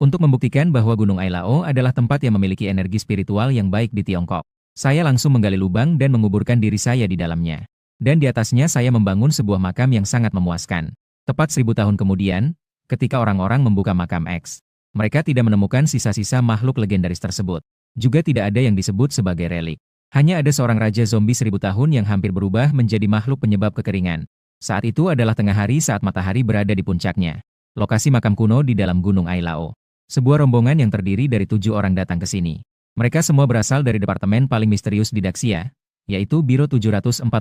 Untuk membuktikan bahwa Gunung Ailao adalah tempat yang memiliki energi spiritual yang baik di Tiongkok, saya langsung menggali lubang dan menguburkan diri saya di dalamnya. Dan di atasnya saya membangun sebuah makam yang sangat memuaskan. Tepat 1000 tahun kemudian, ketika orang-orang membuka makam X, mereka tidak menemukan sisa-sisa makhluk legendaris tersebut. Juga tidak ada yang disebut sebagai relik. Hanya ada seorang raja zombie 1000 tahun yang hampir berubah menjadi makhluk penyebab kekeringan. Saat itu adalah tengah hari saat matahari berada di puncaknya. Lokasi makam kuno di dalam Gunung Ailao. Sebuah rombongan yang terdiri dari 7 orang datang ke sini. Mereka semua berasal dari departemen paling misterius di Daxia, yaitu Biro 749.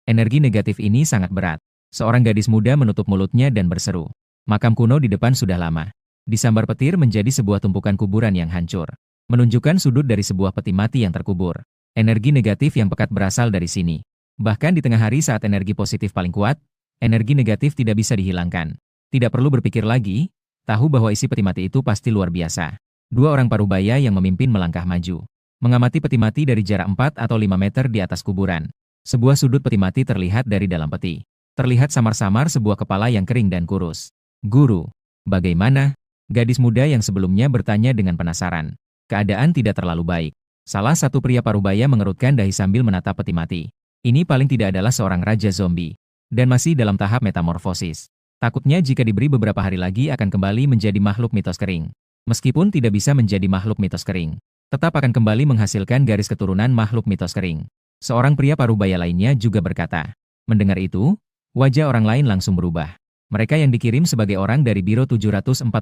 Energi negatif ini sangat berat. Seorang gadis muda menutup mulutnya dan berseru. Makam kuno di depan sudah lama disambar petir menjadi sebuah tumpukan kuburan yang hancur. Menunjukkan sudut dari sebuah peti mati yang terkubur. Energi negatif yang pekat berasal dari sini. Bahkan di tengah hari saat energi positif paling kuat, energi negatif tidak bisa dihilangkan. Tidak perlu berpikir lagi, tahu bahwa isi peti mati itu pasti luar biasa. 2 orang parubaya yang memimpin melangkah maju. Mengamati peti mati dari jarak 4 atau 5 meter di atas kuburan. Sebuah sudut peti mati terlihat dari dalam peti. Terlihat samar-samar sebuah kepala yang kering dan kurus. Guru, bagaimana? Gadis muda yang sebelumnya bertanya dengan penasaran. Keadaan tidak terlalu baik. Salah satu pria parubaya mengerutkan dahi sambil menatap peti mati. Ini paling tidak adalah seorang raja zombie. Dan masih dalam tahap metamorfosis. Takutnya jika diberi beberapa hari lagi akan kembali menjadi makhluk mitos kering. Meskipun tidak bisa menjadi makhluk mitos kering, tetap akan kembali menghasilkan garis keturunan makhluk mitos kering. Seorang pria parubaya lainnya juga berkata. Mendengar itu, wajah orang lain langsung berubah. Mereka yang dikirim sebagai orang dari Biro 749.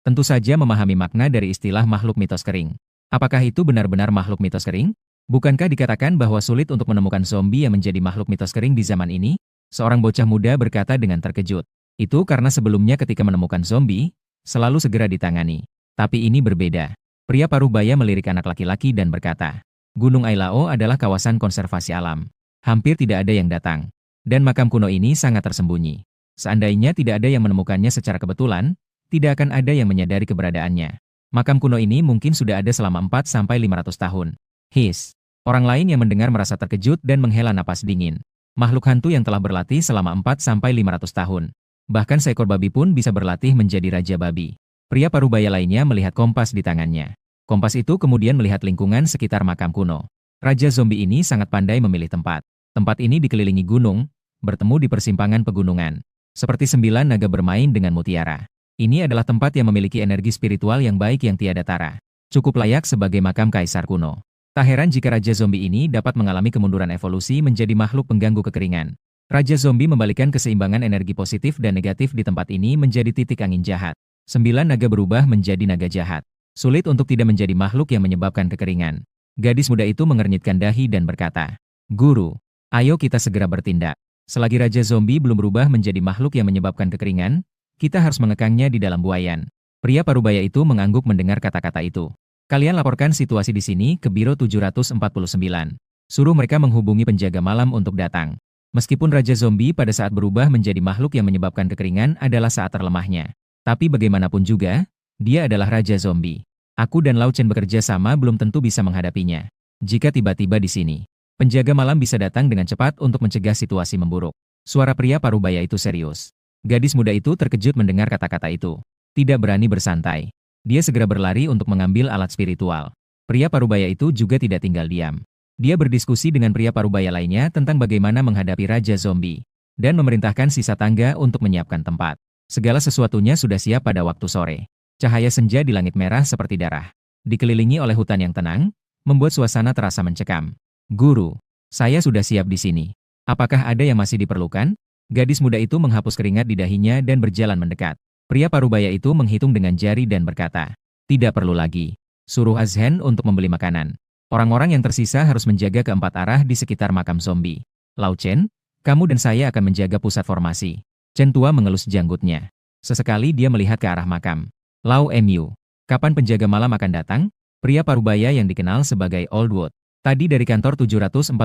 Tentu saja memahami makna dari istilah makhluk mitos kering. Apakah itu benar-benar makhluk mitos kering? Bukankah dikatakan bahwa sulit untuk menemukan zombie yang menjadi makhluk mitos kering di zaman ini? Seorang bocah muda berkata dengan terkejut. Itu karena sebelumnya ketika menemukan zombie, selalu segera ditangani. Tapi ini berbeda. Pria parubaya melirik anak laki-laki dan berkata, Gunung Ailao adalah kawasan konservasi alam. Hampir tidak ada yang datang. Dan makam kuno ini sangat tersembunyi. Seandainya tidak ada yang menemukannya secara kebetulan, tidak akan ada yang menyadari keberadaannya. Makam kuno ini mungkin sudah ada selama 4-500 tahun. His. Orang lain yang mendengar merasa terkejut dan menghela napas dingin. Makhluk hantu yang telah berlatih selama 4-500 tahun. Bahkan seekor babi pun bisa berlatih menjadi raja babi. Pria parubaya lainnya melihat kompas di tangannya. Kompas itu kemudian melihat lingkungan sekitar makam kuno. Raja zombie ini sangat pandai memilih tempat. Tempat ini dikelilingi gunung, bertemu di persimpangan pegunungan. Seperti 9 naga bermain dengan mutiara. Ini adalah tempat yang memiliki energi spiritual yang baik yang tiada tara. Cukup layak sebagai makam kaisar kuno. Tak heran jika Raja Zombie ini dapat mengalami kemunduran evolusi menjadi makhluk pengganggu kekeringan. Raja Zombie membalikan keseimbangan energi positif dan negatif di tempat ini menjadi titik angin jahat. 9 naga berubah menjadi naga jahat. Sulit untuk tidak menjadi makhluk yang menyebabkan kekeringan. Gadis muda itu mengernyitkan dahi dan berkata, Guru, ayo kita segera bertindak. Selagi Raja Zombie belum berubah menjadi makhluk yang menyebabkan kekeringan, kita harus mengekangnya di dalam buayan. Pria parubaya itu mengangguk mendengar kata-kata itu. Kalian laporkan situasi di sini ke Biro 749. Suruh mereka menghubungi penjaga malam untuk datang. Meskipun Raja Zombie pada saat berubah menjadi makhluk yang menyebabkan kekeringan adalah saat terlemahnya. Tapi bagaimanapun juga, dia adalah Raja Zombie. Aku dan Lao Chen bekerja sama belum tentu bisa menghadapinya. Jika tiba-tiba di sini, penjaga malam bisa datang dengan cepat untuk mencegah situasi memburuk. Suara pria parubaya itu serius. Gadis muda itu terkejut mendengar kata-kata itu. Tidak berani bersantai. Dia segera berlari untuk mengambil alat spiritual. Pria parubaya itu juga tidak tinggal diam. Dia berdiskusi dengan pria parubaya lainnya tentang bagaimana menghadapi Raja Zombie. Dan memerintahkan sisa tangga untuk menyiapkan tempat. Segala sesuatunya sudah siap pada waktu sore. Cahaya senja di langit merah seperti darah. Dikelilingi oleh hutan yang tenang, membuat suasana terasa mencekam. Guru, saya sudah siap di sini. Apakah ada yang masih diperlukan? Gadis muda itu menghapus keringat di dahinya dan berjalan mendekat. Pria parubaya itu menghitung dengan jari dan berkata, tidak perlu lagi. Suruh Azhen untuk membeli makanan. Orang-orang yang tersisa harus menjaga keempat arah di sekitar makam zombie. Lao Chen, kamu dan saya akan menjaga pusat formasi. Chen tua mengelus janggutnya. Sesekali dia melihat ke arah makam. Lao Mu, kapan penjaga malam akan datang? Pria parubaya yang dikenal sebagai Oldwood. Tadi dari kantor 749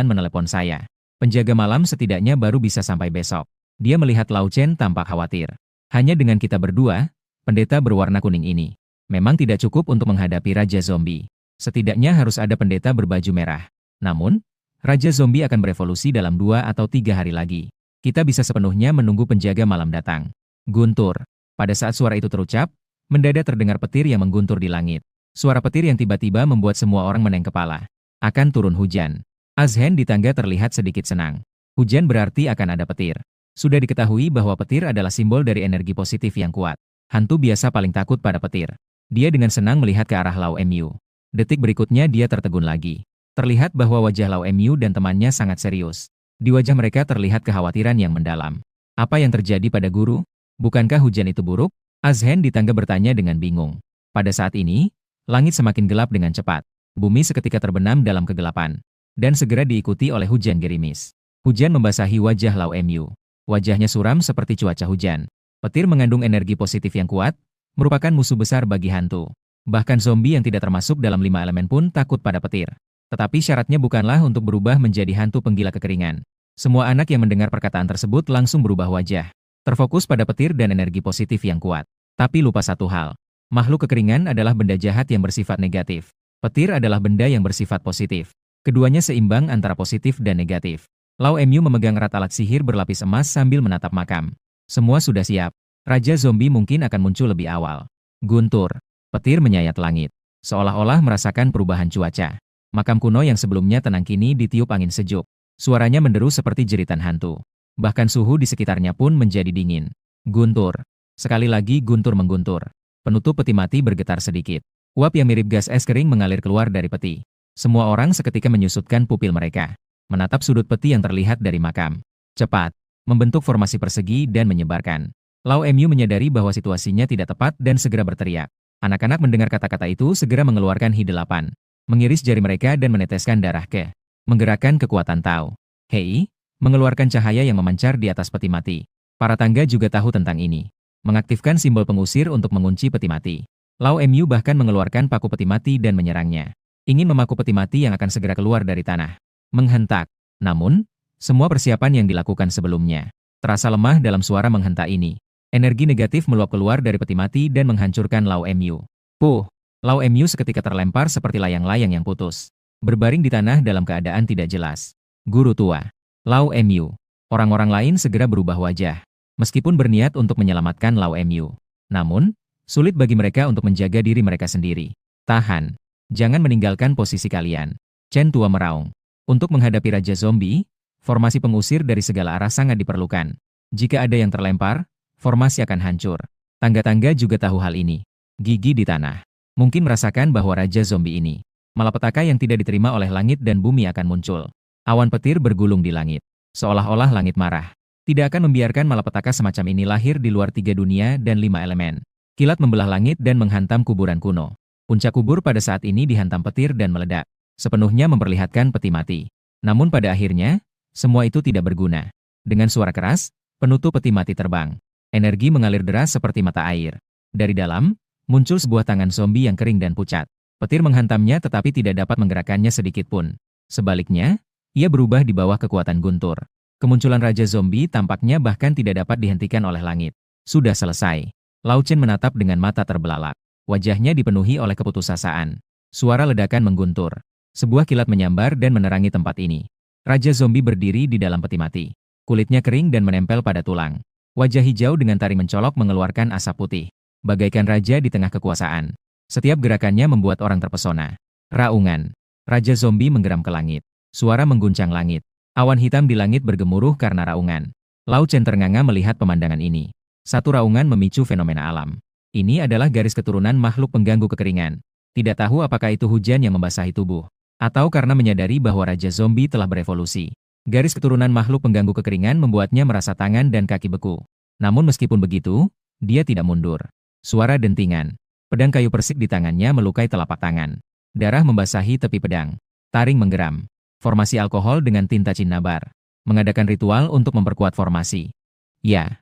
menelepon saya. Penjaga malam setidaknya baru bisa sampai besok. Dia melihat Lao Chen tampak khawatir. Hanya dengan kita berdua, pendeta berwarna kuning ini. Memang tidak cukup untuk menghadapi Raja Zombie. Setidaknya harus ada pendeta berbaju merah. Namun, Raja Zombie akan berevolusi dalam 2 atau 3 hari lagi. Kita bisa sepenuhnya menunggu penjaga malam datang. Guntur. Pada saat suara itu terucap, Mendadak terdengar petir yang mengguntur di langit. Suara petir yang tiba-tiba membuat semua orang meneng kepala. Akan turun hujan. Azhen di tangga terlihat sedikit senang. Hujan berarti akan ada petir. Sudah diketahui bahwa petir adalah simbol dari energi positif yang kuat. Hantu biasa paling takut pada petir. Dia dengan senang melihat ke arah Lau Mu. Detik berikutnya dia tertegun lagi. Terlihat bahwa wajah Lau Mu dan temannya sangat serius. Di wajah mereka terlihat kekhawatiran yang mendalam. Apa yang terjadi pada guru? Bukankah hujan itu buruk? Azhen di tangga bertanya dengan bingung. Pada saat ini, langit semakin gelap dengan cepat. Bumi seketika terbenam dalam kegelapan. Dan segera diikuti oleh hujan gerimis. Hujan membasahi wajah Lau Mu. Wajahnya suram seperti cuaca hujan. Petir mengandung energi positif yang kuat, merupakan musuh besar bagi hantu. Bahkan zombie yang tidak termasuk dalam 5 elemen pun takut pada petir. Tetapi syaratnya bukanlah untuk berubah menjadi hantu penggila kekeringan. Semua anak yang mendengar perkataan tersebut langsung berubah wajah. Terfokus pada petir dan energi positif yang kuat. Tapi lupa satu hal. Makhluk kekeringan adalah benda jahat yang bersifat negatif. Petir adalah benda yang bersifat positif. Keduanya seimbang antara positif dan negatif. Lau Mu memegang erat alat sihir berlapis emas sambil menatap makam. Semua sudah siap. Raja zombie mungkin akan muncul lebih awal. Guntur. Petir menyayat langit. Seolah-olah merasakan perubahan cuaca. Makam kuno yang sebelumnya tenang kini ditiup angin sejuk. Suaranya menderu seperti jeritan hantu. Bahkan suhu di sekitarnya pun menjadi dingin. Guntur. Sekali lagi guntur mengguntur. Penutup peti mati bergetar sedikit. Uap yang mirip gas es kering mengalir keluar dari peti. Semua orang seketika menyusutkan pupil mereka. Menatap sudut peti yang terlihat dari makam. Cepat. Membentuk formasi persegi dan menyebarkan. Lau Mu menyadari bahwa situasinya tidak tepat dan segera berteriak. Anak-anak mendengar kata-kata itu segera mengeluarkan hidelapan. Mengiris jari mereka dan meneteskan darah ke. Menggerakkan kekuatan Tao. Hei, mengeluarkan cahaya yang memancar di atas peti mati. Para tangga juga tahu tentang ini. Mengaktifkan simbol pengusir untuk mengunci peti mati. Lau Mu bahkan mengeluarkan paku peti mati dan menyerangnya. Ingin memaku peti mati yang akan segera keluar dari tanah. Menghentak. Namun, semua persiapan yang dilakukan sebelumnya terasa lemah dalam suara menghentak ini. Energi negatif meluap keluar dari peti mati dan menghancurkan Lau Mu. Puh! Lau Mu seketika terlempar seperti layang-layang yang putus. Berbaring di tanah dalam keadaan tidak jelas. Guru tua. Lau Mu. Orang-orang lain segera berubah wajah. Meskipun berniat untuk menyelamatkan Lau Mu. Namun, sulit bagi mereka untuk menjaga diri mereka sendiri. Tahan. Jangan meninggalkan posisi kalian. Chen tua meraung. Untuk menghadapi Raja Zombie, formasi pengusir dari segala arah sangat diperlukan. Jika ada yang terlempar, formasi akan hancur. Tangga-tangga juga tahu hal ini. Gigi di tanah. Mungkin merasakan bahwa Raja Zombie ini. Malapetaka yang tidak diterima oleh langit dan bumi akan muncul. Awan petir bergulung di langit. Seolah-olah langit marah. Tidak akan membiarkan malapetaka semacam ini lahir di luar 3 dunia dan 5 elemen. Kilat membelah langit dan menghantam kuburan kuno. Puncak kubur pada saat ini dihantam petir dan meledak. Sepenuhnya memperlihatkan peti mati. Namun pada akhirnya, semua itu tidak berguna. Dengan suara keras, penutup peti mati terbang. Energi mengalir deras seperti mata air. Dari dalam, muncul sebuah tangan zombie yang kering dan pucat. Petir menghantamnya tetapi tidak dapat menggerakkannya sedikit pun. Sebaliknya, ia berubah di bawah kekuatan guntur. Kemunculan Raja Zombie tampaknya bahkan tidak dapat dihentikan oleh langit. Sudah selesai. Lao Chen menatap dengan mata terbelalak. Wajahnya dipenuhi oleh keputusasaan. Suara ledakan mengguntur. Sebuah kilat menyambar dan menerangi tempat ini. Raja Zombie berdiri di dalam peti mati. Kulitnya kering dan menempel pada tulang. Wajah hijau dengan taring mencolok mengeluarkan asap putih. Bagaikan raja di tengah kekuasaan. Setiap gerakannya membuat orang terpesona. Raungan. Raja Zombie menggeram ke langit. Suara mengguncang langit. Awan hitam di langit bergemuruh karena raungan. Lao Chen ternganga melihat pemandangan ini. Satu raungan memicu fenomena alam. Ini adalah garis keturunan makhluk pengganggu kekeringan. Tidak tahu apakah itu hujan yang membasahi tubuh. Atau karena menyadari bahwa Raja Zombie telah berevolusi. Garis keturunan makhluk pengganggu kekeringan membuatnya merasa tangan dan kaki beku. Namun meskipun begitu, dia tidak mundur. Suara dentingan. Pedang kayu persik di tangannya melukai telapak tangan. Darah membasahi tepi pedang. Taring menggeram. Formasi alkohol dengan tinta cinnabar. Mengadakan ritual untuk memperkuat formasi. Ya.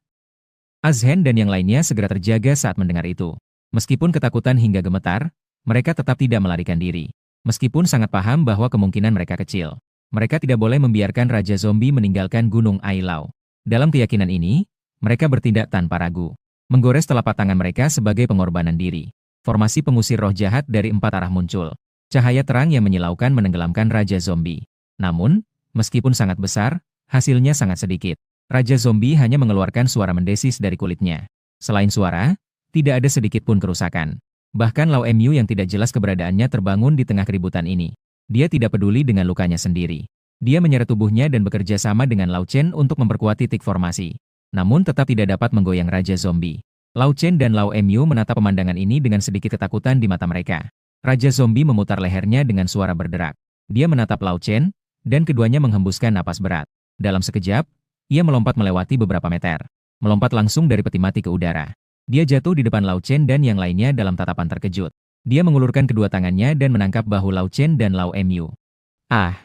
Azhen dan yang lainnya segera terjaga saat mendengar itu. Meskipun ketakutan hingga gemetar, mereka tetap tidak melarikan diri. Meskipun sangat paham bahwa kemungkinan mereka kecil. Mereka tidak boleh membiarkan Raja Zombie meninggalkan Gunung Ailau. Dalam keyakinan ini, mereka bertindak tanpa ragu. Menggores telapak tangan mereka sebagai pengorbanan diri. Formasi pengusir roh jahat dari 4 arah muncul. Cahaya terang yang menyilaukan menenggelamkan Raja Zombie. Namun, meskipun sangat besar, hasilnya sangat sedikit. Raja Zombie hanya mengeluarkan suara mendesis dari kulitnya. Selain suara, Tidak ada sedikit pun kerusakan. Bahkan Lao Mu yang tidak jelas keberadaannya terbangun di tengah keributan ini. Dia tidak peduli dengan lukanya sendiri. Dia menyeret tubuhnya dan bekerja sama dengan Lao Chen untuk memperkuat titik formasi. Namun tetap tidak dapat menggoyang Raja Zombie. Lao Chen dan Lao Mu menatap pemandangan ini dengan sedikit ketakutan di mata mereka. Raja Zombie memutar lehernya dengan suara berderak. Dia menatap Lao Chen, dan keduanya menghembuskan napas berat. Dalam sekejap, ia melompat melewati beberapa meter. Melompat langsung dari peti mati ke udara. Dia jatuh di depan Lao Chen dan yang lainnya dalam tatapan terkejut. Dia mengulurkan kedua tangannya dan menangkap bahu Lao Chen dan Lao Mu. Ah!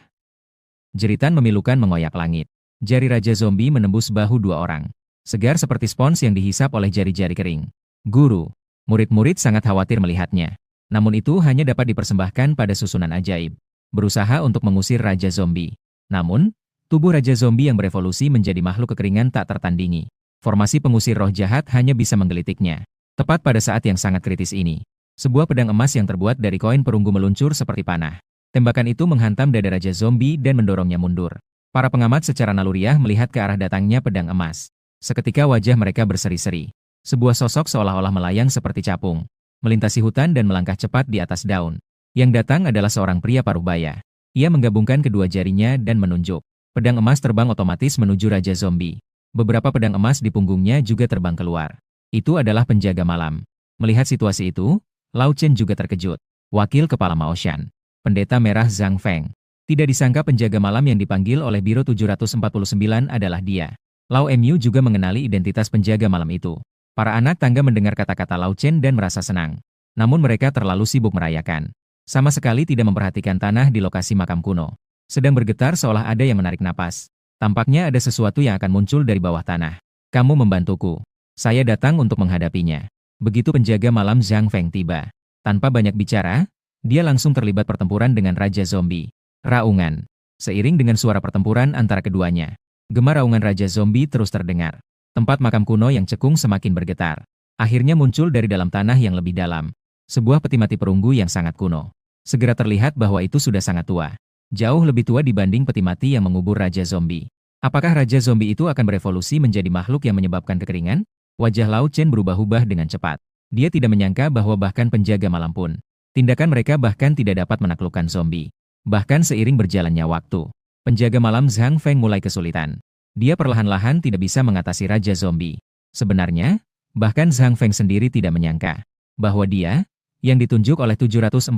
Jeritan memilukan mengoyak langit. Jari Raja Zombie menembus bahu dua orang. Segar seperti spons yang dihisap oleh jari-jari kering. Guru. Murid-murid sangat khawatir melihatnya. Namun itu hanya dapat dipersembahkan pada susunan ajaib. Berusaha untuk mengusir Raja Zombie. Namun, tubuh Raja Zombie yang berevolusi menjadi makhluk kekeringan tak tertandingi. Formasi pengusir roh jahat hanya bisa menggelitiknya. Tepat pada saat yang sangat kritis ini, sebuah pedang emas yang terbuat dari koin perunggu meluncur seperti panah. Tembakan itu menghantam dada Raja Zombie dan mendorongnya mundur. Para pengamat secara naluriah melihat ke arah datangnya pedang emas. Seketika wajah mereka berseri-seri. Sebuah sosok seolah-olah melayang seperti capung, melintasi hutan dan melangkah cepat di atas daun. Yang datang adalah seorang pria paruh baya. Ia menggabungkan kedua jarinya dan menunjuk. Pedang emas terbang otomatis menuju Raja Zombie. Beberapa pedang emas di punggungnya juga terbang keluar. Itu adalah penjaga malam. Melihat situasi itu, Lao Chen juga terkejut. Wakil Kepala Maoshan, Pendeta Merah Zhang Feng. Tidak disangka penjaga malam yang dipanggil oleh Biro 749 adalah dia. Lao Mu juga mengenali identitas penjaga malam itu. Para anak tangga mendengar kata-kata Lao Chen dan merasa senang. Namun mereka terlalu sibuk merayakan. Sama sekali tidak memperhatikan tanah di lokasi makam kuno. Sedang bergetar seolah ada yang menarik napas. Tampaknya ada sesuatu yang akan muncul dari bawah tanah. Kamu membantuku. Saya datang untuk menghadapinya. Begitu penjaga malam Zhang Feng tiba. Tanpa banyak bicara, dia langsung terlibat pertempuran dengan Raja Zombie. Raungan. Seiring dengan suara pertempuran antara keduanya, gema raungan Raja Zombie terus terdengar. Tempat makam kuno yang cekung semakin bergetar. Akhirnya muncul dari dalam tanah yang lebih dalam. Sebuah peti mati perunggu yang sangat kuno. Segera terlihat bahwa itu sudah sangat tua. Jauh lebih tua dibanding peti mati yang mengubur Raja Zombie. Apakah Raja Zombie itu akan berevolusi menjadi makhluk yang menyebabkan kekeringan? Wajah Lao Chen berubah-ubah dengan cepat. Dia tidak menyangka bahwa bahkan penjaga malam pun. Tindakan mereka bahkan tidak dapat menaklukkan zombie. Bahkan seiring berjalannya waktu, penjaga malam Zhang Feng mulai kesulitan. Dia perlahan-lahan tidak bisa mengatasi Raja Zombie. Sebenarnya, bahkan Zhang Feng sendiri tidak menyangka bahwa dia, yang ditunjuk oleh 749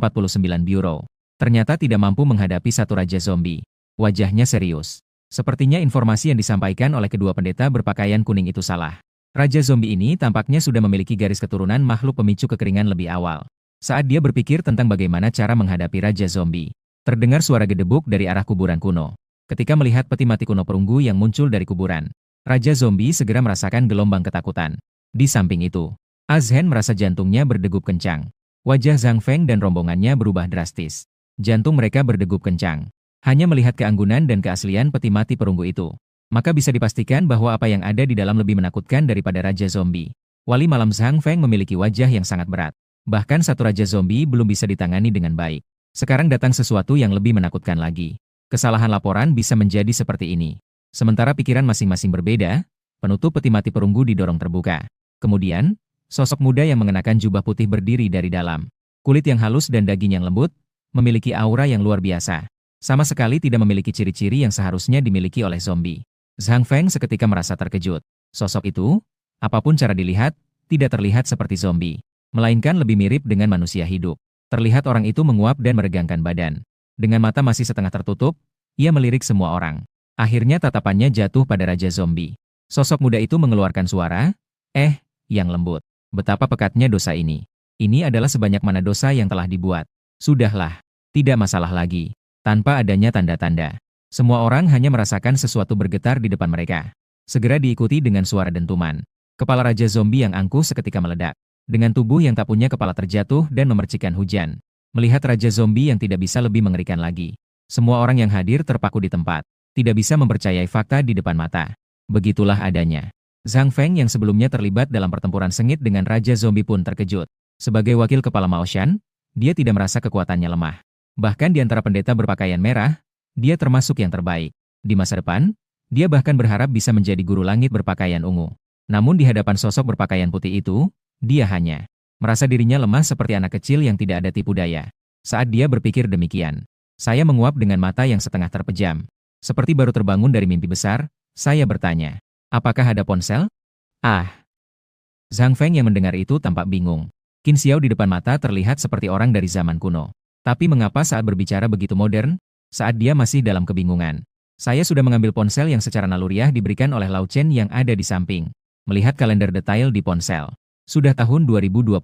Bureau, ternyata tidak mampu menghadapi satu Raja Zombie. Wajahnya serius. Sepertinya informasi yang disampaikan oleh kedua pendeta berpakaian kuning itu salah. Raja Zombie ini tampaknya sudah memiliki garis keturunan makhluk pemicu kekeringan lebih awal. Saat dia berpikir tentang bagaimana cara menghadapi Raja Zombie, terdengar suara gedebuk dari arah kuburan kuno. Ketika melihat peti mati kuno perunggu yang muncul dari kuburan, Raja Zombie segera merasakan gelombang ketakutan. Di samping itu, Azhen merasa jantungnya berdegup kencang. Wajah Zhang Feng dan rombongannya berubah drastis. Jantung mereka berdegup kencang. Hanya melihat keanggunan dan keaslian peti mati perunggu itu, maka bisa dipastikan bahwa apa yang ada di dalam lebih menakutkan daripada Raja Zombie. Wali malam Zhang Feng memiliki wajah yang sangat berat. Bahkan satu Raja Zombie belum bisa ditangani dengan baik. Sekarang datang sesuatu yang lebih menakutkan lagi. Kesalahan laporan bisa menjadi seperti ini. Sementara pikiran masing-masing berbeda, penutup peti mati perunggu didorong terbuka. Kemudian, sosok muda yang mengenakan jubah putih berdiri dari dalam. Kulit yang halus dan daging yang lembut, memiliki aura yang luar biasa. Sama sekali tidak memiliki ciri-ciri yang seharusnya dimiliki oleh zombie. Zhang Feng seketika merasa terkejut. Sosok itu, apapun cara dilihat, tidak terlihat seperti zombie, melainkan lebih mirip dengan manusia hidup. Terlihat orang itu menguap dan meregangkan badan. Dengan mata masih setengah tertutup, ia melirik semua orang. Akhirnya tatapannya jatuh pada Raja Zombie. Sosok muda itu mengeluarkan suara, yang lembut. Betapa pekatnya dosa ini. Ini adalah sebanyak mana dosa yang telah dibuat. Sudahlah, tidak masalah lagi. Tanpa adanya tanda-tanda. Semua orang hanya merasakan sesuatu bergetar di depan mereka. Segera diikuti dengan suara dentuman. Kepala Raja Zombie yang angkuh seketika meledak. Dengan tubuh yang tak punya kepala terjatuh dan memercikan hujan. Melihat Raja Zombie yang tidak bisa lebih mengerikan lagi. Semua orang yang hadir terpaku di tempat. Tidak bisa mempercayai fakta di depan mata. Begitulah adanya. Zhang Feng yang sebelumnya terlibat dalam pertempuran sengit dengan Raja Zombie pun terkejut. Sebagai wakil kepala Maoshan, dia tidak merasa kekuatannya lemah. Bahkan di antara pendeta berpakaian merah, dia termasuk yang terbaik. Di masa depan, dia bahkan berharap bisa menjadi guru langit berpakaian ungu. Namun di hadapan sosok berpakaian putih itu, Dia hanya merasa dirinya lemah seperti anak kecil yang tidak ada tipu daya. Saat dia berpikir demikian, saya menguap dengan mata yang setengah terpejam. Seperti baru terbangun dari mimpi besar, saya bertanya, apakah ada ponsel? Ah, Zhang Feng yang mendengar itu tampak bingung. Qin Xiao di depan mata terlihat seperti orang dari zaman kuno. Tapi mengapa saat berbicara begitu modern? Saat dia masih dalam kebingungan. Saya sudah mengambil ponsel yang secara naluriah diberikan oleh Lao Chen yang ada di samping. Melihat kalender detail di ponsel. Sudah tahun 2024.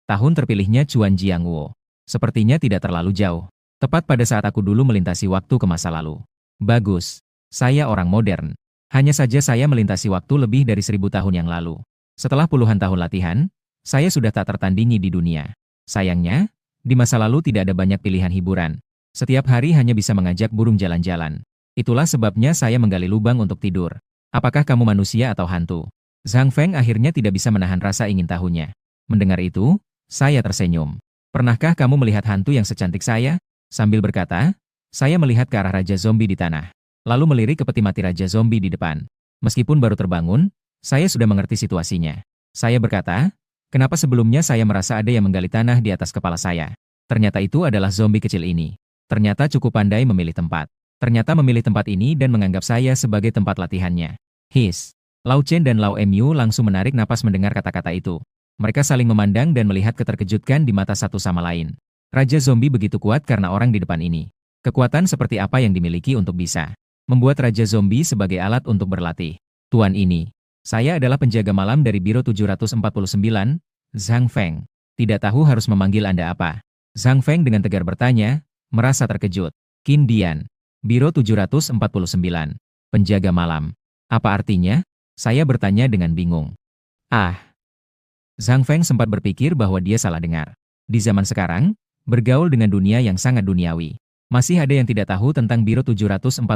Tahun terpilihnya Chuan Jiangwo. Sepertinya tidak terlalu jauh. Tepat pada saat aku dulu melintasi waktu ke masa lalu. Bagus. Saya orang modern. Hanya saja saya melintasi waktu lebih dari 1000 tahun yang lalu. Setelah puluhan tahun latihan, saya sudah tak tertandingi di dunia. Sayangnya, di masa lalu tidak ada banyak pilihan hiburan. Setiap hari hanya bisa mengajak burung jalan-jalan. Itulah sebabnya saya menggali lubang untuk tidur. Apakah kamu manusia atau hantu? Zhang Feng akhirnya tidak bisa menahan rasa ingin tahunya. Mendengar itu, saya tersenyum. Pernahkah kamu melihat hantu yang secantik saya? Sambil berkata, saya melihat ke arah Raja Zombie di tanah. Lalu melirik ke peti mati Raja Zombie di depan. Meskipun baru terbangun, saya sudah mengerti situasinya. Saya berkata, kenapa sebelumnya saya merasa ada yang menggali tanah di atas kepala saya? Ternyata itu adalah zombie kecil ini. Ternyata cukup pandai memilih tempat. Ternyata memilih tempat ini dan menganggap saya sebagai tempat latihannya. His. Lao Chen dan Lao Mu langsung menarik napas mendengar kata-kata itu. Mereka saling memandang dan melihat keterkejutkan di mata satu sama lain. Raja Zombie begitu kuat karena orang di depan ini. Kekuatan seperti apa yang dimiliki untuk bisa membuat Raja Zombie sebagai alat untuk berlatih. Tuan ini, saya adalah penjaga malam dari Biro 749, Zhang Feng. Tidak tahu harus memanggil Anda apa. Zhang Feng dengan tegar bertanya, merasa terkejut. Qin Dian. Biro 749. Penjaga malam. Apa artinya? Saya bertanya dengan bingung. Ah. Zhang Feng sempat berpikir bahwa dia salah dengar. Di zaman sekarang, bergaul dengan dunia yang sangat duniawi. Masih ada yang tidak tahu tentang Biro 749.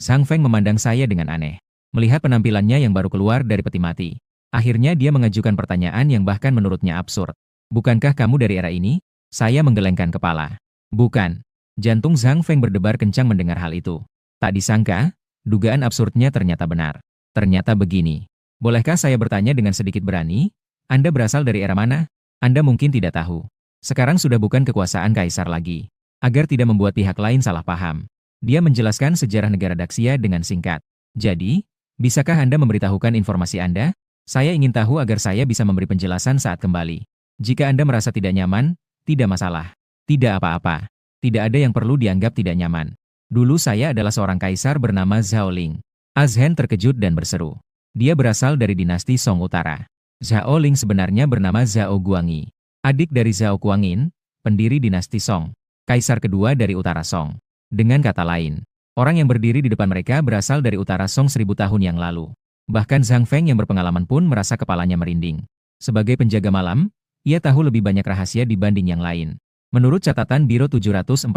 Zhang Feng memandang saya dengan aneh. Melihat penampilannya yang baru keluar dari peti mati. Akhirnya dia mengajukan pertanyaan yang bahkan menurutnya absurd. Bukankah kamu dari era ini? Saya menggelengkan kepala. Bukan. Jantung Zhang Feng berdebar kencang mendengar hal itu. Tak disangka, dugaan absurdnya ternyata benar. Ternyata begini. Bolehkah saya bertanya dengan sedikit berani? Anda berasal dari era mana? Anda mungkin tidak tahu. Sekarang sudah bukan kekuasaan kaisar lagi. Agar tidak membuat pihak lain salah paham. Dia menjelaskan sejarah negara Daxia dengan singkat. Jadi, bisakah Anda memberitahukan informasi Anda? Saya ingin tahu agar saya bisa memberi penjelasan saat kembali. Jika Anda merasa tidak nyaman, tidak masalah. Tidak apa-apa. Tidak ada yang perlu dianggap tidak nyaman. Dulu saya adalah seorang kaisar bernama Zhao Ling. Azhen terkejut dan berseru. Dia berasal dari dinasti Song Utara. Zhao Ling sebenarnya bernama Zhao Guangyi. Adik dari Zhao Guangyin, pendiri dinasti Song. Kaisar kedua dari Utara Song. Dengan kata lain, orang yang berdiri di depan mereka berasal dari Utara Song 1000 tahun yang lalu. Bahkan Zhang Feng yang berpengalaman pun merasa kepalanya merinding. Sebagai penjaga malam, ia tahu lebih banyak rahasia dibanding yang lain. Menurut catatan Biro 749,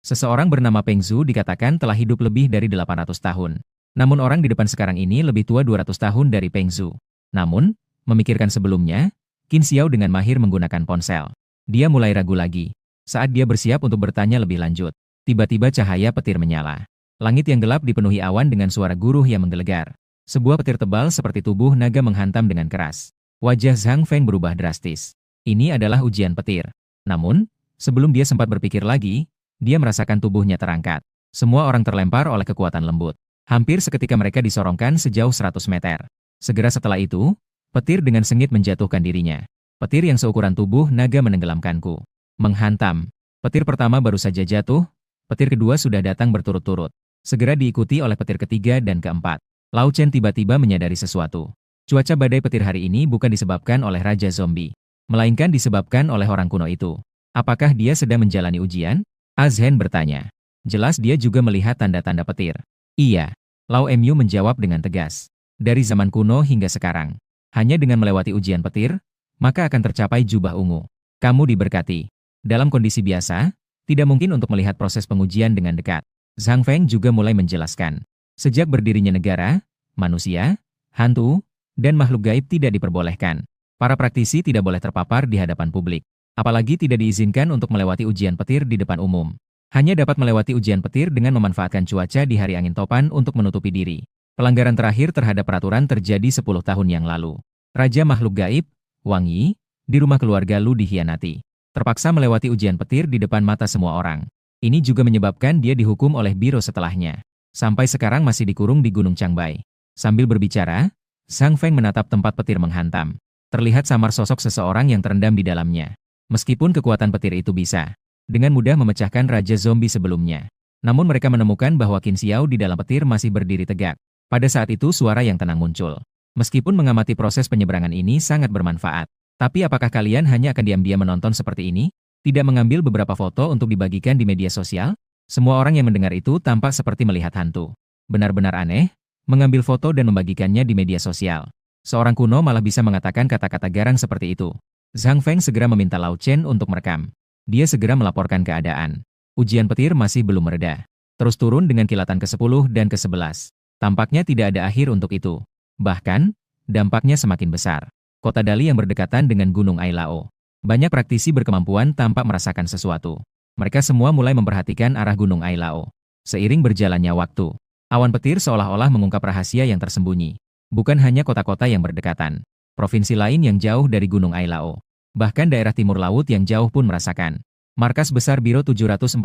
seseorang bernama Peng Zhu dikatakan telah hidup lebih dari 800 tahun. Namun orang di depan sekarang ini lebih tua 200 tahun dari Peng Zhu. Namun, memikirkan sebelumnya, Qin Xiao dengan mahir menggunakan ponsel. Dia mulai ragu lagi. Saat dia bersiap untuk bertanya lebih lanjut, tiba-tiba cahaya petir menyala. Langit yang gelap dipenuhi awan dengan suara guruh yang menggelegar. Sebuah petir tebal seperti tubuh naga menghantam dengan keras. Wajah Zhang Feng berubah drastis. Ini adalah ujian petir. Namun, sebelum dia sempat berpikir lagi, dia merasakan tubuhnya terangkat. Semua orang terlempar oleh kekuatan lembut. Hampir seketika mereka disorongkan sejauh 100 meter. Segera setelah itu, petir dengan sengit menjatuhkan dirinya. Petir yang seukuran tubuh naga menenggelamkanku. Menghantam. Petir pertama baru saja jatuh, petir kedua sudah datang berturut-turut. Segera diikuti oleh petir ketiga dan keempat. Lao Chen tiba-tiba menyadari sesuatu. Cuaca badai petir hari ini bukan disebabkan oleh Raja Zombie, melainkan disebabkan oleh orang kuno itu. Apakah dia sedang menjalani ujian? Azhen bertanya. Jelas dia juga melihat tanda-tanda petir. Iya. Lao Mu menjawab dengan tegas. Dari zaman kuno hingga sekarang, hanya dengan melewati ujian petir, maka akan tercapai jubah ungu. Kamu diberkati. Dalam kondisi biasa, tidak mungkin untuk melihat proses pengujian dengan dekat. Zhang Feng juga mulai menjelaskan. Sejak berdirinya negara, manusia, hantu, dan makhluk gaib tidak diperbolehkan. Para praktisi tidak boleh terpapar di hadapan publik. Apalagi tidak diizinkan untuk melewati ujian petir di depan umum. Hanya dapat melewati ujian petir dengan memanfaatkan cuaca di hari angin topan untuk menutupi diri. Pelanggaran terakhir terhadap peraturan terjadi 10 tahun yang lalu. Raja makhluk gaib, Wang Yi, di rumah keluarga Lu dikhianati. Terpaksa melewati ujian petir di depan mata semua orang. Ini juga menyebabkan dia dihukum oleh biro setelahnya. Sampai sekarang masih dikurung di Gunung Changbai. Sambil berbicara, Zhang Feng menatap tempat petir menghantam. Terlihat samar sosok seseorang yang terendam di dalamnya. Meskipun kekuatan petir itu bisa dengan mudah memecahkan Raja Zombie sebelumnya. Namun mereka menemukan bahwa Qin Xiao di dalam petir masih berdiri tegak. Pada saat itu suara yang tenang muncul. Meskipun mengamati proses penyeberangan ini sangat bermanfaat. Tapi apakah kalian hanya akan diam-diam menonton seperti ini? Tidak mengambil beberapa foto untuk dibagikan di media sosial? Semua orang yang mendengar itu tampak seperti melihat hantu. Benar-benar aneh, mengambil foto dan membagikannya di media sosial. Seorang kuno malah bisa mengatakan kata-kata garang seperti itu. Zhang Feng segera meminta Lao Chen untuk merekam. Dia segera melaporkan keadaan. Ujian petir masih belum mereda. Terus turun dengan kilatan ke-10 dan ke-11. Tampaknya tidak ada akhir untuk itu. Bahkan, dampaknya semakin besar. Kota Dali yang berdekatan dengan Gunung Ailao. Banyak praktisi berkemampuan tampak merasakan sesuatu. Mereka semua mulai memperhatikan arah Gunung Ailao. Seiring berjalannya waktu, awan petir seolah-olah mengungkap rahasia yang tersembunyi. Bukan hanya kota-kota yang berdekatan. Provinsi lain yang jauh dari Gunung Ailao. Bahkan daerah timur laut yang jauh pun merasakan. Markas Besar Biro 749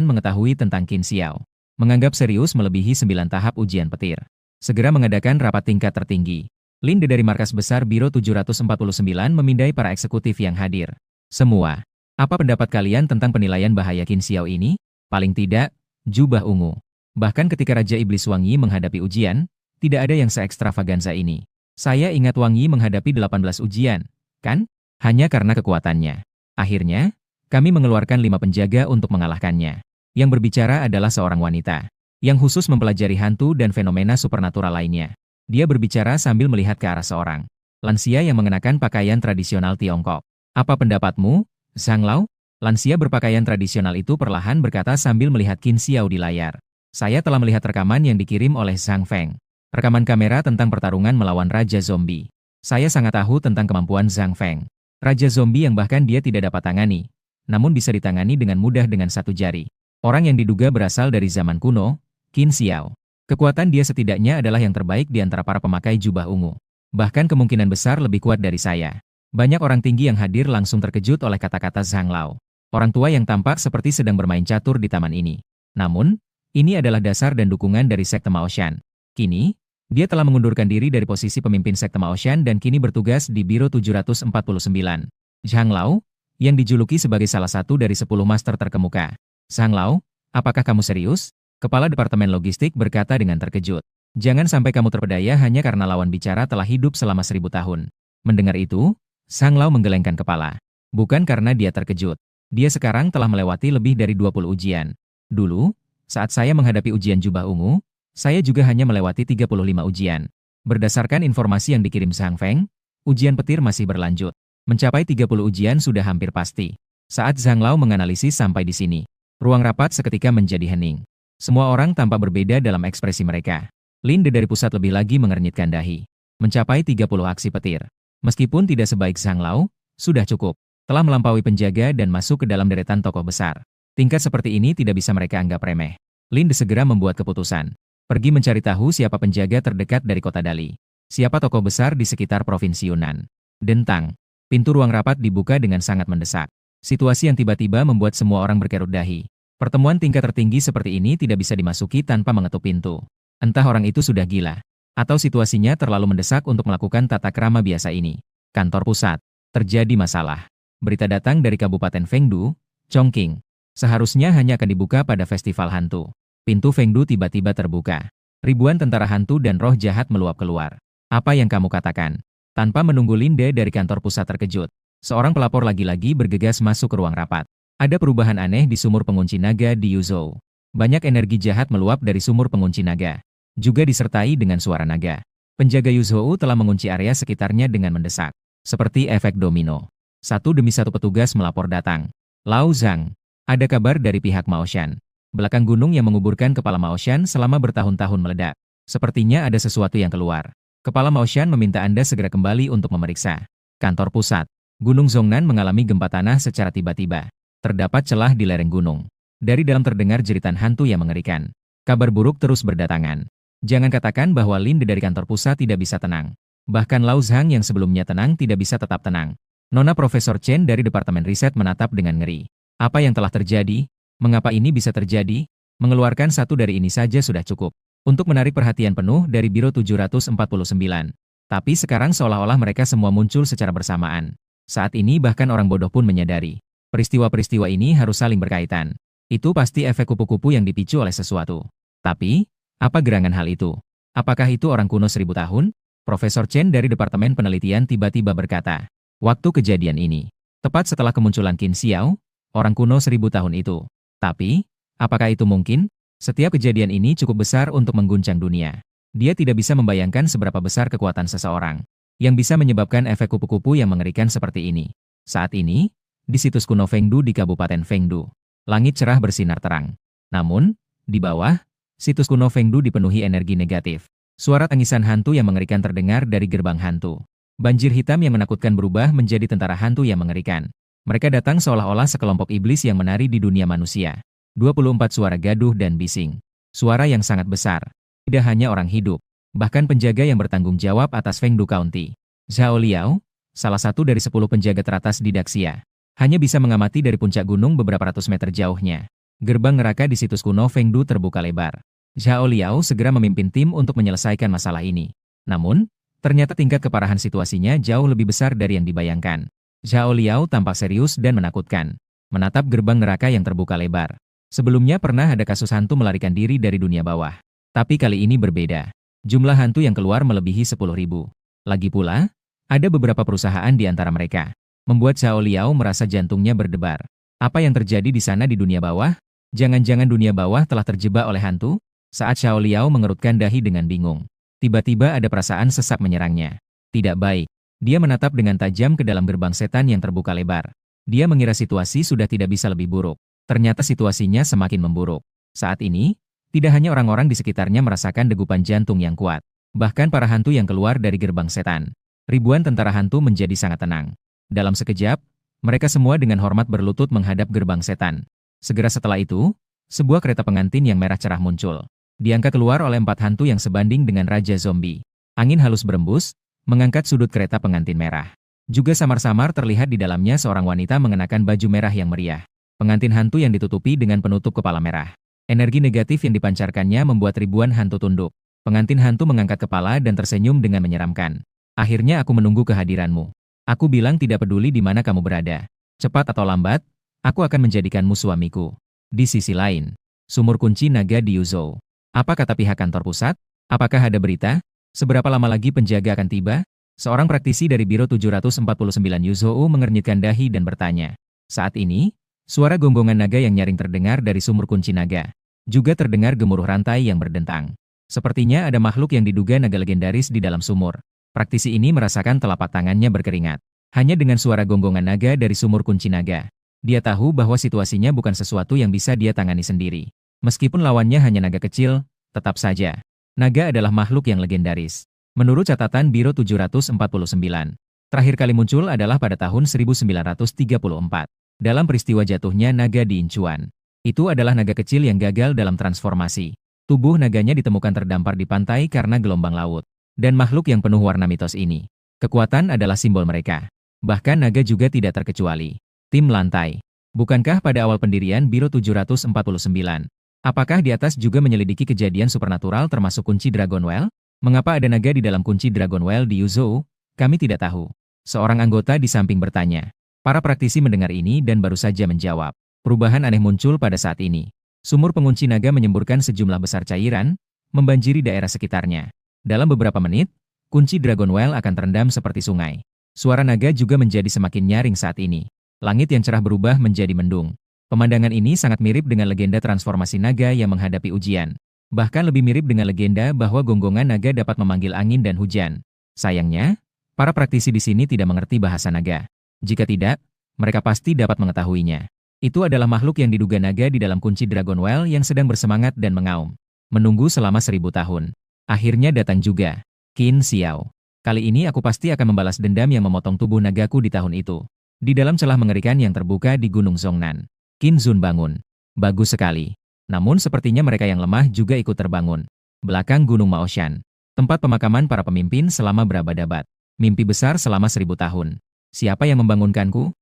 mengetahui tentang Qin Xiao. Menganggap serius melebihi 9 tahap ujian petir. Segera mengadakan rapat tingkat tertinggi. Linde dari Markas Besar Biro 749 memindai para eksekutif yang hadir. Semua. Apa pendapat kalian tentang penilaian bahaya Qin Xiao ini? Paling tidak, jubah ungu. Bahkan ketika Raja Iblis Wang Yi menghadapi ujian, tidak ada yang se-ekstravaganza ini. Saya ingat Wang Yi menghadapi 18 ujian, kan? Hanya karena kekuatannya. Akhirnya, kami mengeluarkan 5 penjaga untuk mengalahkannya. Yang berbicara adalah seorang wanita, yang khusus mempelajari hantu dan fenomena supernatural lainnya. Dia berbicara sambil melihat ke arah seorang lansia yang mengenakan pakaian tradisional Tiongkok. Apa pendapatmu, Zhang Lao? Lansia berpakaian tradisional itu perlahan berkata sambil melihat Qin Xiao di layar. Saya telah melihat rekaman yang dikirim oleh Zhang Feng. Rekaman kamera tentang pertarungan melawan Raja Zombie. Saya sangat tahu tentang kemampuan Zhang Feng. Raja Zombie yang bahkan dia tidak dapat tangani, namun bisa ditangani dengan mudah dengan satu jari. Orang yang diduga berasal dari zaman kuno, Qin Xiao. Kekuatan dia setidaknya adalah yang terbaik di antara para pemakai jubah ungu. Bahkan kemungkinan besar lebih kuat dari saya. Banyak orang tinggi yang hadir langsung terkejut oleh kata-kata Zhang Lao. Orang tua yang tampak seperti sedang bermain catur di taman ini. Namun, ini adalah dasar dan dukungan dari Sekte Maoshan. Kini, dia telah mengundurkan diri dari posisi pemimpin Sekte Maoshan dan kini bertugas di Biro 749. Zhang Lao, yang dijuluki sebagai salah satu dari 10 master terkemuka. Zhang Lao, apakah kamu serius? Kepala Departemen Logistik berkata dengan terkejut. Jangan sampai kamu terpedaya hanya karena lawan bicara telah hidup selama 1000 tahun. Mendengar itu, Zhang Lao menggelengkan kepala. Bukan karena dia terkejut. Dia sekarang telah melewati lebih dari 20 ujian. Dulu, saat saya menghadapi ujian jubah ungu, saya juga hanya melewati 35 ujian. Berdasarkan informasi yang dikirim Zhang Feng, ujian petir masih berlanjut. Mencapai 30 ujian sudah hampir pasti. Saat Zhang Lao menganalisis sampai di sini, ruang rapat seketika menjadi hening. Semua orang tampak berbeda dalam ekspresi mereka. Linde dari pusat lebih lagi mengernyitkan dahi. Mencapai 30 aksi petir. Meskipun tidak sebaik Zhang Lao, sudah cukup. Telah melampaui penjaga dan masuk ke dalam deretan tokoh besar. Tingkat seperti ini tidak bisa mereka anggap remeh. Linde segera membuat keputusan. Pergi mencari tahu siapa penjaga terdekat dari kota Dali. Siapa tokoh besar di sekitar Provinsi Yunnan. Dentang. Pintu ruang rapat dibuka dengan sangat mendesak. Situasi yang tiba-tiba membuat semua orang berkerut dahi. Pertemuan tingkat tertinggi seperti ini tidak bisa dimasuki tanpa mengetuk pintu. Entah orang itu sudah gila, atau situasinya terlalu mendesak untuk melakukan tata krama biasa ini. Kantor pusat. Terjadi masalah. Berita datang dari Kabupaten Fengdu, Chongqing. Seharusnya hanya akan dibuka pada festival hantu. Pintu Fengdu tiba-tiba terbuka. Ribuan tentara hantu dan roh jahat meluap keluar. Apa yang kamu katakan? Tanpa menunggu Linde dari kantor pusat terkejut, seorang pelapor lagi-lagi bergegas masuk ke ruang rapat. Ada perubahan aneh di sumur pengunci naga di Yuzhou. Banyak energi jahat meluap dari sumur pengunci naga. Juga disertai dengan suara naga. Penjaga Yuzhou telah mengunci area sekitarnya dengan mendesak. Seperti efek domino. Satu demi satu petugas melapor datang. Lao Zhang, ada kabar dari pihak Maoshan. Belakang gunung yang menguburkan kepala Maoshan selama bertahun-tahun meledak. Sepertinya ada sesuatu yang keluar. Kepala Maoshan meminta Anda segera kembali untuk memeriksa. Kantor pusat. Gunung Zhongnan mengalami gempa tanah secara tiba-tiba. Terdapat celah di lereng gunung. Dari dalam terdengar jeritan hantu yang mengerikan. Kabar buruk terus berdatangan. Jangan katakan bahwa Linde dari kantor pusat tidak bisa tenang. Bahkan Lao Zhang yang sebelumnya tenang tidak bisa tetap tenang. Nona Profesor Chen dari Departemen Riset menatap dengan ngeri. Apa yang telah terjadi? Mengapa ini bisa terjadi? Mengeluarkan satu dari ini saja sudah cukup untuk menarik perhatian penuh dari Biro 749. Tapi sekarang seolah-olah mereka semua muncul secara bersamaan. Saat ini bahkan orang bodoh pun menyadari. Peristiwa-peristiwa ini harus saling berkaitan. Itu pasti efek kupu-kupu yang dipicu oleh sesuatu. Tapi, apa gerangan hal itu? Apakah itu orang kuno 1000 tahun? Profesor Chen dari Departemen Penelitian tiba-tiba berkata, waktu kejadian ini, tepat setelah kemunculan Qin Xiao, orang kuno 1000 tahun itu. Tapi, apakah itu mungkin? Setiap kejadian ini cukup besar untuk mengguncang dunia. Dia tidak bisa membayangkan seberapa besar kekuatan seseorang yang bisa menyebabkan efek kupu-kupu yang mengerikan seperti ini. Saat ini, di situs kuno Fengdu di Kabupaten Fengdu, langit cerah bersinar terang. Namun, di bawah, situs kuno Fengdu dipenuhi energi negatif. Suara tangisan hantu yang mengerikan terdengar dari gerbang hantu. Banjir hitam yang menakutkan berubah menjadi tentara hantu yang mengerikan. Mereka datang seolah-olah sekelompok iblis yang menari di dunia manusia. 24 suara gaduh dan bising. Suara yang sangat besar. Tidak hanya orang hidup, bahkan penjaga yang bertanggung jawab atas Fengdu County. Zhao Liao, salah satu dari 10 penjaga teratas di Daxia, hanya bisa mengamati dari puncak gunung beberapa ratus meter jauhnya. Gerbang neraka di situs kuno Fengdu terbuka lebar. Zhao Liao segera memimpin tim untuk menyelesaikan masalah ini. Namun, ternyata tingkat keparahan situasinya jauh lebih besar dari yang dibayangkan. Zhao Liao tampak serius dan menakutkan, menatap gerbang neraka yang terbuka lebar. Sebelumnya pernah ada kasus hantu melarikan diri dari dunia bawah. Tapi kali ini berbeda. Jumlah hantu yang keluar melebihi 10.000. Lagi pula, ada beberapa perusahaan di antara mereka. Membuat Zhao Liao merasa jantungnya berdebar. Apa yang terjadi di sana di dunia bawah? Jangan-jangan dunia bawah telah terjebak oleh hantu? Saat Zhao Liao mengerutkan dahi dengan bingung, tiba-tiba ada perasaan sesak menyerangnya. Tidak baik. Dia menatap dengan tajam ke dalam gerbang setan yang terbuka lebar. Dia mengira situasi sudah tidak bisa lebih buruk. Ternyata situasinya semakin memburuk. Saat ini, tidak hanya orang-orang di sekitarnya merasakan degupan jantung yang kuat. Bahkan para hantu yang keluar dari gerbang setan. Ribuan tentara hantu menjadi sangat tenang. Dalam sekejap, mereka semua dengan hormat berlutut menghadap gerbang setan. Segera setelah itu, sebuah kereta pengantin yang merah cerah muncul. Diangkat keluar oleh 4 hantu yang sebanding dengan Raja Zombie. Angin halus berembus, mengangkat sudut kereta pengantin merah. Juga samar-samar terlihat di dalamnya seorang wanita mengenakan baju merah yang meriah. Pengantin hantu yang ditutupi dengan penutup kepala merah. Energi negatif yang dipancarkannya membuat ribuan hantu tunduk. Pengantin hantu mengangkat kepala dan tersenyum dengan menyeramkan. Akhirnya aku menunggu kehadiranmu. Aku bilang tidak peduli di mana kamu berada. Cepat atau lambat, aku akan menjadikanmu suamiku. Di sisi lain, sumur kunci naga di Yuzhou. Apa kata pihak kantor pusat? Apakah ada berita? Seberapa lama lagi penjaga akan tiba? Seorang praktisi dari Biro 749 Yuzhou mengernyitkan dahi dan bertanya. Saat ini, suara gonggongan naga yang nyaring terdengar dari sumur kunci naga. Juga terdengar gemuruh rantai yang berdentang. Sepertinya ada makhluk yang diduga naga legendaris di dalam sumur. Praktisi ini merasakan telapak tangannya berkeringat. Hanya dengan suara gonggongan naga dari sumur kunci naga, dia tahu bahwa situasinya bukan sesuatu yang bisa dia tangani sendiri. Meskipun lawannya hanya naga kecil, tetap saja, naga adalah makhluk yang legendaris. Menurut catatan Biro 749, terakhir kali muncul adalah pada tahun 1934, dalam peristiwa jatuhnya naga di Inchuan. Itu adalah naga kecil yang gagal dalam transformasi. Tubuh naganya ditemukan terdampar di pantai karena gelombang laut. Dan makhluk yang penuh warna mitos ini, kekuatan adalah simbol mereka. Bahkan naga juga tidak terkecuali. Tim lantai. Bukankah pada awal pendirian Biro 749, apakah di atas juga menyelidiki kejadian supernatural termasuk kunci Dragon Well? Mengapa ada naga di dalam kunci Dragon Well di Yuzhou? Kami tidak tahu. Seorang anggota di samping bertanya. Para praktisi mendengar ini dan baru saja menjawab. Perubahan aneh muncul pada saat ini. Sumur pengunci naga menyemburkan sejumlah besar cairan, membanjiri daerah sekitarnya. Dalam beberapa menit, kunci Dragon Well akan terendam seperti sungai. Suara naga juga menjadi semakin nyaring saat ini. Langit yang cerah berubah menjadi mendung. Pemandangan ini sangat mirip dengan legenda transformasi naga yang menghadapi ujian. Bahkan lebih mirip dengan legenda bahwa gonggongan naga dapat memanggil angin dan hujan. Sayangnya, para praktisi di sini tidak mengerti bahasa naga. Jika tidak, mereka pasti dapat mengetahuinya. Itu adalah makhluk yang diduga naga di dalam kunci Dragon Well yang sedang bersemangat dan mengaum. Menunggu selama 1000 tahun. Akhirnya datang juga. Qin Xiao. Kali ini aku pasti akan membalas dendam yang memotong tubuh nagaku di tahun itu. Di dalam celah mengerikan yang terbuka di Gunung Zhongnan. Qin Zun bangun. Bagus sekali. Namun sepertinya mereka yang lemah juga ikut terbangun. Belakang Gunung Maoshan. Tempat pemakaman para pemimpin selama berabad-abad. Mimpi besar selama 1000 tahun. Siapa yang membangunkanku?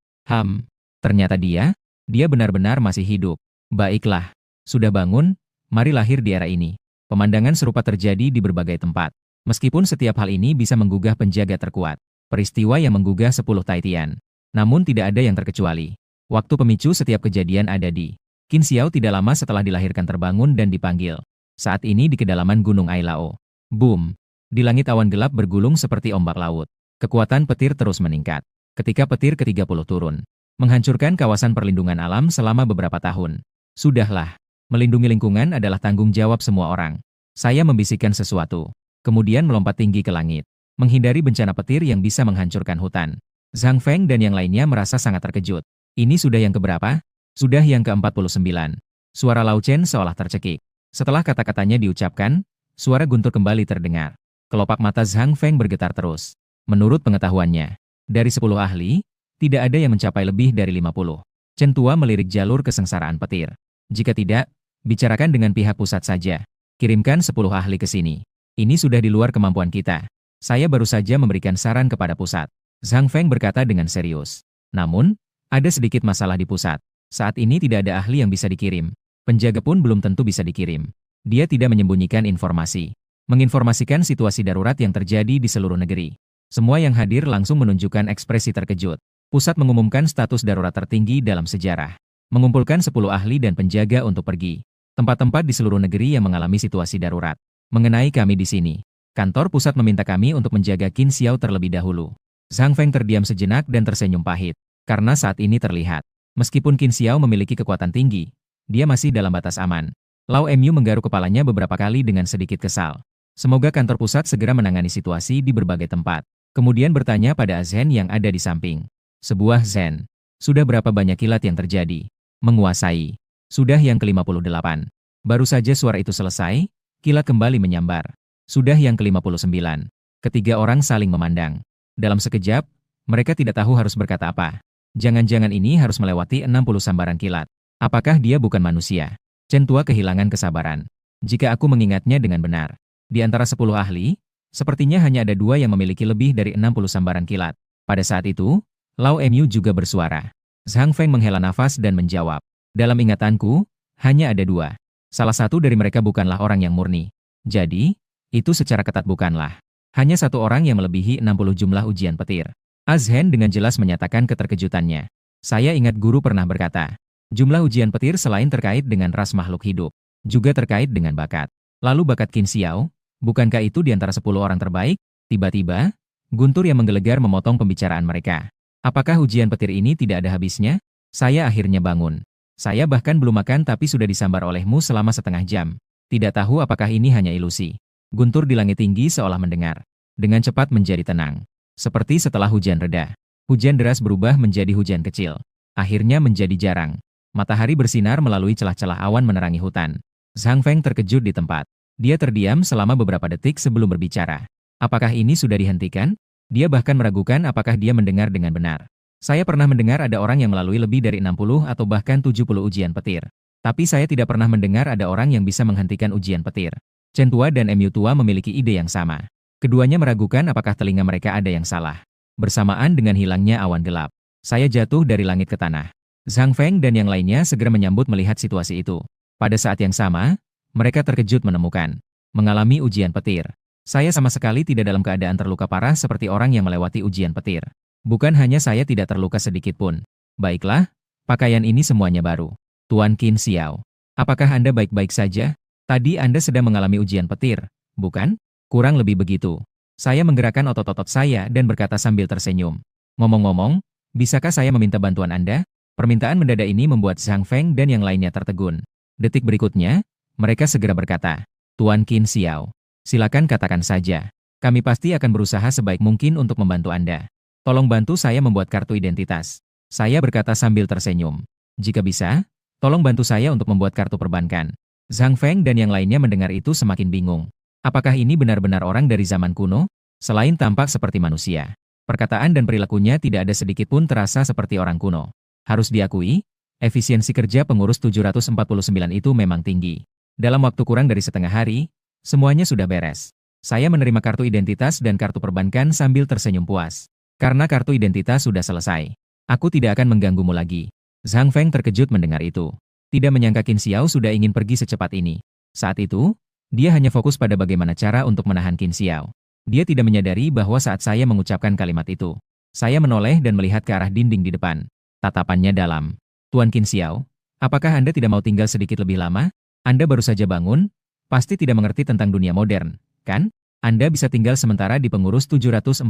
Ternyata dia benar-benar masih hidup. Baiklah, sudah bangun, mari lahir di era ini. Pemandangan serupa terjadi di berbagai tempat. Meskipun setiap hal ini bisa menggugah penjaga terkuat. Peristiwa yang menggugah 10 Taitian. Namun tidak ada yang terkecuali. Waktu pemicu setiap kejadian ada di Qin Xiao tidak lama setelah dilahirkan terbangun dan dipanggil. Saat ini di kedalaman Gunung Ailao. Boom! Di langit awan gelap bergulung seperti ombak laut. Kekuatan petir terus meningkat. Ketika petir ke-30 turun, menghancurkan kawasan perlindungan alam selama beberapa tahun. Sudahlah, melindungi lingkungan adalah tanggung jawab semua orang. Saya membisikkan sesuatu, kemudian melompat tinggi ke langit, menghindari bencana petir yang bisa menghancurkan hutan. Zhang Feng dan yang lainnya merasa sangat terkejut. Ini sudah yang keberapa? Sudah yang ke-49. Suara Lao Chen seolah tercekik. Setelah kata-katanya diucapkan, suara guntur kembali terdengar. Kelopak mata Zhang Feng bergetar terus. Menurut pengetahuannya, dari 10 ahli, tidak ada yang mencapai lebih dari 50. Chen Tua melirik jalur kesengsaraan petir. Jika tidak, bicarakan dengan pihak pusat saja. Kirimkan 10 ahli ke sini. Ini sudah di luar kemampuan kita. Saya baru saja memberikan saran kepada pusat. Zhang Feng berkata dengan serius. Namun, ada sedikit masalah di pusat. Saat ini tidak ada ahli yang bisa dikirim. Penjaga pun belum tentu bisa dikirim. Dia tidak menyembunyikan informasi. Menginformasikan situasi darurat yang terjadi di seluruh negeri. Semua yang hadir langsung menunjukkan ekspresi terkejut. Pusat mengumumkan status darurat tertinggi dalam sejarah. Mengumpulkan 10 ahli dan penjaga untuk pergi. Tempat-tempat di seluruh negeri yang mengalami situasi darurat. Mengenai kami di sini. Kantor pusat meminta kami untuk menjaga Qin Xiao terlebih dahulu. Zhang Feng terdiam sejenak dan tersenyum pahit. Karena saat ini terlihat, meskipun Qin Xiao memiliki kekuatan tinggi, dia masih dalam batas aman. Lao Mu menggaruk kepalanya beberapa kali dengan sedikit kesal. Semoga kantor pusat segera menangani situasi di berbagai tempat. Kemudian bertanya pada Zhen yang ada di samping. Sebuah Zhen. Sudah berapa banyak kilat yang terjadi? Menguasai. Sudah yang ke-58. Baru saja suara itu selesai, kilat kembali menyambar. Sudah yang ke-59. Ketiga orang saling memandang. Dalam sekejap, mereka tidak tahu harus berkata apa. Jangan-jangan ini harus melewati 60 sambaran kilat. Apakah dia bukan manusia? Chen Tua kehilangan kesabaran. Jika aku mengingatnya dengan benar, di antara 10 ahli, sepertinya hanya ada 2 yang memiliki lebih dari 60 sambaran kilat. Pada saat itu, Lao Mu juga bersuara. Zhang Feng menghela nafas dan menjawab. Dalam ingatanku, hanya ada 2. Salah satu dari mereka bukanlah orang yang murni. Jadi, itu secara ketat bukanlah. Hanya satu orang yang melebihi 60 jumlah ujian petir. Zhen dengan jelas menyatakan keterkejutannya. Saya ingat guru pernah berkata, jumlah ujian petir selain terkait dengan ras makhluk hidup, juga terkait dengan bakat. Lalu bakat Qin Xiao, bukankah itu di antara 10 orang terbaik? Tiba-tiba, guntur yang menggelegar memotong pembicaraan mereka. Apakah ujian petir ini tidak ada habisnya? Saya akhirnya bangun. Saya bahkan belum makan tapi sudah disambar olehmu selama setengah jam. Tidak tahu apakah ini hanya ilusi. Guntur di langit tinggi seolah mendengar. Dengan cepat menjadi tenang. Seperti setelah hujan reda. Hujan deras berubah menjadi hujan kecil. Akhirnya menjadi jarang. Matahari bersinar melalui celah-celah awan menerangi hutan. Zhang Feng terkejut di tempat. Dia terdiam selama beberapa detik sebelum berbicara. Apakah ini sudah dihentikan? Dia bahkan meragukan apakah dia mendengar dengan benar. Saya pernah mendengar ada orang yang melalui lebih dari 60 atau bahkan 70 ujian petir. Tapi saya tidak pernah mendengar ada orang yang bisa menghentikan ujian petir. Chen Tua dan Mu Tua memiliki ide yang sama. Keduanya meragukan apakah telinga mereka ada yang salah. Bersamaan dengan hilangnya awan gelap, saya jatuh dari langit ke tanah. Zhang Feng dan yang lainnya segera menyambut melihat situasi itu. Pada saat yang sama, mereka terkejut menemukan mengalami ujian petir. Saya sama sekali tidak dalam keadaan terluka parah seperti orang yang melewati ujian petir. Bukan hanya saya tidak terluka sedikit pun. Baiklah, pakaian ini semuanya baru. Tuan Qin Xiao, apakah Anda baik-baik saja? Tadi Anda sedang mengalami ujian petir, bukan? Kurang lebih begitu. Saya menggerakkan otot-otot saya dan berkata sambil tersenyum. Ngomong-ngomong, bisakah saya meminta bantuan Anda? Permintaan mendadak ini membuat Zhang Feng dan yang lainnya tertegun. Detik berikutnya, mereka segera berkata, Tuan Qin Xiao, silakan katakan saja. Kami pasti akan berusaha sebaik mungkin untuk membantu Anda. Tolong bantu saya membuat kartu identitas. Saya berkata sambil tersenyum. Jika bisa, tolong bantu saya untuk membuat kartu perbankan. Zhang Feng dan yang lainnya mendengar itu semakin bingung. Apakah ini benar-benar orang dari zaman kuno? Selain tampak seperti manusia, perkataan dan perilakunya tidak ada sedikit pun terasa seperti orang kuno. Harus diakui, efisiensi kerja pengurus 749 itu memang tinggi. Dalam waktu kurang dari setengah hari, semuanya sudah beres. Saya menerima kartu identitas dan kartu perbankan sambil tersenyum puas. Karena kartu identitas sudah selesai. Aku tidak akan mengganggumu lagi. Zhang Feng terkejut mendengar itu. Tidak menyangka Qin Xiao sudah ingin pergi secepat ini. Saat itu, dia hanya fokus pada bagaimana cara untuk menahan Qin Xiao. Dia tidak menyadari bahwa saat saya mengucapkan kalimat itu, saya menoleh dan melihat ke arah dinding di depan. Tatapannya dalam. Tuan Qin Xiao, apakah Anda tidak mau tinggal sedikit lebih lama? Anda baru saja bangun, pasti tidak mengerti tentang dunia modern, kan? Anda bisa tinggal sementara di pengurus 749.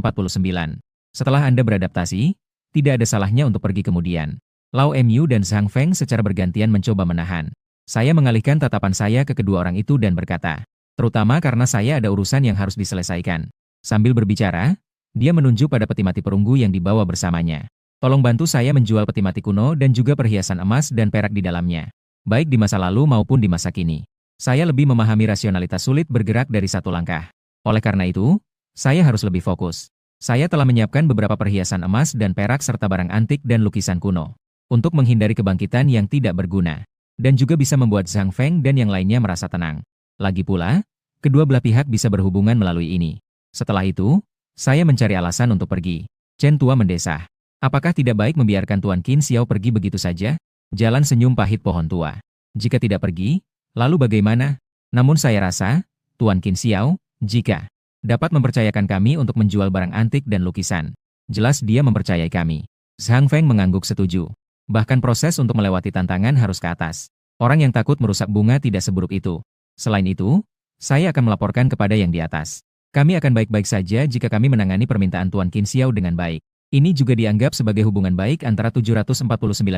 Setelah Anda beradaptasi, tidak ada salahnya untuk pergi kemudian. Lau Mu dan Zhang Feng secara bergantian mencoba menahan. Saya mengalihkan tatapan saya ke kedua orang itu dan berkata, terutama karena saya ada urusan yang harus diselesaikan. Sambil berbicara, dia menunjuk pada peti mati perunggu yang dibawa bersamanya. Tolong bantu saya menjual peti mati kuno dan juga perhiasan emas dan perak di dalamnya. Baik di masa lalu maupun di masa kini. Saya lebih memahami rasionalitas sulit bergerak dari satu langkah. Oleh karena itu, saya harus lebih fokus. Saya telah menyiapkan beberapa perhiasan emas dan perak serta barang antik dan lukisan kuno. Untuk menghindari kebangkitan yang tidak berguna. Dan juga bisa membuat Zhang Feng dan yang lainnya merasa tenang. Lagi pula, kedua belah pihak bisa berhubungan melalui ini. Setelah itu, saya mencari alasan untuk pergi. Chen Tua mendesah. Apakah tidak baik membiarkan Tuan Qin Xiao pergi begitu saja? Jalan senyum pahit pohon tua. Jika tidak pergi, lalu bagaimana? Namun saya rasa, Tuan Qin Xiao, jika dapat mempercayakan kami untuk menjual barang antik dan lukisan. Jelas dia mempercayai kami. Zhang Feng mengangguk setuju. Bahkan proses untuk melewati tantangan harus ke atas. Orang yang takut merusak bunga tidak seburuk itu. Selain itu, saya akan melaporkan kepada yang di atas. Kami akan baik-baik saja jika kami menangani permintaan Tuan Qin Xiao dengan baik. Ini juga dianggap sebagai hubungan baik antara 749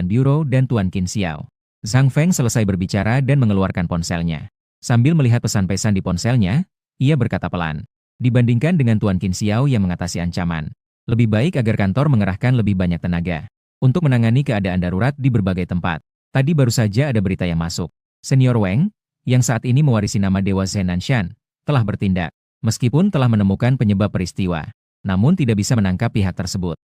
Bureau dan Tuan Qin Xiao. Zhang Feng selesai berbicara dan mengeluarkan ponselnya. Sambil melihat pesan-pesan di ponselnya, ia berkata pelan. Dibandingkan dengan Tuan Qin Xiao yang mengatasi ancaman, lebih baik agar kantor mengerahkan lebih banyak tenaga untuk menangani keadaan darurat di berbagai tempat. Tadi baru saja ada berita yang masuk. Senior Wang, yang saat ini mewarisi nama Dewa Zhen Nanshan, telah bertindak. Meskipun telah menemukan penyebab peristiwa, namun tidak bisa menangkap pihak tersebut.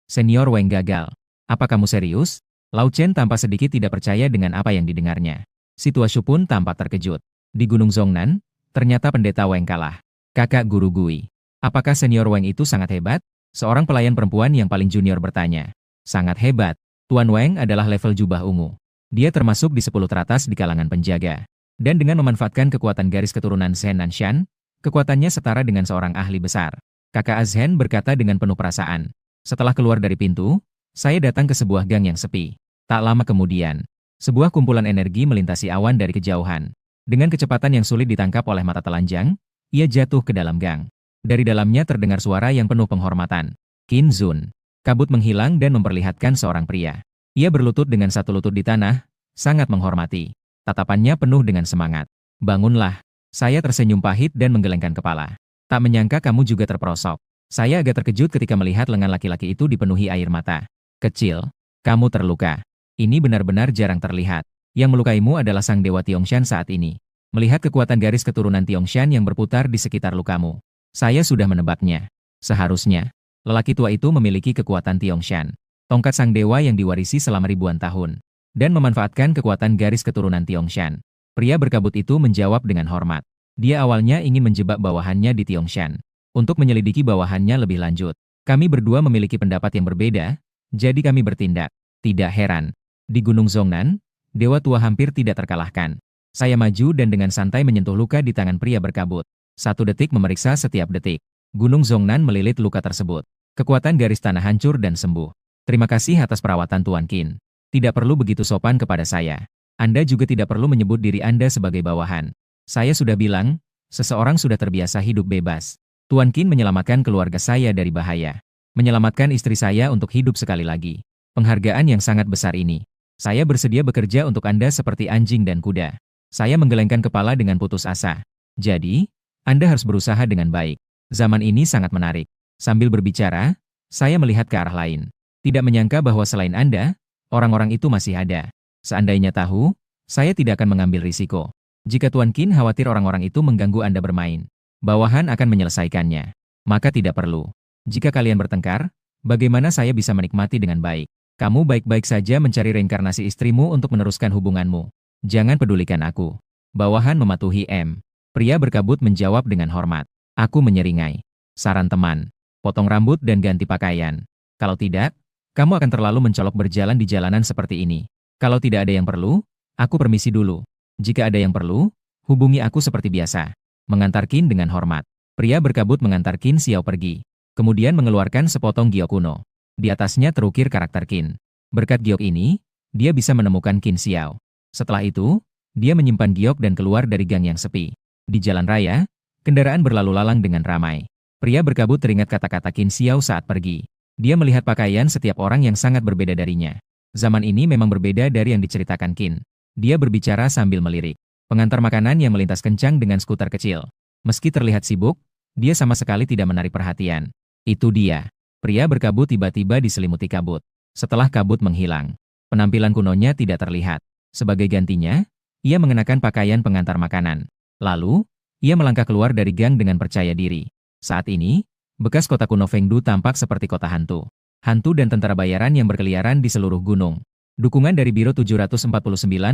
Senior Wang gagal. Apa kamu serius? Lau Chen tampak sedikit tidak percaya dengan apa yang didengarnya. Si Tua Shu pun tampak terkejut. Di Gunung Zhongnan, ternyata pendeta Wang kalah. Kakak guru Gui. Apakah senior Wang itu sangat hebat? Seorang pelayan perempuan yang paling junior bertanya. Sangat hebat. Tuan Wang adalah level jubah ungu. Dia termasuk di 10 teratas di kalangan penjaga. Dan dengan memanfaatkan kekuatan garis keturunan Zhen Nanshan, kekuatannya setara dengan seorang ahli besar. Kakak Azhen berkata dengan penuh perasaan. Setelah keluar dari pintu, saya datang ke sebuah gang yang sepi. Tak lama kemudian, sebuah kumpulan energi melintasi awan dari kejauhan. Dengan kecepatan yang sulit ditangkap oleh mata telanjang, ia jatuh ke dalam gang. Dari dalamnya terdengar suara yang penuh penghormatan. Qin Zun. Kabut menghilang dan memperlihatkan seorang pria. Ia berlutut dengan satu lutut di tanah, sangat menghormati. Tatapannya penuh dengan semangat. Bangunlah. Saya tersenyum pahit dan menggelengkan kepala. Tak menyangka kamu juga terperosok. Saya agak terkejut ketika melihat lengan laki-laki itu dipenuhi air mata. Kecil, kamu terluka. Ini benar-benar jarang terlihat. Yang melukaimu adalah sang dewa Tiongxian saat ini. Melihat kekuatan garis keturunan Tiongxian yang berputar di sekitar lukamu, saya sudah menebaknya. Seharusnya, lelaki tua itu memiliki kekuatan Tiongxian, tongkat sang dewa yang diwarisi selama ribuan tahun, dan memanfaatkan kekuatan garis keturunan Tiongxian. Pria berkabut itu menjawab dengan hormat. Dia awalnya ingin menjebak bawahannya di Tiongxian, untuk menyelidiki bawahannya lebih lanjut. Kami berdua memiliki pendapat yang berbeda, jadi kami bertindak. Tidak heran. Di Gunung Zhongnan, dewa tua hampir tidak terkalahkan. Saya maju dan dengan santai menyentuh luka di tangan pria berkabut. 1 detik memeriksa setiap detik. Gunung Zhongnan melilit luka tersebut. Kekuatan garis tanah hancur dan sembuh. Terima kasih atas perawatan Tuan Qin. Tidak perlu begitu sopan kepada saya. Anda juga tidak perlu menyebut diri Anda sebagai bawahan. Saya sudah bilang, seseorang sudah terbiasa hidup bebas. Tuan Qin menyelamatkan keluarga saya dari bahaya. Menyelamatkan istri saya untuk hidup sekali lagi. Penghargaan yang sangat besar ini. Saya bersedia bekerja untuk Anda seperti anjing dan kuda. Saya menggelengkan kepala dengan putus asa. Jadi, Anda harus berusaha dengan baik. Zaman ini sangat menarik. Sambil berbicara, saya melihat ke arah lain. Tidak menyangka bahwa selain Anda, orang-orang itu masih ada. Seandainya tahu, saya tidak akan mengambil risiko. Jika Tuan Qin khawatir orang-orang itu mengganggu Anda bermain, bawahan akan menyelesaikannya. Maka tidak perlu. Jika kalian bertengkar, bagaimana saya bisa menikmati dengan baik? Kamu baik-baik saja mencari reinkarnasi istrimu untuk meneruskan hubunganmu. Jangan pedulikan aku. Bawahan mematuhi M. Pria berkabut menjawab dengan hormat. Aku menyeringai. Saran teman. Potong rambut dan ganti pakaian. Kalau tidak, kamu akan terlalu mencolok berjalan di jalanan seperti ini. Kalau tidak ada yang perlu, aku permisi dulu. Jika ada yang perlu, hubungi aku seperti biasa. Mengantar Qin dengan hormat. Pria berkabut mengantar Qin Xiao pergi. Kemudian mengeluarkan sepotong giok kuno. Di atasnya terukir karakter Qin. Berkat giok ini, dia bisa menemukan Qin Xiao. Setelah itu, dia menyimpan giok dan keluar dari gang yang sepi. Di jalan raya, kendaraan berlalu lalang dengan ramai. Pria berkabut teringat kata-kata Qin Xiao saat pergi. Dia melihat pakaian setiap orang yang sangat berbeda darinya. Zaman ini memang berbeda dari yang diceritakan Qin. Dia berbicara sambil melirik. Pengantar makanan yang melintas kencang dengan skuter kecil. Meski terlihat sibuk, dia sama sekali tidak menarik perhatian. Itu dia. Pria berkabut tiba-tiba diselimuti kabut. Setelah kabut menghilang, penampilan kunonya tidak terlihat. Sebagai gantinya, ia mengenakan pakaian pengantar makanan. Lalu, ia melangkah keluar dari gang dengan percaya diri. Saat ini, bekas kota kuno Fengdu tampak seperti kota hantu. Hantu dan tentara bayaran yang berkeliaran di seluruh gunung. Dukungan dari Biro 749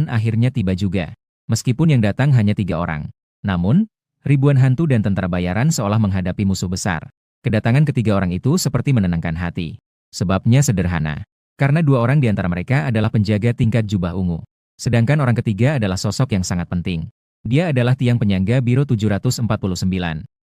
akhirnya tiba juga. Meskipun yang datang hanya 3 orang. Namun, ribuan hantu dan tentara bayaran seolah menghadapi musuh besar. Kedatangan ketiga orang itu seperti menenangkan hati. Sebabnya sederhana. Karena 2 orang di antara mereka adalah penjaga tingkat jubah ungu. Sedangkan orang ketiga adalah sosok yang sangat penting. Dia adalah tiang penyangga Biro 749.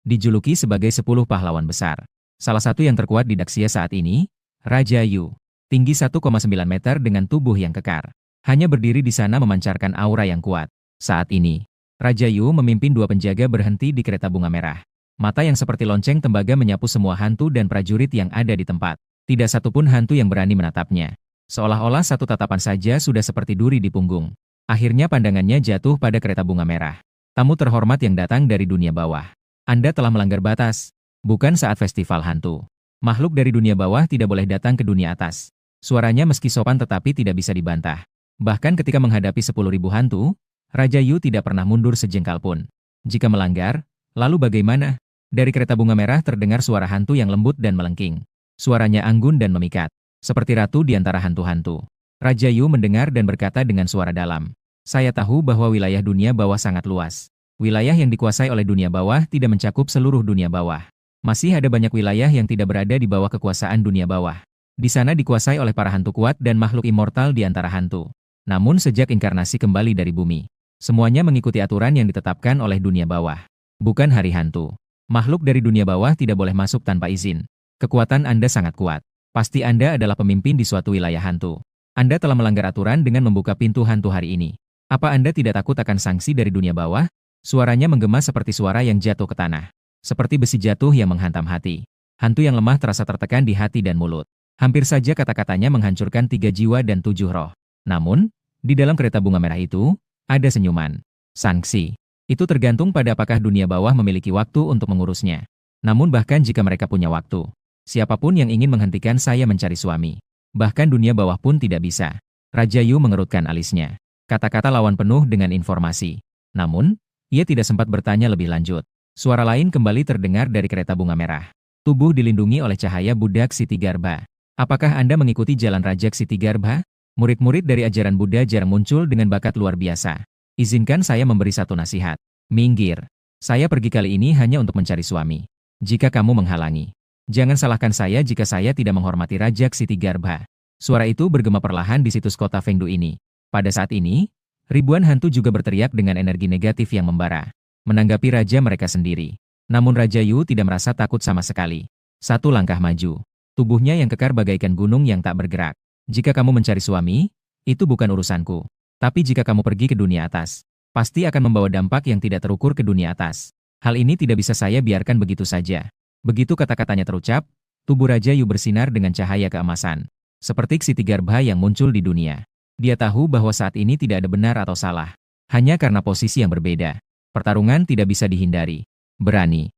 Dijuluki sebagai 10 pahlawan besar. Salah satu yang terkuat di Daxia saat ini, Raja Yu. Tinggi 1,9 meter dengan tubuh yang kekar. Hanya berdiri di sana memancarkan aura yang kuat. Saat ini, Raja Yu memimpin 2 penjaga berhenti di kereta bunga merah. Mata yang seperti lonceng tembaga menyapu semua hantu dan prajurit yang ada di tempat. Tidak satupun hantu yang berani menatapnya. Seolah-olah satu tatapan saja sudah seperti duri di punggung. Akhirnya pandangannya jatuh pada kereta bunga merah. Tamu terhormat yang datang dari dunia bawah. Anda telah melanggar batas. Bukan saat festival hantu. Makhluk dari dunia bawah tidak boleh datang ke dunia atas. Suaranya meski sopan tetapi tidak bisa dibantah. Bahkan ketika menghadapi 10.000 hantu, Raja Yu tidak pernah mundur sejengkal pun. Jika melanggar, lalu bagaimana? Dari kereta bunga merah terdengar suara hantu yang lembut dan melengking. Suaranya anggun dan memikat, seperti ratu di antara hantu-hantu. Raja Yu mendengar dan berkata dengan suara dalam. Saya tahu bahwa wilayah dunia bawah sangat luas. Wilayah yang dikuasai oleh dunia bawah tidak mencakup seluruh dunia bawah. Masih ada banyak wilayah yang tidak berada di bawah kekuasaan dunia bawah. Di sana dikuasai oleh para hantu kuat dan makhluk immortal di antara hantu. Namun sejak inkarnasi kembali dari bumi, semuanya mengikuti aturan yang ditetapkan oleh dunia bawah. Bukan hari hantu. Makhluk dari dunia bawah tidak boleh masuk tanpa izin. Kekuatan Anda sangat kuat. Pasti Anda adalah pemimpin di suatu wilayah hantu. Anda telah melanggar aturan dengan membuka pintu hantu hari ini. Apa Anda tidak takut akan sanksi dari dunia bawah? Suaranya menggema seperti suara yang jatuh ke tanah. Seperti besi jatuh yang menghantam hati. Hantu yang lemah terasa tertekan di hati dan mulut. Hampir saja kata-katanya menghancurkan 3 jiwa dan 7 roh. Namun, di dalam kereta bunga merah itu, ada senyuman. Sanksi. Itu tergantung pada apakah dunia bawah memiliki waktu untuk mengurusnya. Namun bahkan jika mereka punya waktu, siapapun yang ingin menghentikan saya mencari suami. Bahkan dunia bawah pun tidak bisa. Raja Yu mengerutkan alisnya. Kata-kata lawan penuh dengan informasi. Namun, ia tidak sempat bertanya lebih lanjut. Suara lain kembali terdengar dari kereta bunga merah. Tubuh dilindungi oleh cahaya budak Siti Garba. Apakah Anda mengikuti jalan Rajak Siti Garba? Murid-murid dari ajaran Buddha jarang muncul dengan bakat luar biasa. Izinkan saya memberi satu nasihat. Minggir. Saya pergi kali ini hanya untuk mencari suami. Jika kamu menghalangi, jangan salahkan saya jika saya tidak menghormati Rajak Siti Garba. Suara itu bergema perlahan di situs kota Fengdu ini. Pada saat ini, ribuan hantu juga berteriak dengan energi negatif yang membara. Menanggapi raja mereka sendiri. Namun Raja Yu tidak merasa takut sama sekali. Satu langkah maju. Tubuhnya yang kekar bagaikan gunung yang tak bergerak. Jika kamu mencari suami, itu bukan urusanku. Tapi jika kamu pergi ke dunia atas, pasti akan membawa dampak yang tidak terukur ke dunia atas. Hal ini tidak bisa saya biarkan begitu saja. Begitu kata-katanya terucap, tubuh Raja Yu bersinar dengan cahaya keemasan. Seperti Siti Garba yang muncul di dunia. Dia tahu bahwa saat ini tidak ada benar atau salah. Hanya karena posisi yang berbeda. Pertarungan tidak bisa dihindari. Berani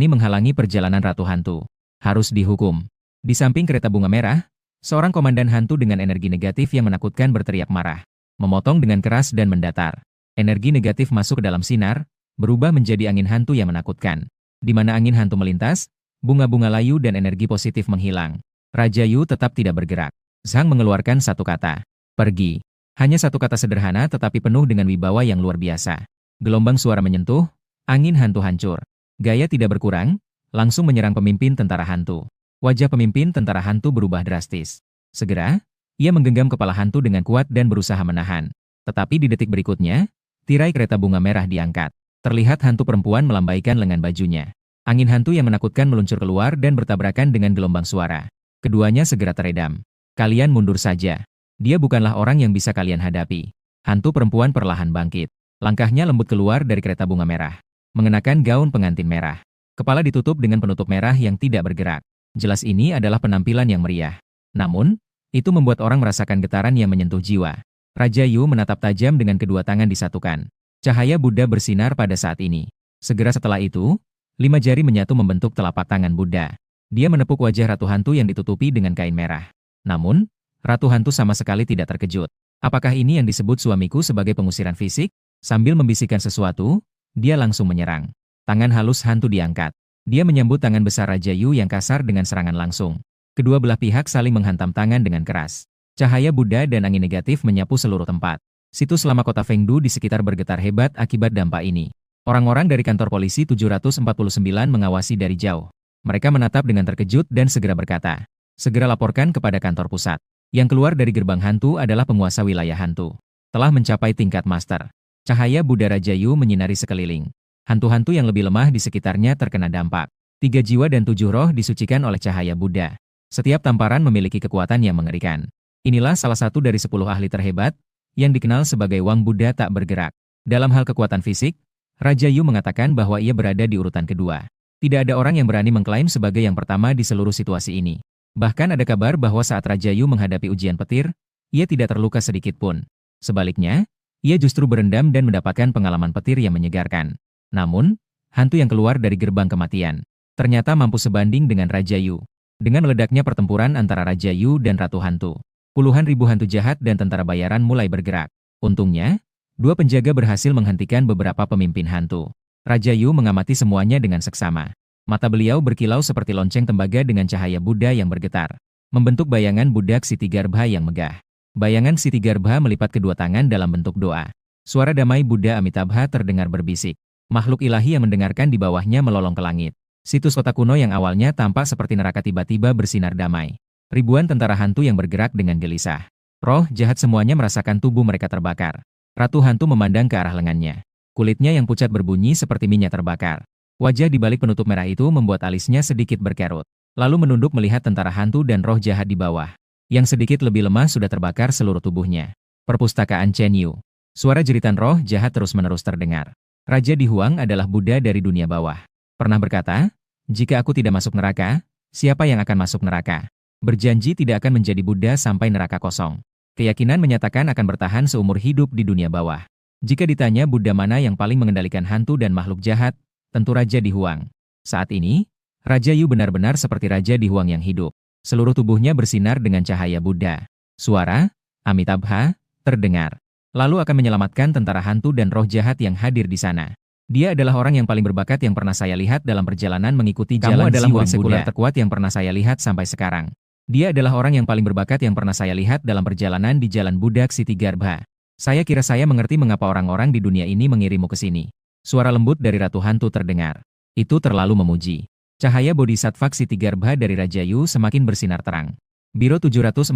menghalangi perjalanan Ratu Hantu. Harus dihukum. Di samping kereta bunga merah, seorang komandan hantu dengan energi negatif yang menakutkan berteriak marah. Memotong dengan keras dan mendatar. Energi negatif masuk ke dalam sinar, berubah menjadi angin hantu yang menakutkan. Di mana angin hantu melintas, bunga-bunga layu dan energi positif menghilang. Raja Yu tetap tidak bergerak. Zhang mengeluarkan satu kata. Pergi. Hanya satu kata sederhana tetapi penuh dengan wibawa yang luar biasa. Gelombang suara menyentuh, Angin hantu hancur. Gaya tidak berkurang, langsung menyerang pemimpin tentara hantu. Wajah pemimpin tentara hantu berubah drastis. Segera, ia menggenggam kepala hantu dengan kuat dan berusaha menahan. Tetapi di detik berikutnya, tirai kereta bunga merah diangkat. Terlihat hantu perempuan melambaikan lengan bajunya. Angin hantu yang menakutkan meluncur keluar dan bertabrakan dengan gelombang suara. Keduanya segera teredam. Kalian mundur saja. Dia bukanlah orang yang bisa kalian hadapi. Hantu perempuan perlahan bangkit. Langkahnya lembut keluar dari kereta bunga merah. Mengenakan gaun pengantin merah. Kepala ditutup dengan penutup merah yang tidak bergerak. Jelas ini adalah penampilan yang meriah. Namun, itu membuat orang merasakan getaran yang menyentuh jiwa. Raja Yu menatap tajam dengan kedua tangan disatukan. Cahaya Buddha bersinar pada saat ini. Segera setelah itu, 5 jari menyatu membentuk telapak tangan Buddha. Dia menepuk wajah Ratu Hantu yang ditutupi dengan kain merah. Namun, Ratu Hantu sama sekali tidak terkejut. Apakah ini yang disebut suamiku sebagai pengusiran fisik? Sambil membisikkan sesuatu, dia langsung menyerang. Tangan halus hantu diangkat. Dia menyambut tangan besar Raja Yu yang kasar dengan serangan langsung. Kedua belah pihak saling menghantam tangan dengan keras. Cahaya Buddha dan angin negatif menyapu seluruh tempat. Situs lama kota Fengdu di sekitar bergetar hebat akibat dampak ini. Orang-orang dari kantor polisi 749 mengawasi dari jauh. Mereka menatap dengan terkejut dan segera berkata, segera laporkan kepada kantor pusat. Yang keluar dari gerbang hantu adalah penguasa wilayah hantu. Telah mencapai tingkat master. Cahaya Buddha Raja Yu menyinari sekeliling. Hantu-hantu yang lebih lemah di sekitarnya terkena dampak. 3 jiwa dan 7 roh disucikan oleh cahaya Buddha. Setiap tamparan memiliki kekuatan yang mengerikan. Inilah salah satu dari 10 ahli terhebat, yang dikenal sebagai Wang Buddha tak bergerak. Dalam hal kekuatan fisik, Raja Yu mengatakan bahwa ia berada di urutan kedua. Tidak ada orang yang berani mengklaim sebagai yang pertama di seluruh situasi ini. Bahkan ada kabar bahwa saat Raja Yu menghadapi ujian petir, ia tidak terluka sedikit pun. Sebaliknya, ia justru berendam dan mendapatkan pengalaman petir yang menyegarkan. Namun, hantu yang keluar dari gerbang kematian ternyata mampu sebanding dengan Raja Yu. Dengan meledaknya pertempuran antara Raja Yu dan Ratu Hantu, puluhan ribu hantu jahat dan tentara bayaran mulai bergerak. Untungnya, 2 penjaga berhasil menghentikan beberapa pemimpin hantu. Raja Yu mengamati semuanya dengan seksama. Mata beliau berkilau seperti lonceng tembaga dengan cahaya Buddha yang bergetar. Membentuk bayangan budak Ksitigarbha yang megah. Bayangan Ksitigarbha melipat kedua tangan dalam bentuk doa. Suara damai Buddha Amitabha terdengar berbisik. Makhluk ilahi yang mendengarkan di bawahnya melolong ke langit. Situs kota kuno yang awalnya tampak seperti neraka tiba-tiba bersinar damai. Ribuan tentara hantu yang bergerak dengan gelisah. Roh jahat semuanya merasakan tubuh mereka terbakar. Ratu hantu memandang ke arah lengannya. Kulitnya yang pucat berbunyi seperti minyak terbakar. Wajah di balik penutup merah itu membuat alisnya sedikit berkerut. Lalu menunduk melihat tentara hantu dan roh jahat di bawah. Yang sedikit lebih lemah sudah terbakar seluruh tubuhnya. Perpustakaan Chen Yu. Suara jeritan roh jahat terus-menerus terdengar. Raja Di Huang adalah Buddha dari dunia bawah. Pernah berkata, jika aku tidak masuk neraka, siapa yang akan masuk neraka? Berjanji tidak akan menjadi Buddha sampai neraka kosong. Keyakinan menyatakan akan bertahan seumur hidup di dunia bawah. Jika ditanya Buddha mana yang paling mengendalikan hantu dan makhluk jahat, tentu Raja Di Huang. Saat ini, Raja Yu benar-benar seperti Raja Di Huang yang hidup. Seluruh tubuhnya bersinar dengan cahaya Buddha. Suara, Amitabha, terdengar. Lalu akan menyelamatkan tentara hantu dan roh jahat yang hadir di sana. Dia adalah orang yang paling berbakat yang pernah saya lihat dalam perjalanan mengikuti jalan jiwa sekuler terkuat yang pernah saya lihat sampai sekarang. Dia adalah orang yang paling berbakat yang pernah saya lihat dalam perjalanan di jalan Buddha Ksitigarbha. Saya kira saya mengerti mengapa orang-orang di dunia ini mengirimmu ke sini. Suara lembut dari Ratu Hantu terdengar. Itu terlalu memuji. Cahaya Bodhisattva Ksitigarbha dari Raja Yu semakin bersinar terang. Biro 749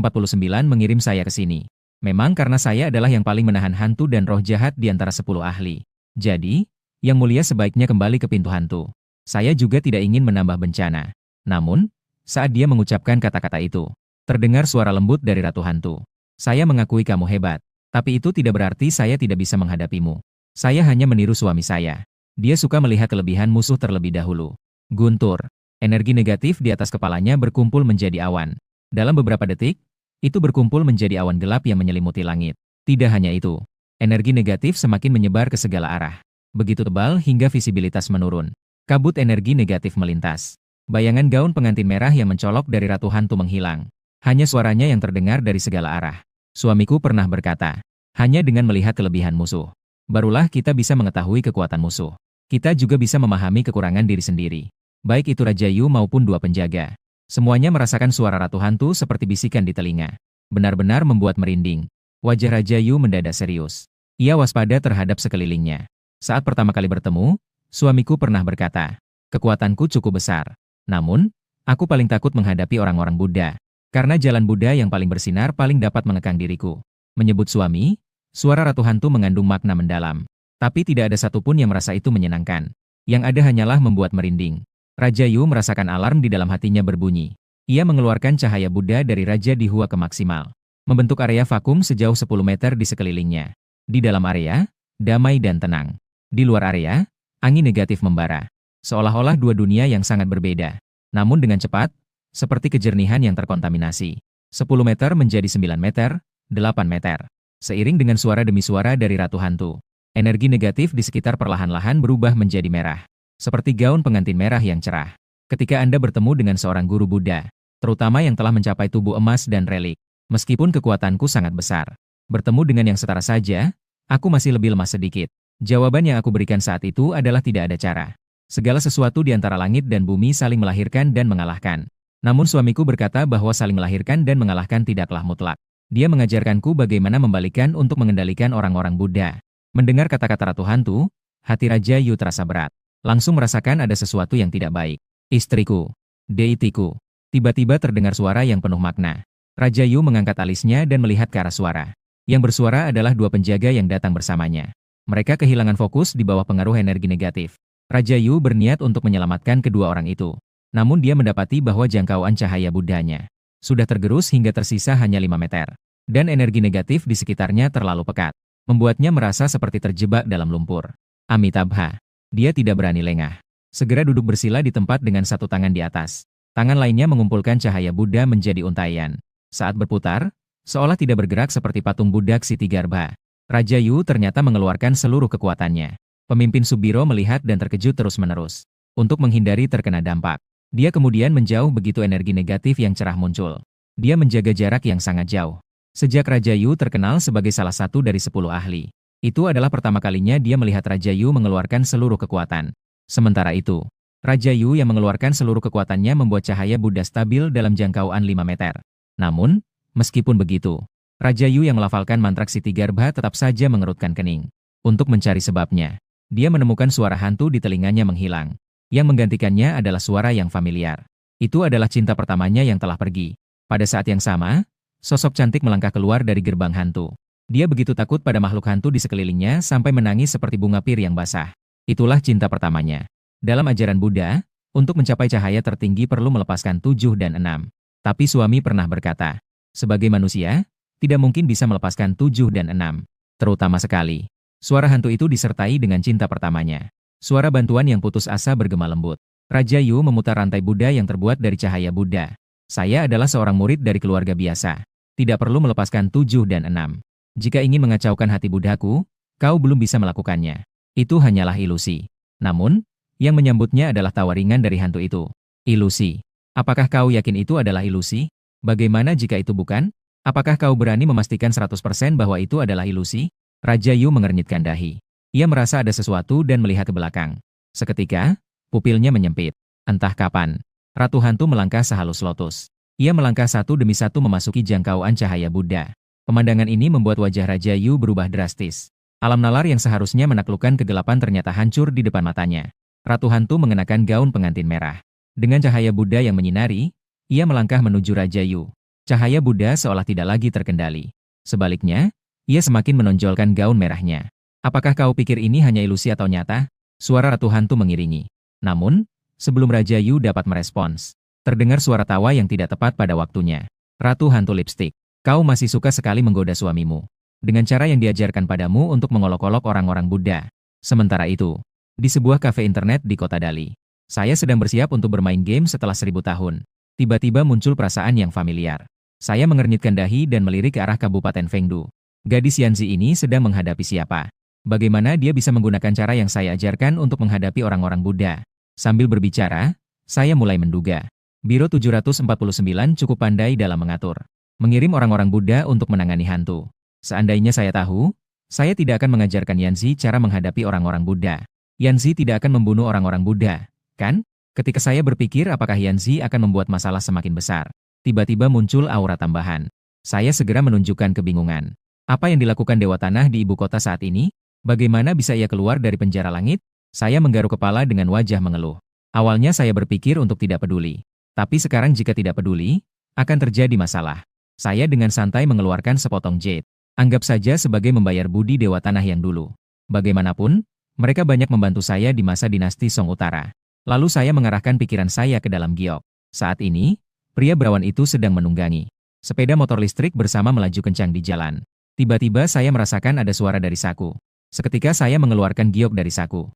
mengirim saya ke sini. Memang karena saya adalah yang paling menahan hantu dan roh jahat di antara 10 ahli. Jadi, Yang Mulia sebaiknya kembali ke pintu hantu. Saya juga tidak ingin menambah bencana. Namun, saat dia mengucapkan kata-kata itu, terdengar suara lembut dari Ratu Hantu. Saya mengakui kamu hebat, tapi itu tidak berarti saya tidak bisa menghadapimu. Saya hanya meniru suami saya. Dia suka melihat kelebihan musuh terlebih dahulu. Guntur. Energi negatif di atas kepalanya berkumpul menjadi awan. Dalam beberapa detik, itu berkumpul menjadi awan gelap yang menyelimuti langit. Tidak hanya itu, energi negatif semakin menyebar ke segala arah. Begitu tebal hingga visibilitas menurun. Kabut energi negatif melintas. Bayangan gaun pengantin merah yang mencolok dari Ratu Hantu menghilang. Hanya suaranya yang terdengar dari segala arah. Suamiku pernah berkata, hanya dengan melihat kelebihan musuh, barulah kita bisa mengetahui kekuatan musuh. Kita juga bisa memahami kekurangan diri sendiri. Baik itu Raja Yu maupun 2 penjaga. Semuanya merasakan suara Ratu Hantu seperti bisikan di telinga. Benar-benar membuat merinding. Wajah Raja Yu mendadak serius. Ia waspada terhadap sekelilingnya. Saat pertama kali bertemu, suamiku pernah berkata, kekuatanku cukup besar. Namun, aku paling takut menghadapi orang-orang Buddha. Karena jalan Buddha yang paling bersinar paling dapat mengekang diriku. Menyebut suami, suara ratu hantu mengandung makna mendalam. Tapi tidak ada satupun yang merasa itu menyenangkan. Yang ada hanyalah membuat merinding. Raja Yu merasakan alarm di dalam hatinya berbunyi. Ia mengeluarkan cahaya Buddha dari Raja Dihua ke maksimal. Membentuk area vakum sejauh 10 meter di sekelilingnya. Di dalam area, damai dan tenang. Di luar area, angin negatif membara. Seolah-olah dua dunia yang sangat berbeda. Namun dengan cepat, seperti kejernihan yang terkontaminasi. 10 meter menjadi 9 meter, 8 meter. Seiring dengan suara demi suara dari Ratu Hantu. Energi negatif di sekitar perlahan-lahan berubah menjadi merah. Seperti gaun pengantin merah yang cerah. Ketika Anda bertemu dengan seorang guru Buddha, terutama yang telah mencapai tubuh emas dan relik, meskipun kekuatanku sangat besar, bertemu dengan yang setara saja, aku masih lebih lemah sedikit. Jawaban yang aku berikan saat itu adalah tidak ada cara. Segala sesuatu di antara langit dan bumi saling melahirkan dan mengalahkan. Namun suamiku berkata bahwa saling melahirkan dan mengalahkan tidaklah mutlak. Dia mengajarkanku bagaimana membalikkan untuk mengendalikan orang-orang Buddha. Mendengar kata-kata Ratu Hantu, hati Raja Yu terasa berat. Langsung merasakan ada sesuatu yang tidak baik. Istriku, deitiku. Tiba-tiba terdengar suara yang penuh makna. Raja Yu mengangkat alisnya dan melihat ke arah suara. Yang bersuara adalah dua penjaga yang datang bersamanya. Mereka kehilangan fokus di bawah pengaruh energi negatif. Raja Yu berniat untuk menyelamatkan kedua orang itu. Namun dia mendapati bahwa jangkauan cahaya Buddhanya sudah tergerus hingga tersisa hanya 5 meter. Dan energi negatif di sekitarnya terlalu pekat. Membuatnya merasa seperti terjebak dalam lumpur. Amitabha. Dia tidak berani lengah. Segera duduk bersila di tempat dengan satu tangan di atas. Tangan lainnya mengumpulkan cahaya Buddha menjadi untaian. Saat berputar, seolah tidak bergerak seperti patung Buddha Ksitigarbha. Raja Yu ternyata mengeluarkan seluruh kekuatannya. Pemimpin Subiro melihat dan terkejut terus-menerus. Untuk menghindari terkena dampak, dia kemudian menjauh begitu energi negatif yang cerah muncul. Dia menjaga jarak yang sangat jauh. Sejak Raja Yu terkenal sebagai salah satu dari 10 ahli. Itu adalah pertama kalinya dia melihat Raja Yu mengeluarkan seluruh kekuatan. Sementara itu, Raja Yu yang mengeluarkan seluruh kekuatannya membuat cahaya Buddha stabil dalam jangkauan 5 meter. Namun, meskipun begitu, Raja Yu yang melafalkan mantra Ksitigarbha tetap saja mengerutkan kening. Untuk mencari sebabnya, dia menemukan suara hantu di telinganya menghilang. Yang menggantikannya adalah suara yang familiar. Itu adalah cinta pertamanya yang telah pergi. Pada saat yang sama, sosok cantik melangkah keluar dari gerbang hantu. Dia begitu takut pada makhluk hantu di sekelilingnya sampai menangis seperti bunga pir yang basah. Itulah cinta pertamanya. Dalam ajaran Buddha, untuk mencapai cahaya tertinggi perlu melepaskan 7 dan 6. Tapi suami pernah berkata, sebagai manusia, tidak mungkin bisa melepaskan 7 dan 6. Terutama sekali, suara hantu itu disertai dengan cinta pertamanya. Suara bantuan yang putus asa bergema lembut. Raja Yu memutar rantai Buddha yang terbuat dari cahaya Buddha. Saya adalah seorang murid dari keluarga biasa. Tidak perlu melepaskan 7 dan 6. Jika ingin mengacaukan hati Buddhaku, kau belum bisa melakukannya. Itu hanyalah ilusi. Namun, yang menyambutnya adalah tawa ringan dari hantu itu. Ilusi. Apakah kau yakin itu adalah ilusi? Bagaimana jika itu bukan? Apakah kau berani memastikan 100% bahwa itu adalah ilusi? Raja Yu mengernyitkan dahi. Ia merasa ada sesuatu dan melihat ke belakang. Seketika, pupilnya menyempit. Entah kapan, Ratu Hantu melangkah sehalus lotus. Ia melangkah satu demi satu memasuki jangkauan cahaya Buddha. Pemandangan ini membuat wajah Raja Yu berubah drastis. Alam nalar yang seharusnya menaklukkan kegelapan ternyata hancur di depan matanya. Ratu Hantu mengenakan gaun pengantin merah. Dengan cahaya Buddha yang menyinari, ia melangkah menuju Raja Yu. Cahaya Buddha seolah tidak lagi terkendali. Sebaliknya, ia semakin menonjolkan gaun merahnya. Apakah kau pikir ini hanya ilusi atau nyata? Suara Ratu Hantu mengiringi. Namun, sebelum Raja Yu dapat merespons, terdengar suara tawa yang tidak tepat pada waktunya. Ratu Hantu Lipstik, kau masih suka sekali menggoda suamimu. Dengan cara yang diajarkan padamu untuk mengolok-olok orang-orang Buddha. Sementara itu, di sebuah kafe internet di kota Dali, saya sedang bersiap untuk bermain game setelah 1000 tahun. Tiba-tiba muncul perasaan yang familiar. Saya mengernyitkan dahi dan melirik ke arah Kabupaten Fengdu. Gadis Yanzi ini sedang menghadapi siapa? Bagaimana dia bisa menggunakan cara yang saya ajarkan untuk menghadapi orang-orang Buddha? Sambil berbicara, saya mulai menduga. Biro 749 cukup pandai dalam mengatur. Mengirim orang-orang Buddha untuk menangani hantu. Seandainya saya tahu, saya tidak akan mengajarkan Yanzi cara menghadapi orang-orang Buddha. Yanzi tidak akan membunuh orang-orang Buddha, kan? Ketika saya berpikir apakah Yanzi akan membuat masalah semakin besar, tiba-tiba muncul aura tambahan. Saya segera menunjukkan kebingungan. Apa yang dilakukan Dewa Tanah di ibu kota saat ini? Bagaimana bisa ia keluar dari penjara langit? Saya menggaruk kepala dengan wajah mengeluh. Awalnya saya berpikir untuk tidak peduli. Tapi sekarang jika tidak peduli, akan terjadi masalah. Saya dengan santai mengeluarkan sepotong jade. Anggap saja sebagai membayar budi Dewa Tanah yang dulu. Bagaimanapun, mereka banyak membantu saya di masa dinasti Song Utara. Lalu saya mengarahkan pikiran saya ke dalam giok. Saat ini, pria berawan itu sedang menunggangi sepeda motor listrik bersama melaju kencang di jalan. Tiba-tiba saya merasakan ada suara dari saku. Seketika saya mengeluarkan giok dari saku.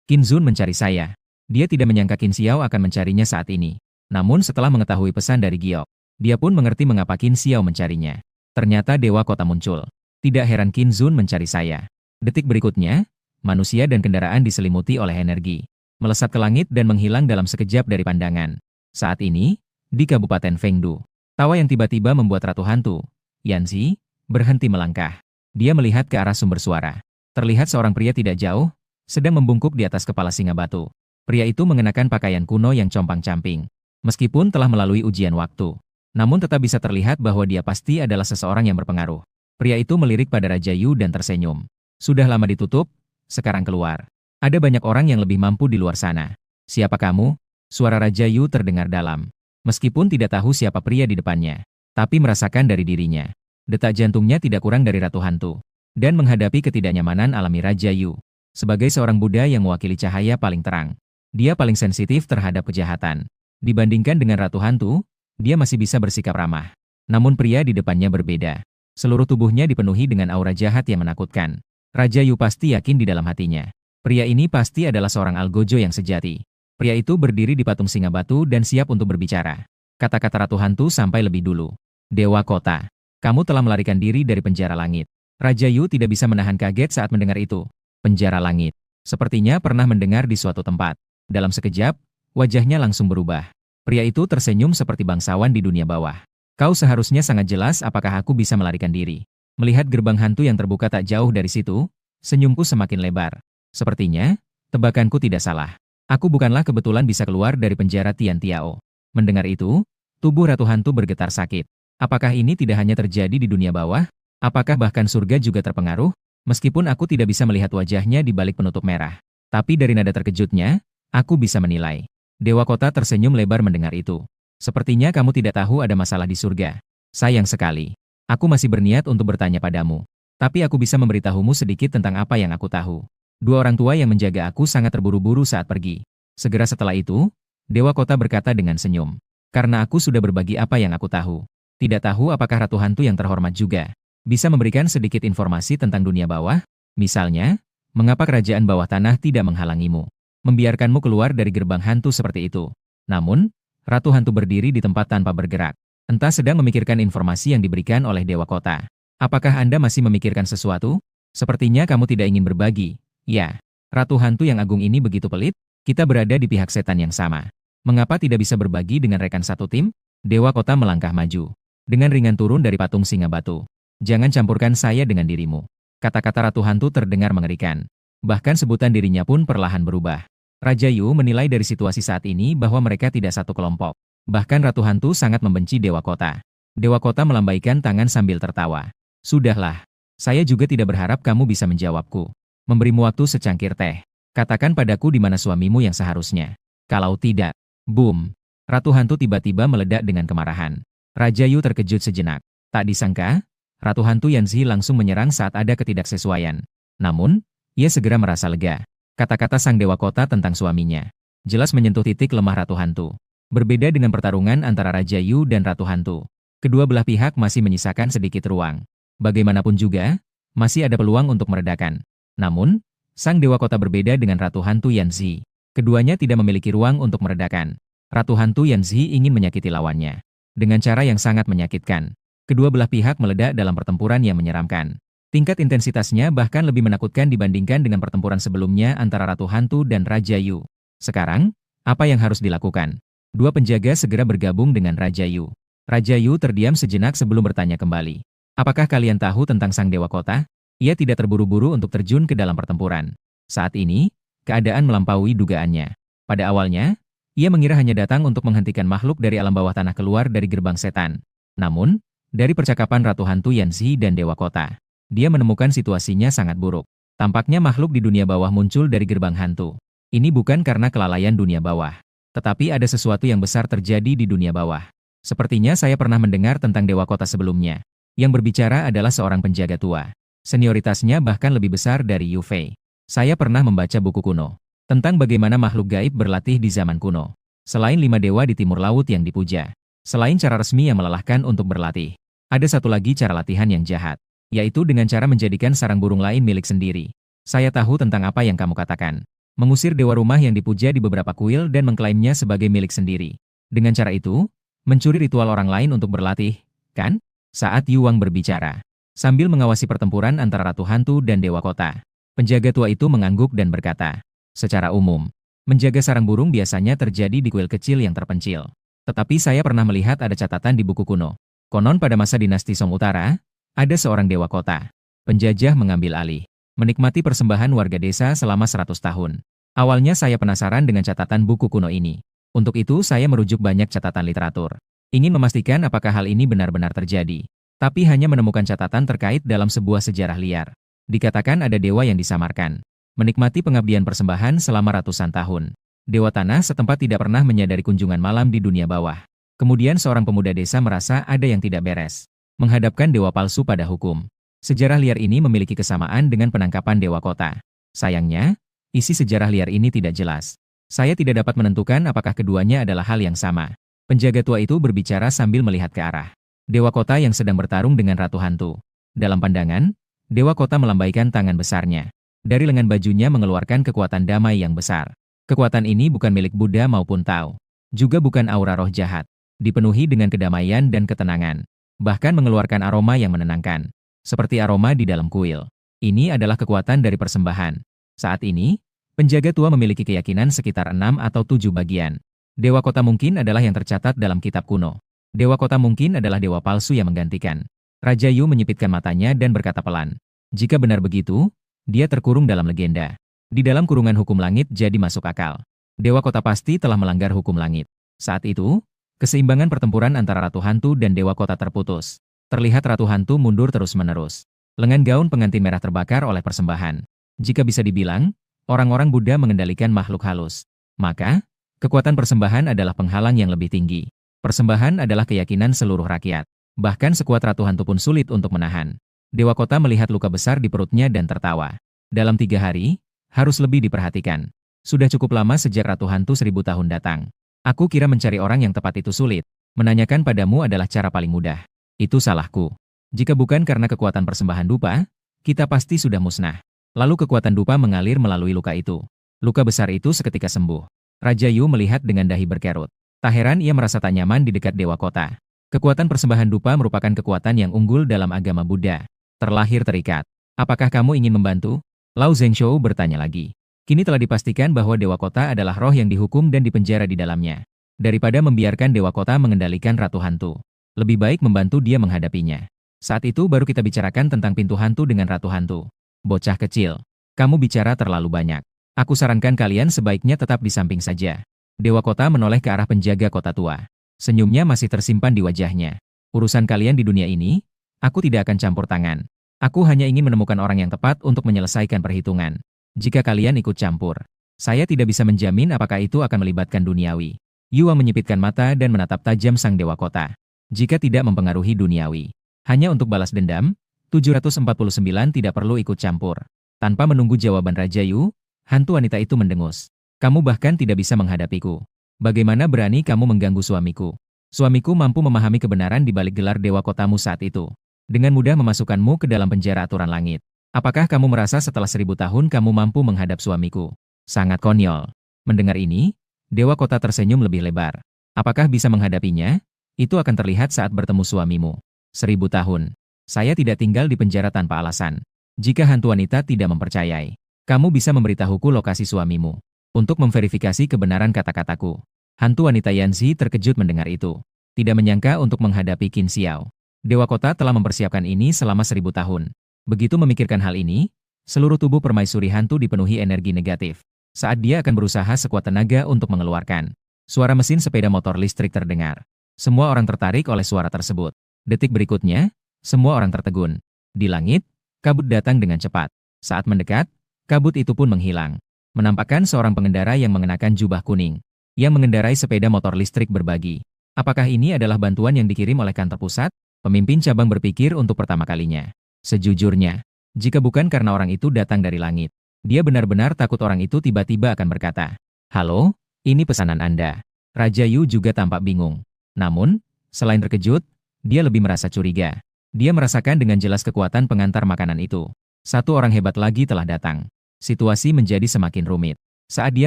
Qin Zun mencari saya. Dia tidak menyangka Qin Xiao akan mencarinya saat ini. Namun setelah mengetahui pesan dari giok, dia pun mengerti mengapa Qin Xiao mencarinya. Ternyata Dewa Kota muncul. Tidak heran Qin Zun mencari saya. Detik berikutnya, manusia dan kendaraan diselimuti oleh energi, melesat ke langit dan menghilang dalam sekejap dari pandangan. Saat ini, di Kabupaten Fengdu, tawa yang tiba-tiba membuat Ratu Hantu, Yanzi, berhenti melangkah. Dia melihat ke arah sumber suara. Terlihat seorang pria tidak jauh, sedang membungkuk di atas kepala singa batu. Pria itu mengenakan pakaian kuno yang compang-camping. Meskipun telah melalui ujian waktu, namun tetap bisa terlihat bahwa dia pasti adalah seseorang yang berpengaruh. Pria itu melirik pada Raja Yu dan tersenyum. Sudah lama ditutup, sekarang keluar. Ada banyak orang yang lebih mampu di luar sana. Siapa kamu? Suara Raja Yu terdengar dalam. Meskipun tidak tahu siapa pria di depannya, tapi merasakan dari dirinya. Detak jantungnya tidak kurang dari Ratu Hantu. Dan menghadapi ketidaknyamanan alami Raja Yu. Sebagai seorang Buddha yang mewakili cahaya paling terang, dia paling sensitif terhadap kejahatan. Dibandingkan dengan Ratu Hantu, dia masih bisa bersikap ramah. Namun pria di depannya berbeda. Seluruh tubuhnya dipenuhi dengan aura jahat yang menakutkan. Raja Yu pasti yakin di dalam hatinya. Pria ini pasti adalah seorang algojo yang sejati. Pria itu berdiri di patung singa batu dan siap untuk berbicara. Kata-kata Ratu Hantu sampai lebih dulu. Dewa Kota, kamu telah melarikan diri dari penjara langit. Raja Yu tidak bisa menahan kaget saat mendengar itu. Penjara langit. Sepertinya pernah mendengar di suatu tempat. Dalam sekejap, wajahnya langsung berubah. Pria itu tersenyum seperti bangsawan di dunia bawah. Kau seharusnya sangat jelas apakah aku bisa melarikan diri. Melihat gerbang hantu yang terbuka tak jauh dari situ, senyumku semakin lebar. Sepertinya, tebakanku tidak salah. Aku bukanlah kebetulan bisa keluar dari penjara Tian Tiao. Mendengar itu, tubuh Ratu Hantu bergetar sakit. Apakah ini tidak hanya terjadi di dunia bawah? Apakah bahkan surga juga terpengaruh? Meskipun aku tidak bisa melihat wajahnya di balik penutup merah. Tapi dari nada terkejutnya, aku bisa menilai. Dewa Kota tersenyum lebar mendengar itu. Sepertinya kamu tidak tahu ada masalah di surga. Sayang sekali. Aku masih berniat untuk bertanya padamu. Tapi aku bisa memberitahumu sedikit tentang apa yang aku tahu. Dua orang tua yang menjaga aku sangat terburu-buru saat pergi. Segera setelah itu, Dewa Kota berkata dengan senyum. Karena aku sudah berbagi apa yang aku tahu. Tidak tahu apakah Ratu Hantu yang terhormat juga bisa memberikan sedikit informasi tentang dunia bawah? Misalnya, mengapa kerajaan bawah tanah tidak menghalangimu, membiarkanmu keluar dari gerbang hantu seperti itu? Namun, Ratu Hantu berdiri di tempat tanpa bergerak. Entah sedang memikirkan informasi yang diberikan oleh Dewa Kota. Apakah Anda masih memikirkan sesuatu? Sepertinya kamu tidak ingin berbagi. Ya, Ratu Hantu yang agung ini begitu pelit. Kita berada di pihak setan yang sama. Mengapa tidak bisa berbagi dengan rekan satu tim? Dewa Kota melangkah maju. Dengan ringan turun dari patung singa batu. Jangan campurkan saya dengan dirimu. Kata-kata Ratu Hantu terdengar mengerikan. Bahkan sebutan dirinya pun perlahan berubah. Raja Yu menilai dari situasi saat ini bahwa mereka tidak satu kelompok. Bahkan Ratu Hantu sangat membenci Dewa Kota. Dewa Kota melambaikan tangan sambil tertawa. Sudahlah. Saya juga tidak berharap kamu bisa menjawabku. Memberimu waktu secangkir teh. Katakan padaku di mana suamimu yang seharusnya. Kalau tidak, boom. Ratu Hantu tiba-tiba meledak dengan kemarahan. Raja Yu terkejut sejenak. Tak disangka, Ratu Hantu Yanzi langsung menyerang saat ada ketidaksesuaian. Namun, ia segera merasa lega. Kata-kata sang Dewa Kota tentang suaminya jelas menyentuh titik lemah Ratu Hantu. Berbeda dengan pertarungan antara Raja Yu dan Ratu Hantu, kedua belah pihak masih menyisakan sedikit ruang. Bagaimanapun juga, masih ada peluang untuk meredakan. Namun, sang Dewa Kota berbeda dengan Ratu Hantu Yanzi. Keduanya tidak memiliki ruang untuk meredakan. Ratu Hantu Yanzi ingin menyakiti lawannya dengan cara yang sangat menyakitkan. Kedua belah pihak meledak dalam pertempuran yang menyeramkan. Tingkat intensitasnya bahkan lebih menakutkan dibandingkan dengan pertempuran sebelumnya antara Ratu Hantu dan Raja Yu. Sekarang, apa yang harus dilakukan? Dua penjaga segera bergabung dengan Raja Yu. Raja Yu terdiam sejenak sebelum bertanya kembali. Apakah kalian tahu tentang sang Dewa Kota? Ia tidak terburu-buru untuk terjun ke dalam pertempuran. Saat ini, keadaan melampaui dugaannya. Pada awalnya, ia mengira hanya datang untuk menghentikan makhluk dari alam bawah tanah keluar dari gerbang setan. Namun, dari percakapan Ratu Hantu Yanzi dan Dewa Kota, dia menemukan situasinya sangat buruk. Tampaknya makhluk di dunia bawah muncul dari gerbang hantu. Ini bukan karena kelalaian dunia bawah. Tetapi ada sesuatu yang besar terjadi di dunia bawah. Sepertinya saya pernah mendengar tentang Dewa Kota sebelumnya. Yang berbicara adalah seorang penjaga tua. Senioritasnya bahkan lebih besar dari Yu Fei. Saya pernah membaca buku kuno tentang bagaimana makhluk gaib berlatih di zaman kuno. Selain 5 dewa di timur laut yang dipuja, selain cara resmi yang melelahkan untuk berlatih, ada satu lagi cara latihan yang jahat, yaitu dengan cara menjadikan sarang burung lain milik sendiri. Saya tahu tentang apa yang kamu katakan. Mengusir dewa rumah yang dipuja di beberapa kuil dan mengklaimnya sebagai milik sendiri. Dengan cara itu, mencuri ritual orang lain untuk berlatih, kan? Saat Yu Wang berbicara, sambil mengawasi pertempuran antara Ratu Hantu dan Dewa Kota, penjaga tua itu mengangguk dan berkata, secara umum, menjaga sarang burung biasanya terjadi di kuil kecil yang terpencil. Tetapi saya pernah melihat ada catatan di buku kuno. Konon pada masa dinasti Song Utara, ada seorang dewa kota. Penjajah mengambil alih, menikmati persembahan warga desa selama 100 tahun. Awalnya saya penasaran dengan catatan buku kuno ini. Untuk itu saya merujuk banyak catatan literatur. Ingin memastikan apakah hal ini benar-benar terjadi. Tapi hanya menemukan catatan terkait dalam sebuah sejarah liar. Dikatakan ada dewa yang disamarkan, menikmati pengabdian persembahan selama ratusan tahun. Dewa tanah setempat tidak pernah menyadari kunjungan malam di dunia bawah. Kemudian seorang pemuda desa merasa ada yang tidak beres, menghadapkan dewa palsu pada hukum. Sejarah liar ini memiliki kesamaan dengan penangkapan dewa kota. Sayangnya, isi sejarah liar ini tidak jelas. Saya tidak dapat menentukan apakah keduanya adalah hal yang sama. Penjaga tua itu berbicara sambil melihat ke arah dewa kota yang sedang bertarung dengan Ratu Hantu. Dalam pandangan, dewa kota melambaikan tangan besarnya. Dari lengan bajunya mengeluarkan kekuatan damai yang besar. Kekuatan ini bukan milik Buddha maupun Tao. Juga bukan aura roh jahat. Dipenuhi dengan kedamaian dan ketenangan. Bahkan mengeluarkan aroma yang menenangkan. Seperti aroma di dalam kuil. Ini adalah kekuatan dari persembahan. Saat ini, penjaga tua memiliki keyakinan sekitar 6 atau 7 bagian. Dewa kota mungkin adalah yang tercatat dalam kitab kuno. Dewa kota mungkin adalah dewa palsu yang menggantikan. Raja Yu menyipitkan matanya dan berkata pelan. Jika benar begitu, dia terkurung dalam legenda. Di dalam kurungan hukum langit jadi masuk akal. Dewa kota pasti telah melanggar hukum langit. Saat itu, keseimbangan pertempuran antara Ratu Hantu dan Dewa Kota terputus. Terlihat Ratu Hantu mundur terus-menerus. Lengan gaun pengantin merah terbakar oleh persembahan. Jika bisa dibilang, orang-orang Buddha mengendalikan makhluk halus. Maka, kekuatan persembahan adalah penghalang yang lebih tinggi. Persembahan adalah keyakinan seluruh rakyat. Bahkan sekuat Ratu Hantu pun sulit untuk menahan. Dewa Kota melihat luka besar di perutnya dan tertawa. Dalam 3 hari, harus lebih diperhatikan. Sudah cukup lama sejak Ratu Hantu 1000 tahun datang. Aku kira mencari orang yang tepat itu sulit. Menanyakan padamu adalah cara paling mudah. Itu salahku. Jika bukan karena kekuatan persembahan dupa, kita pasti sudah musnah. Lalu kekuatan dupa mengalir melalui luka itu. Luka besar itu seketika sembuh. Raja Yu melihat dengan dahi berkerut. Tak heran ia merasa tak nyaman di dekat Dewa Kota. Kekuatan persembahan dupa merupakan kekuatan yang unggul dalam agama Buddha. Terlahir terikat. Apakah kamu ingin membantu? Lao Zhengshou bertanya lagi. Kini telah dipastikan bahwa Dewa Kota adalah roh yang dihukum dan dipenjara di dalamnya. Daripada membiarkan Dewa Kota mengendalikan Ratu Hantu, lebih baik membantu dia menghadapinya. Saat itu baru kita bicarakan tentang pintu hantu dengan Ratu Hantu. Bocah kecil, kamu bicara terlalu banyak. Aku sarankan kalian sebaiknya tetap di samping saja. Dewa Kota menoleh ke arah penjaga kota tua. Senyumnya masih tersimpan di wajahnya. Urusan kalian di dunia ini, aku tidak akan campur tangan. Aku hanya ingin menemukan orang yang tepat untuk menyelesaikan perhitungan. Jika kalian ikut campur, saya tidak bisa menjamin apakah itu akan melibatkan duniawi. Yu Wang menyipitkan mata dan menatap tajam sang Dewa Kota. Jika tidak mempengaruhi duniawi, hanya untuk balas dendam, 749 tidak perlu ikut campur. Tanpa menunggu jawaban Raja Yu, hantu wanita itu mendengus. Kamu bahkan tidak bisa menghadapiku. Bagaimana berani kamu mengganggu suamiku? Suamiku mampu memahami kebenaran di balik gelar Dewa Kotamu saat itu. Dengan mudah memasukkanmu ke dalam penjara aturan langit. Apakah kamu merasa setelah 1000 tahun kamu mampu menghadap suamiku? Sangat konyol. Mendengar ini, Dewa Kota tersenyum lebih lebar. Apakah bisa menghadapinya? Itu akan terlihat saat bertemu suamimu. 1000 tahun. Saya tidak tinggal di penjara tanpa alasan. Jika hantu wanita tidak mempercayai, kamu bisa memberitahuku lokasi suamimu. Untuk memverifikasi kebenaran kata-kataku. Hantu wanita Yanzi terkejut mendengar itu. Tidak menyangka untuk menghadapi Qin Xiao. Dewa Kota telah mempersiapkan ini selama 1000 tahun. Begitu memikirkan hal ini, seluruh tubuh permaisuri hantu dipenuhi energi negatif. Saat dia akan berusaha sekuat tenaga untuk mengeluarkan. Suara mesin sepeda motor listrik terdengar. Semua orang tertarik oleh suara tersebut. Detik berikutnya, semua orang tertegun. Di langit, kabut datang dengan cepat. Saat mendekat, kabut itu pun menghilang. Menampakkan seorang pengendara yang mengenakan jubah kuning, yang mengendarai sepeda motor listrik berbagi. Apakah ini adalah bantuan yang dikirim oleh kantor pusat? Pemimpin cabang berpikir untuk pertama kalinya. Sejujurnya, jika bukan karena orang itu datang dari langit, dia benar-benar takut orang itu tiba-tiba akan berkata, "Halo, ini pesanan Anda." Raja Yu juga tampak bingung. Namun, selain terkejut, dia lebih merasa curiga. Dia merasakan dengan jelas kekuatan pengantar makanan itu. Satu orang hebat lagi telah datang. Situasi menjadi semakin rumit. Saat dia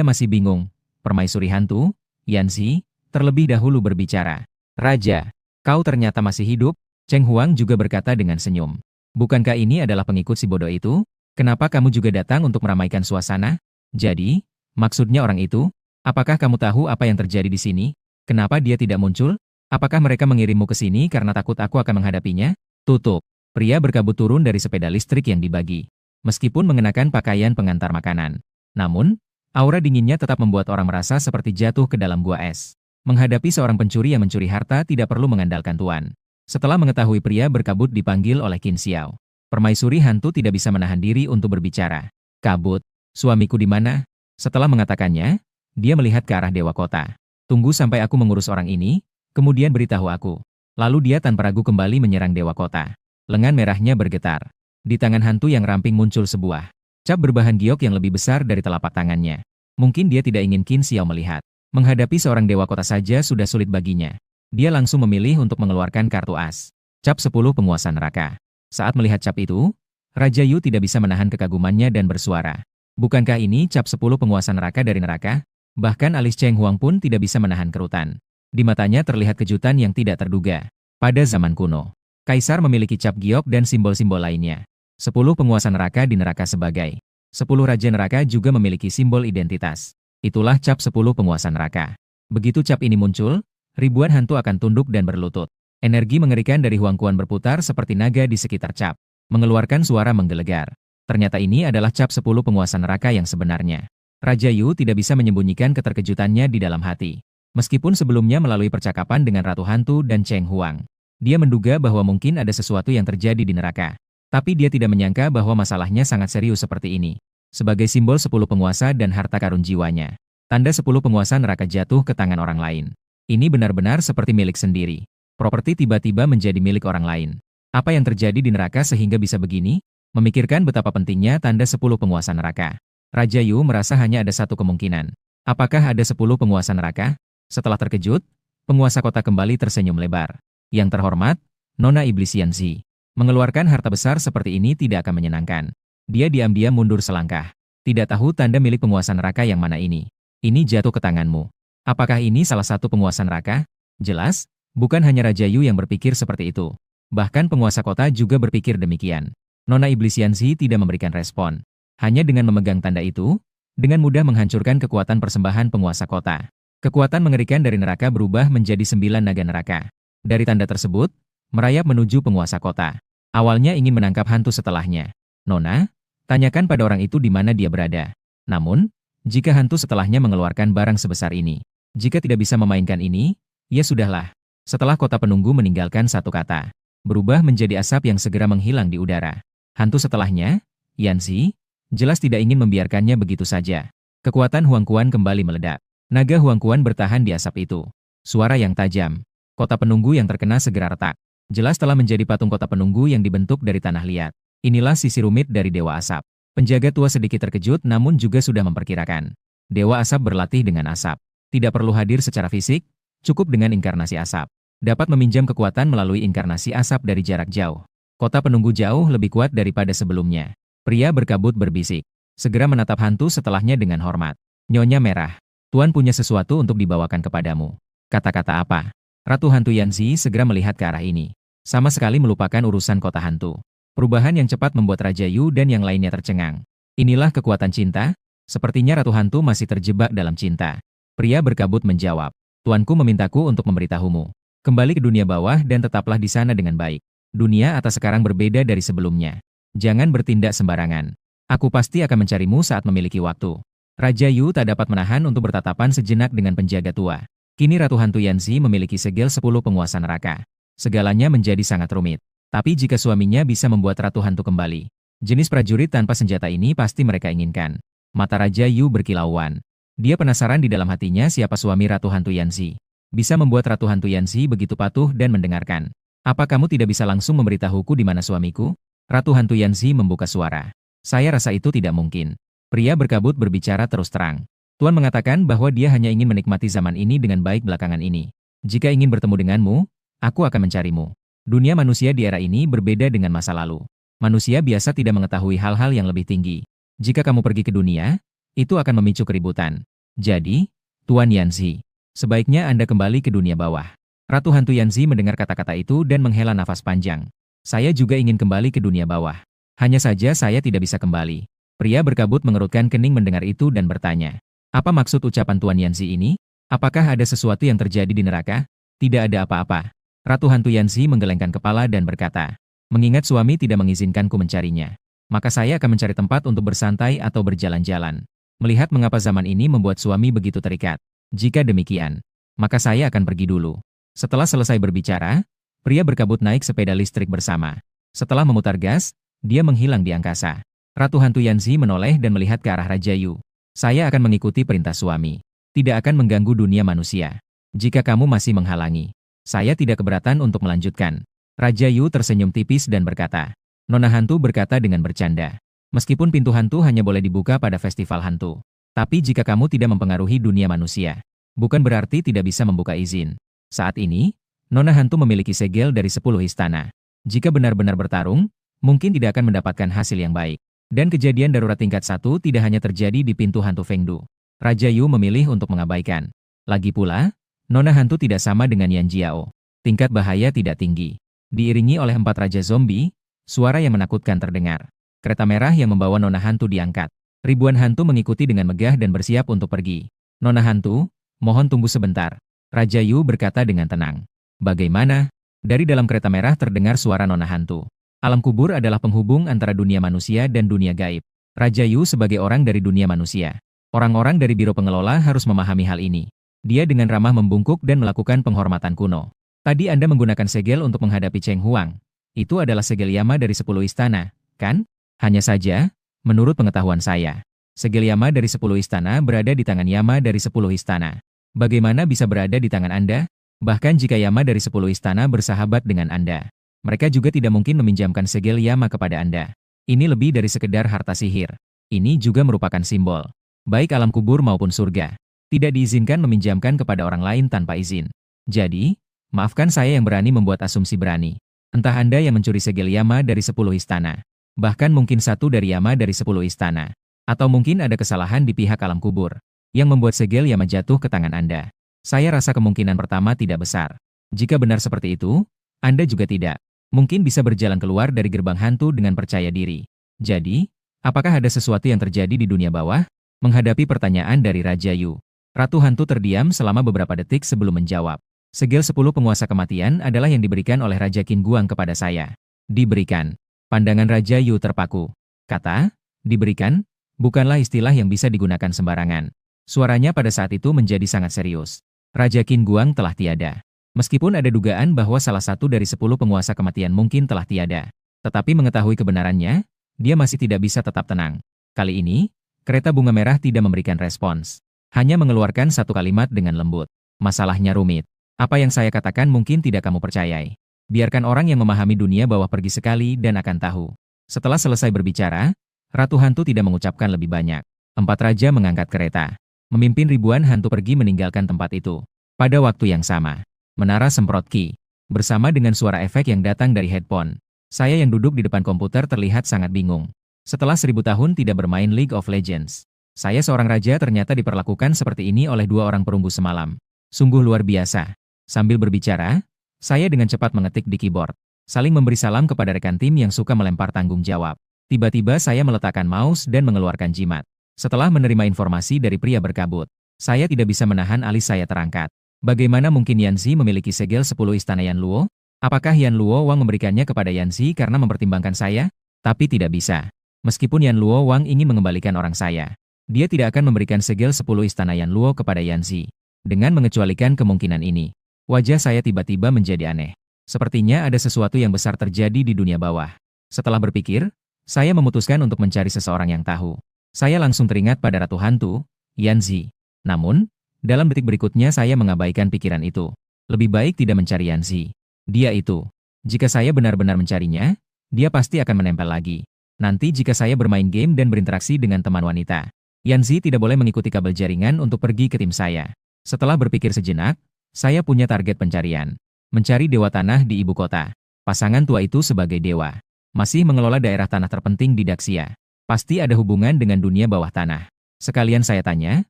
masih bingung, permaisuri hantu, Yanxi, terlebih dahulu berbicara. "Raja, kau ternyata masih hidup?" Cheng Huang juga berkata dengan senyum. "Bukankah ini adalah pengikut si bodoh itu? Kenapa kamu juga datang untuk meramaikan suasana?" "Jadi, maksudnya orang itu? Apakah kamu tahu apa yang terjadi di sini? Kenapa dia tidak muncul? Apakah mereka mengirimmu ke sini karena takut aku akan menghadapinya?" "Tutup." Pria berkabut turun dari sepeda listrik yang dibagi. Meskipun mengenakan pakaian pengantar makanan. Namun, aura dinginnya tetap membuat orang merasa seperti jatuh ke dalam gua es. Menghadapi seorang pencuri yang mencuri harta tidak perlu mengandalkan tuan. Setelah mengetahui pria berkabut dipanggil oleh Qin Xiao, permaisuri hantu tidak bisa menahan diri untuk berbicara. "Kabut, suamiku di mana?" Setelah mengatakannya, dia melihat ke arah Dewa Kota. "Tunggu sampai aku mengurus orang ini, kemudian beritahu aku." Lalu dia tanpa ragu kembali menyerang Dewa Kota. Lengan merahnya bergetar. Di tangan hantu yang ramping muncul sebuah cap berbahan giok yang lebih besar dari telapak tangannya. Mungkin dia tidak ingin Qin Xiao melihat. Menghadapi seorang Dewa Kota saja sudah sulit baginya. Dia langsung memilih untuk mengeluarkan kartu as. Cap 10 penguasa neraka. Saat melihat cap itu, Raja Yu tidak bisa menahan kekagumannya dan bersuara. "Bukankah ini cap 10 penguasa neraka dari neraka?" Bahkan alis Cheng Huang pun tidak bisa menahan kerutan. Di matanya terlihat kejutan yang tidak terduga. Pada zaman kuno, Kaisar memiliki cap giok dan simbol-simbol lainnya. 10 penguasa neraka di neraka sebagai 10 raja neraka juga memiliki simbol identitas. Itulah cap 10 penguasa neraka. Begitu cap ini muncul, ribuan hantu akan tunduk dan berlutut. Energi mengerikan dari Huang Quan berputar seperti naga di sekitar cap, mengeluarkan suara menggelegar. Ternyata ini adalah cap 10 penguasa neraka yang sebenarnya. Raja Yu tidak bisa menyembunyikan keterkejutannya di dalam hati. Meskipun sebelumnya melalui percakapan dengan Ratu Hantu dan Cheng Huang, dia menduga bahwa mungkin ada sesuatu yang terjadi di neraka. Tapi dia tidak menyangka bahwa masalahnya sangat serius seperti ini. Sebagai simbol 10 penguasa dan harta karun jiwanya, tanda 10 penguasa neraka jatuh ke tangan orang lain. Ini benar-benar seperti milik sendiri. Properti tiba-tiba menjadi milik orang lain. Apa yang terjadi di neraka sehingga bisa begini? Memikirkan betapa pentingnya tanda 10 penguasa neraka, Raja Yu merasa hanya ada satu kemungkinan. Apakah ada 10 penguasa neraka? Setelah terkejut, penguasa kota kembali tersenyum lebar. "Yang terhormat, Nona Iblis Yanxi. Mengeluarkan harta besar seperti ini tidak akan menyenangkan." Dia diam-diam mundur selangkah. "Tidak tahu tanda milik penguasa neraka yang mana ini. Ini jatuh ke tanganmu. Apakah ini salah satu penguasa neraka?" Jelas, bukan hanya Raja Yu yang berpikir seperti itu. Bahkan penguasa kota juga berpikir demikian. Nona Iblis Yanxi tidak memberikan respon. Hanya dengan memegang tanda itu, dengan mudah menghancurkan kekuatan persembahan penguasa kota. Kekuatan mengerikan dari neraka berubah menjadi 9 naga neraka. Dari tanda tersebut, merayap menuju penguasa kota. Awalnya ingin menangkap hantu setelahnya. "Nona, tanyakan pada orang itu di mana dia berada." Namun, jika hantu setelahnya mengeluarkan barang sebesar ini, jika tidak bisa memainkan ini, ya sudahlah. Setelah kota penunggu meninggalkan satu kata, berubah menjadi asap yang segera menghilang di udara. Hantu setelahnya, Yanxi, jelas tidak ingin membiarkannya begitu saja. Kekuatan Huang Quan kembali meledak. Naga Huang Quan bertahan di asap itu. Suara yang tajam. Kota penunggu yang terkena segera retak. Jelas telah menjadi patung kota penunggu yang dibentuk dari tanah liat. Inilah sisi rumit dari Dewa Asap. Penjaga tua sedikit terkejut namun juga sudah memperkirakan. Dewa Asap berlatih dengan asap. Tidak perlu hadir secara fisik, cukup dengan inkarnasi asap. Dapat meminjam kekuatan melalui inkarnasi asap dari jarak jauh. Kota penunggu jauh lebih kuat daripada sebelumnya. Pria berkabut berbisik. Segera menatap hantu setelahnya dengan hormat. "Nyonya Merah, Tuan punya sesuatu untuk dibawakan kepadamu." "Kata-kata apa?" Ratu Hantu Yanxi segera melihat ke arah ini. Sama sekali melupakan urusan kota hantu. Perubahan yang cepat membuat Raja Yu dan yang lainnya tercengang. Inilah kekuatan cinta? Sepertinya Ratu Hantu masih terjebak dalam cinta. Pria berkabut menjawab. "Tuanku memintaku untuk memberitahumu. Kembali ke dunia bawah dan tetaplah di sana dengan baik. Dunia atas sekarang berbeda dari sebelumnya. Jangan bertindak sembarangan. Aku pasti akan mencarimu saat memiliki waktu." Raja Yu tak dapat menahan untuk bertatapan sejenak dengan penjaga tua. Kini Ratu Hantu Yanxi memiliki segel 10 penguasa neraka. Segalanya menjadi sangat rumit. Tapi jika suaminya bisa membuat Ratu Hantu kembali, Jenis prajurit tanpa senjata ini pasti mereka inginkan. Mata Raja Yu berkilauan. Dia penasaran di dalam hatinya siapa suami Ratu Hantu Yanzi. Bisa membuat Ratu Hantu Yanzi begitu patuh dan mendengarkan. Apa kamu tidak bisa langsung memberitahuku di mana suamiku? Ratu Hantu Yanzi membuka suara. Saya rasa itu tidak mungkin. Pria berkabut berbicara terus terang. Tuan mengatakan bahwa dia hanya ingin menikmati zaman ini dengan baik belakangan ini. Jika ingin bertemu denganmu, aku akan mencarimu. Dunia manusia di era ini berbeda dengan masa lalu. Manusia biasa tidak mengetahui hal-hal yang lebih tinggi. Jika kamu pergi ke dunia, itu akan memicu keributan. Jadi, Tuan Yanzi, sebaiknya Anda kembali ke dunia bawah. Ratu Hantu Yanzi mendengar kata-kata itu dan menghela nafas panjang. Saya juga ingin kembali ke dunia bawah. Hanya saja saya tidak bisa kembali. Pria berkabut mengerutkan kening mendengar itu dan bertanya. Apa maksud ucapan Tuan Yanzi ini? Apakah ada sesuatu yang terjadi di neraka? Tidak ada apa-apa. Ratu Hantu Yanzi menggelengkan kepala dan berkata, mengingat suami tidak mengizinkanku mencarinya, maka saya akan mencari tempat untuk bersantai atau berjalan-jalan. Melihat mengapa zaman ini membuat suami begitu terikat. Jika demikian, maka saya akan pergi dulu. Setelah selesai berbicara, pria berkabut naik sepeda listrik bersama. Setelah memutar gas, dia menghilang di angkasa. Ratu Hantu Yanzi menoleh dan melihat ke arah Raja Yu. Saya akan mengikuti perintah suami. Tidak akan mengganggu dunia manusia. Jika kamu masih menghalangi, saya tidak keberatan untuk melanjutkan. Raja Yu tersenyum tipis dan berkata. Nona hantu berkata dengan bercanda. Meskipun pintu hantu hanya boleh dibuka pada festival hantu. Tapi jika kamu tidak mempengaruhi dunia manusia, bukan berarti tidak bisa membuka izin. Saat ini, Nona hantu memiliki segel dari 10 istana. Jika benar-benar bertarung, mungkin tidak akan mendapatkan hasil yang baik. Dan kejadian darurat tingkat 1 tidak hanya terjadi di pintu hantu Fengdu. Raja Yu memilih untuk mengabaikan. Lagi pula, Nona hantu tidak sama dengan Yan Jiao. Tingkat bahaya tidak tinggi. Diiringi oleh 4 raja zombie, suara yang menakutkan terdengar. Kereta merah yang membawa Nona hantu diangkat. Ribuan hantu mengikuti dengan megah dan bersiap untuk pergi. Nona hantu, mohon tunggu sebentar. Raja Yu berkata dengan tenang. Bagaimana? Dari dalam kereta merah terdengar suara Nona hantu. Alam kubur adalah penghubung antara dunia manusia dan dunia gaib. Raja Yu sebagai orang dari dunia manusia. Orang-orang dari biro pengelola harus memahami hal ini. Dia dengan ramah membungkuk dan melakukan penghormatan kuno. Tadi Anda menggunakan segel untuk menghadapi Cheng Huang. Itu adalah segel Yama dari 10 istana, kan? Hanya saja, menurut pengetahuan saya, segel Yama dari 10 istana berada di tangan Yama dari 10 istana. Bagaimana bisa berada di tangan Anda? Bahkan jika Yama dari 10 istana bersahabat dengan Anda, mereka juga tidak mungkin meminjamkan segel Yama kepada Anda. Ini lebih dari sekedar harta sihir. Ini juga merupakan simbol. Baik alam kubur maupun surga. Tidak diizinkan meminjamkan kepada orang lain tanpa izin. Jadi, maafkan saya yang berani membuat asumsi berani. Entah Anda yang mencuri segel Yama dari 10 istana. Bahkan mungkin satu dari Yama dari 10 istana. Atau mungkin ada kesalahan di pihak alam kubur yang membuat segel Yama jatuh ke tangan Anda. Saya rasa kemungkinan pertama tidak besar. Jika benar seperti itu, Anda juga tidak. Mungkin bisa berjalan keluar dari gerbang hantu dengan percaya diri. Jadi, apakah ada sesuatu yang terjadi di dunia bawah? Menghadapi pertanyaan dari Raja Yu, Ratu Hantu terdiam selama beberapa detik sebelum menjawab. Segel 10 penguasa kematian adalah yang diberikan oleh Raja Qin Guang kepada saya. Diberikan. Pandangan Raja Yu terpaku. Kata, diberikan, bukanlah istilah yang bisa digunakan sembarangan. Suaranya pada saat itu menjadi sangat serius. Raja Qin Guang telah tiada. Meskipun ada dugaan bahwa salah satu dari 10 penguasa kematian mungkin telah tiada. Tetapi mengetahui kebenarannya, dia masih tidak bisa tetap tenang. Kali ini, kereta bunga merah tidak memberikan respons. Hanya mengeluarkan satu kalimat dengan lembut. Masalahnya rumit. Apa yang saya katakan mungkin tidak kamu percayai. Biarkan orang yang memahami dunia bawah pergi sekali dan akan tahu. Setelah selesai berbicara, Ratu Hantu tidak mengucapkan lebih banyak. 4 raja mengangkat kereta. Memimpin ribuan hantu pergi meninggalkan tempat itu. Pada waktu yang sama, menara semprot ki. Bersama dengan suara efek yang datang dari headphone. Saya yang duduk di depan komputer terlihat sangat bingung. Setelah 1000 tahun tidak bermain League of Legends, saya seorang raja ternyata diperlakukan seperti ini oleh 2 orang perunggu semalam. Sungguh luar biasa. Sambil berbicara, saya dengan cepat mengetik di keyboard. Saling memberi salam kepada rekan tim yang suka melempar tanggung jawab. Tiba-tiba saya meletakkan mouse dan mengeluarkan jimat. Setelah menerima informasi dari pria berkabut, saya tidak bisa menahan alis saya terangkat. Bagaimana mungkin Yanzi memiliki segel 10 istana Yan Luo? Apakah Yan Luo Wang memberikannya kepada Yanzi karena mempertimbangkan saya? Tapi tidak bisa. Meskipun Yan Luo Wang ingin mengembalikan orang saya, dia tidak akan memberikan segel 10 istana Yan Luo kepada Yanzi. Dengan mengecualikan kemungkinan ini, wajah saya tiba-tiba menjadi aneh. Sepertinya ada sesuatu yang besar terjadi di dunia bawah. Setelah berpikir, Saya memutuskan untuk mencari seseorang yang tahu. Saya langsung teringat pada Ratu Hantu, Yanzi. Namun, dalam detik berikutnya saya mengabaikan pikiran itu. Lebih baik tidak mencari Yanzi. Dia itu. Jika saya benar-benar mencarinya, dia pasti akan menempel lagi. Nanti jika saya bermain game dan berinteraksi dengan teman wanita, Yanzi tidak boleh mengikuti kabel jaringan untuk pergi ke tim saya. Setelah berpikir sejenak, saya punya target pencarian. Mencari Dewa Tanah di ibu kota. Pasangan tua itu sebagai dewa. Masih mengelola daerah tanah terpenting di Daxia. Pasti ada hubungan dengan dunia bawah tanah. Sekalian saya tanya,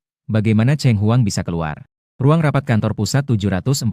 bagaimana Cheng Huang bisa keluar? Ruang rapat kantor pusat 749.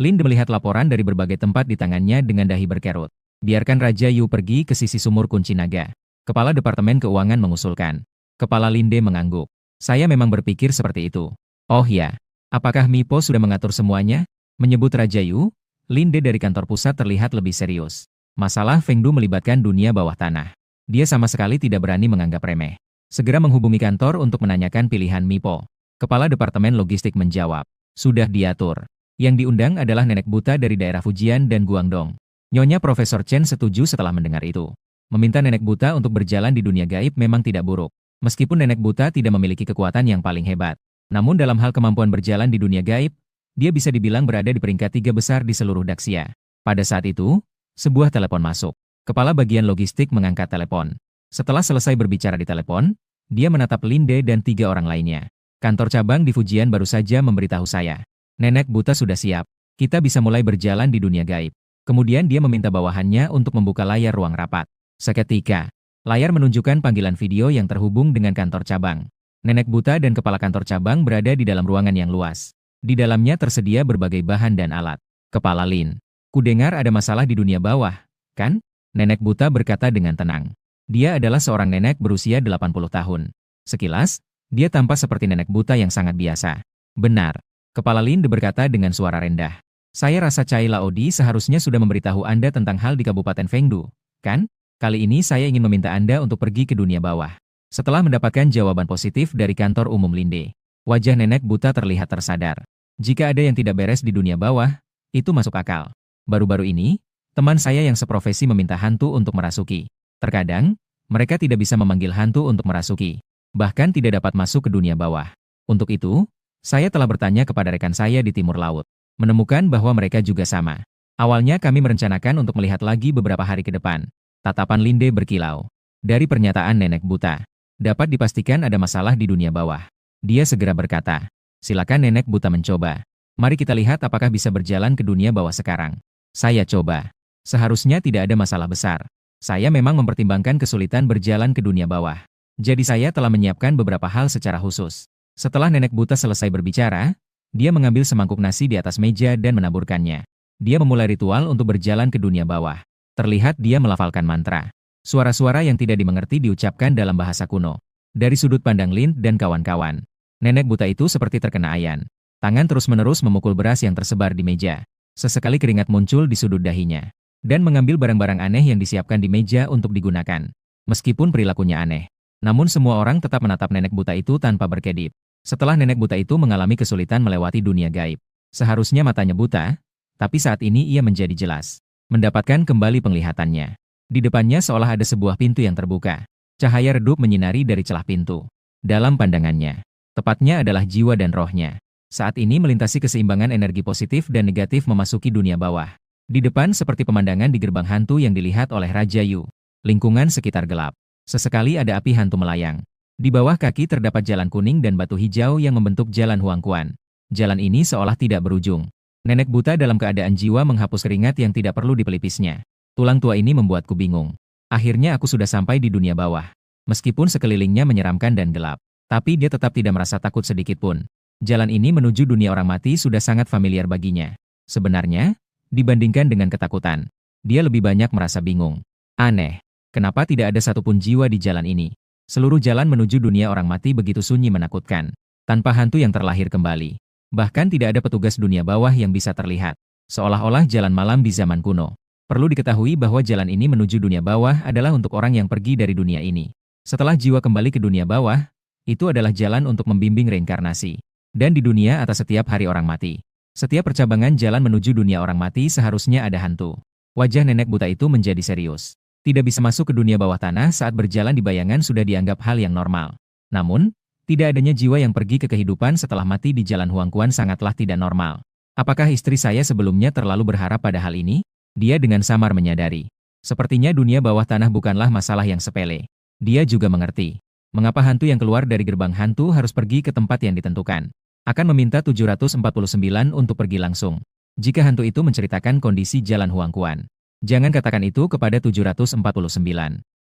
Linde melihat laporan dari berbagai tempat di tangannya dengan dahi berkerut. Biarkan Raja Yu pergi ke sisi sumur kunci naga. Kepala Departemen Keuangan mengusulkan. Kepala Linde mengangguk. Saya memang berpikir seperti itu. Oh ya, apakah Mipo sudah mengatur semuanya? Menyebut Raja Yu, Linde dari kantor pusat terlihat lebih serius. Masalah Fengdu melibatkan dunia bawah tanah. Dia sama sekali tidak berani menganggap remeh. Segera menghubungi kantor untuk menanyakan pilihan Mipo. Kepala Departemen Logistik menjawab. Sudah diatur. Yang diundang adalah nenek buta dari daerah Fujian dan Guangdong. Nyonya Profesor Chen setuju setelah mendengar itu. Meminta nenek buta untuk berjalan di dunia gaib memang tidak buruk. Meskipun nenek buta tidak memiliki kekuatan yang paling hebat. Namun dalam hal kemampuan berjalan di dunia gaib, dia bisa dibilang berada di peringkat 3 besar di seluruh Daxia. Pada saat itu, sebuah telepon masuk. Kepala bagian logistik mengangkat telepon. Setelah selesai berbicara di telepon, dia menatap Linde dan 3 orang lainnya. Kantor cabang di Fujian baru saja memberitahu saya. Nenek buta sudah siap. Kita bisa mulai berjalan di dunia gaib. Kemudian dia meminta bawahannya untuk membuka layar ruang rapat. Seketika, layar menunjukkan panggilan video yang terhubung dengan kantor cabang. Nenek buta dan kepala kantor cabang berada di dalam ruangan yang luas. Di dalamnya tersedia berbagai bahan dan alat. Kepala Lin. Kudengar ada masalah di dunia bawah, kan? Nenek buta berkata dengan tenang. Dia adalah seorang nenek berusia 80 tahun. Sekilas, dia tampak seperti nenek buta yang sangat biasa. Benar. Kepala Lin berkata dengan suara rendah. Saya rasa Cai Laodi seharusnya sudah memberitahu Anda tentang hal di Kabupaten Fengdu, kan? Kali ini saya ingin meminta Anda untuk pergi ke dunia bawah. Setelah mendapatkan jawaban positif dari kantor umum Linde, wajah nenek buta terlihat tersadar. Jika ada yang tidak beres di dunia bawah, itu masuk akal. Baru-baru ini, teman saya yang seprofesi meminta hantu untuk merasuki. Terkadang, mereka tidak bisa memanggil hantu untuk merasuki. Bahkan tidak dapat masuk ke dunia bawah. Untuk itu, saya telah bertanya kepada rekan saya di Timur Laut. Menemukan bahwa mereka juga sama. Awalnya kami merencanakan untuk melihat lagi beberapa hari ke depan. Tatapan Linde berkilau. Dari pernyataan nenek buta, dapat dipastikan ada masalah di dunia bawah. Dia segera berkata, silakan nenek buta mencoba. Mari kita lihat apakah bisa berjalan ke dunia bawah sekarang. Saya coba. Seharusnya tidak ada masalah besar. Saya memang mempertimbangkan kesulitan berjalan ke dunia bawah. Jadi saya telah menyiapkan beberapa hal secara khusus. Setelah nenek buta selesai berbicara, dia mengambil semangkuk nasi di atas meja dan menaburkannya. Dia memulai ritual untuk berjalan ke dunia bawah. Terlihat dia melafalkan mantra. Suara-suara yang tidak dimengerti diucapkan dalam bahasa kuno. Dari sudut pandang Lin dan kawan-kawan, nenek buta itu seperti terkena ayan. Tangan terus-menerus memukul beras yang tersebar di meja. Sesekali keringat muncul di sudut dahinya. Dan mengambil barang-barang aneh yang disiapkan di meja untuk digunakan. Meskipun perilakunya aneh. Namun semua orang tetap menatap nenek buta itu tanpa berkedip. Setelah nenek buta itu mengalami kesulitan melewati dunia gaib. Seharusnya matanya buta, tapi saat ini ia menjadi jelas. Mendapatkan kembali penglihatannya. Di depannya seolah ada sebuah pintu yang terbuka. Cahaya redup menyinari dari celah pintu. Dalam pandangannya, tepatnya adalah jiwa dan rohnya. Saat ini melintasi keseimbangan energi positif dan negatif memasuki dunia bawah. Di depan seperti pemandangan di gerbang hantu yang dilihat oleh Raja Yu. Lingkungan sekitar gelap. Sesekali ada api hantu melayang. Di bawah kaki terdapat jalan kuning dan batu hijau yang membentuk jalan Huangquan. Jalan ini seolah tidak berujung. Nenek buta dalam keadaan jiwa menghapus keringat yang tidak perlu dipelipisnya. Tulang tua ini membuatku bingung. Akhirnya aku sudah sampai di dunia bawah. Meskipun sekelilingnya menyeramkan dan gelap, tapi dia tetap tidak merasa takut sedikit pun. Jalan ini menuju dunia orang mati sudah sangat familiar baginya. Sebenarnya, dibandingkan dengan ketakutan, dia lebih banyak merasa bingung. Aneh, kenapa tidak ada satupun jiwa di jalan ini? Seluruh jalan menuju dunia orang mati begitu sunyi menakutkan. Tanpa hantu yang terlahir kembali. Bahkan tidak ada petugas dunia bawah yang bisa terlihat. Seolah-olah jalan malam di zaman kuno. Perlu diketahui bahwa jalan ini menuju dunia bawah adalah untuk orang yang pergi dari dunia ini. Setelah jiwa kembali ke dunia bawah, itu adalah jalan untuk membimbing reinkarnasi. Dan di dunia atas setiap hari orang mati. Setiap percabangan jalan menuju dunia orang mati seharusnya ada hantu. Wajah nenek buta itu menjadi serius. Tidak bisa masuk ke dunia bawah tanah saat berjalan di bayangan sudah dianggap hal yang normal. Namun, tidak adanya jiwa yang pergi ke kehidupan setelah mati di jalan Huangquan sangatlah tidak normal. Apakah istri saya sebelumnya terlalu berharap pada hal ini? Dia dengan samar menyadari. Sepertinya dunia bawah tanah bukanlah masalah yang sepele. Dia juga mengerti. Mengapa hantu yang keluar dari gerbang hantu harus pergi ke tempat yang ditentukan. Akan meminta 749 untuk pergi langsung. Jika hantu itu menceritakan kondisi jalan Huangquan. Jangan katakan itu kepada 749.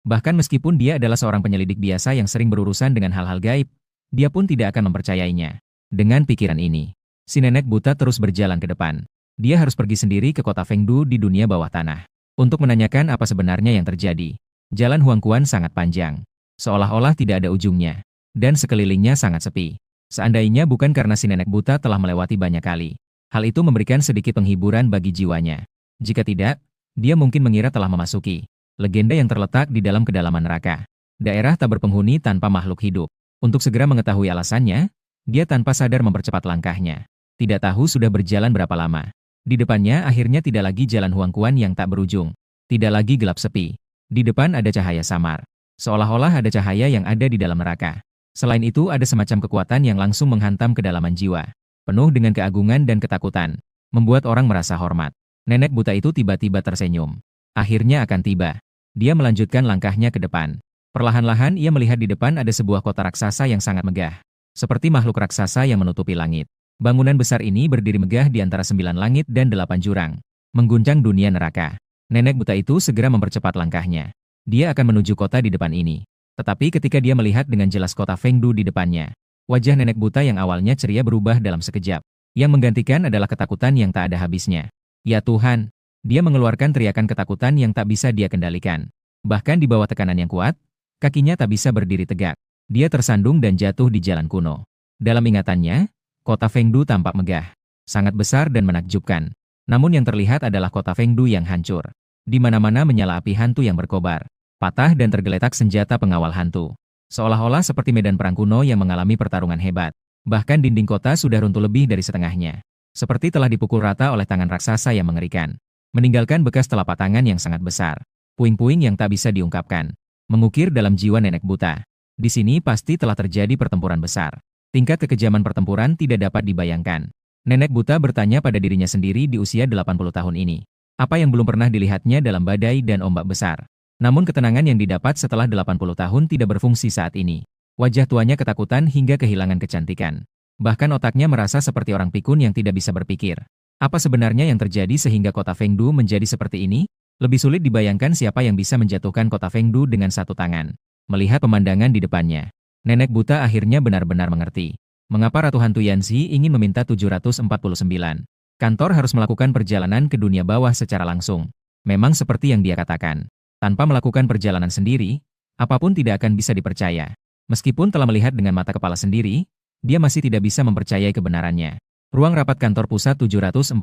Bahkan meskipun dia adalah seorang penyelidik biasa yang sering berurusan dengan hal-hal gaib, dia pun tidak akan mempercayainya. Dengan pikiran ini, si nenek buta terus berjalan ke depan. Dia harus pergi sendiri ke kota Fengdu di dunia bawah tanah. Untuk menanyakan apa sebenarnya yang terjadi. Jalan Huangquan sangat panjang. Seolah-olah tidak ada ujungnya. Dan sekelilingnya sangat sepi. Seandainya bukan karena si nenek buta telah melewati banyak kali. Hal itu memberikan sedikit penghiburan bagi jiwanya. Jika tidak, dia mungkin mengira telah memasuki legenda yang terletak di dalam kedalaman neraka. Daerah tak berpenghuni tanpa makhluk hidup. Untuk segera mengetahui alasannya, dia tanpa sadar mempercepat langkahnya. Tidak tahu sudah berjalan berapa lama. Di depannya akhirnya tidak lagi jalan Huangquan yang tak berujung. Tidak lagi gelap sepi. Di depan ada cahaya samar. Seolah-olah ada cahaya yang ada di dalam neraka. Selain itu ada semacam kekuatan yang langsung menghantam kedalaman jiwa. Penuh dengan keagungan dan ketakutan. Membuat orang merasa hormat. Nenek buta itu tiba-tiba tersenyum. Akhirnya akan tiba. Dia melanjutkan langkahnya ke depan. Perlahan-lahan ia melihat di depan ada sebuah kota raksasa yang sangat megah. Seperti makhluk raksasa yang menutupi langit. Bangunan besar ini berdiri megah di antara 9 langit dan 8 jurang. Mengguncang dunia neraka. Nenek buta itu segera mempercepat langkahnya. Dia akan menuju kota di depan ini. Tetapi ketika dia melihat dengan jelas kota Fengdu di depannya, wajah nenek buta yang awalnya ceria berubah dalam sekejap. Yang menggantikan adalah ketakutan yang tak ada habisnya. Ya Tuhan, dia mengeluarkan teriakan ketakutan yang tak bisa dia kendalikan. Bahkan di bawah tekanan yang kuat, kakinya tak bisa berdiri tegak. Dia tersandung dan jatuh di jalan kuno. Dalam ingatannya, kota Fengdu tampak megah, sangat besar dan menakjubkan. Namun yang terlihat adalah kota Fengdu yang hancur. Di mana-mana menyala api hantu yang berkobar. Patah dan tergeletak senjata pengawal hantu. Seolah-olah seperti medan perang kuno yang mengalami pertarungan hebat. Bahkan dinding kota sudah runtuh lebih dari setengahnya. Seperti telah dipukul rata oleh tangan raksasa yang mengerikan. Meninggalkan bekas telapak tangan yang sangat besar. Puing-puing yang tak bisa diungkapkan. Mengukir dalam jiwa nenek buta. Di sini pasti telah terjadi pertempuran besar. Tingkat kekejaman pertempuran tidak dapat dibayangkan. Nenek buta bertanya pada dirinya sendiri di usia 80 tahun ini. Apa yang belum pernah dilihatnya dalam badai dan ombak besar. Namun ketenangan yang didapat setelah 80 tahun tidak berfungsi saat ini. Wajah tuanya ketakutan hingga kehilangan kecantikan. Bahkan otaknya merasa seperti orang pikun yang tidak bisa berpikir. Apa sebenarnya yang terjadi sehingga kota Fengdu menjadi seperti ini? Lebih sulit dibayangkan siapa yang bisa menjatuhkan kota Fengdu dengan satu tangan. Melihat pemandangan di depannya, nenek buta akhirnya benar-benar mengerti. Mengapa Ratu Hantu Yanxi ingin meminta 749. Kantor harus melakukan perjalanan ke dunia bawah secara langsung. Memang seperti yang dia katakan. Tanpa melakukan perjalanan sendiri, apapun tidak akan bisa dipercaya. Meskipun telah melihat dengan mata kepala sendiri, dia masih tidak bisa mempercayai kebenarannya. Ruang rapat kantor pusat 749.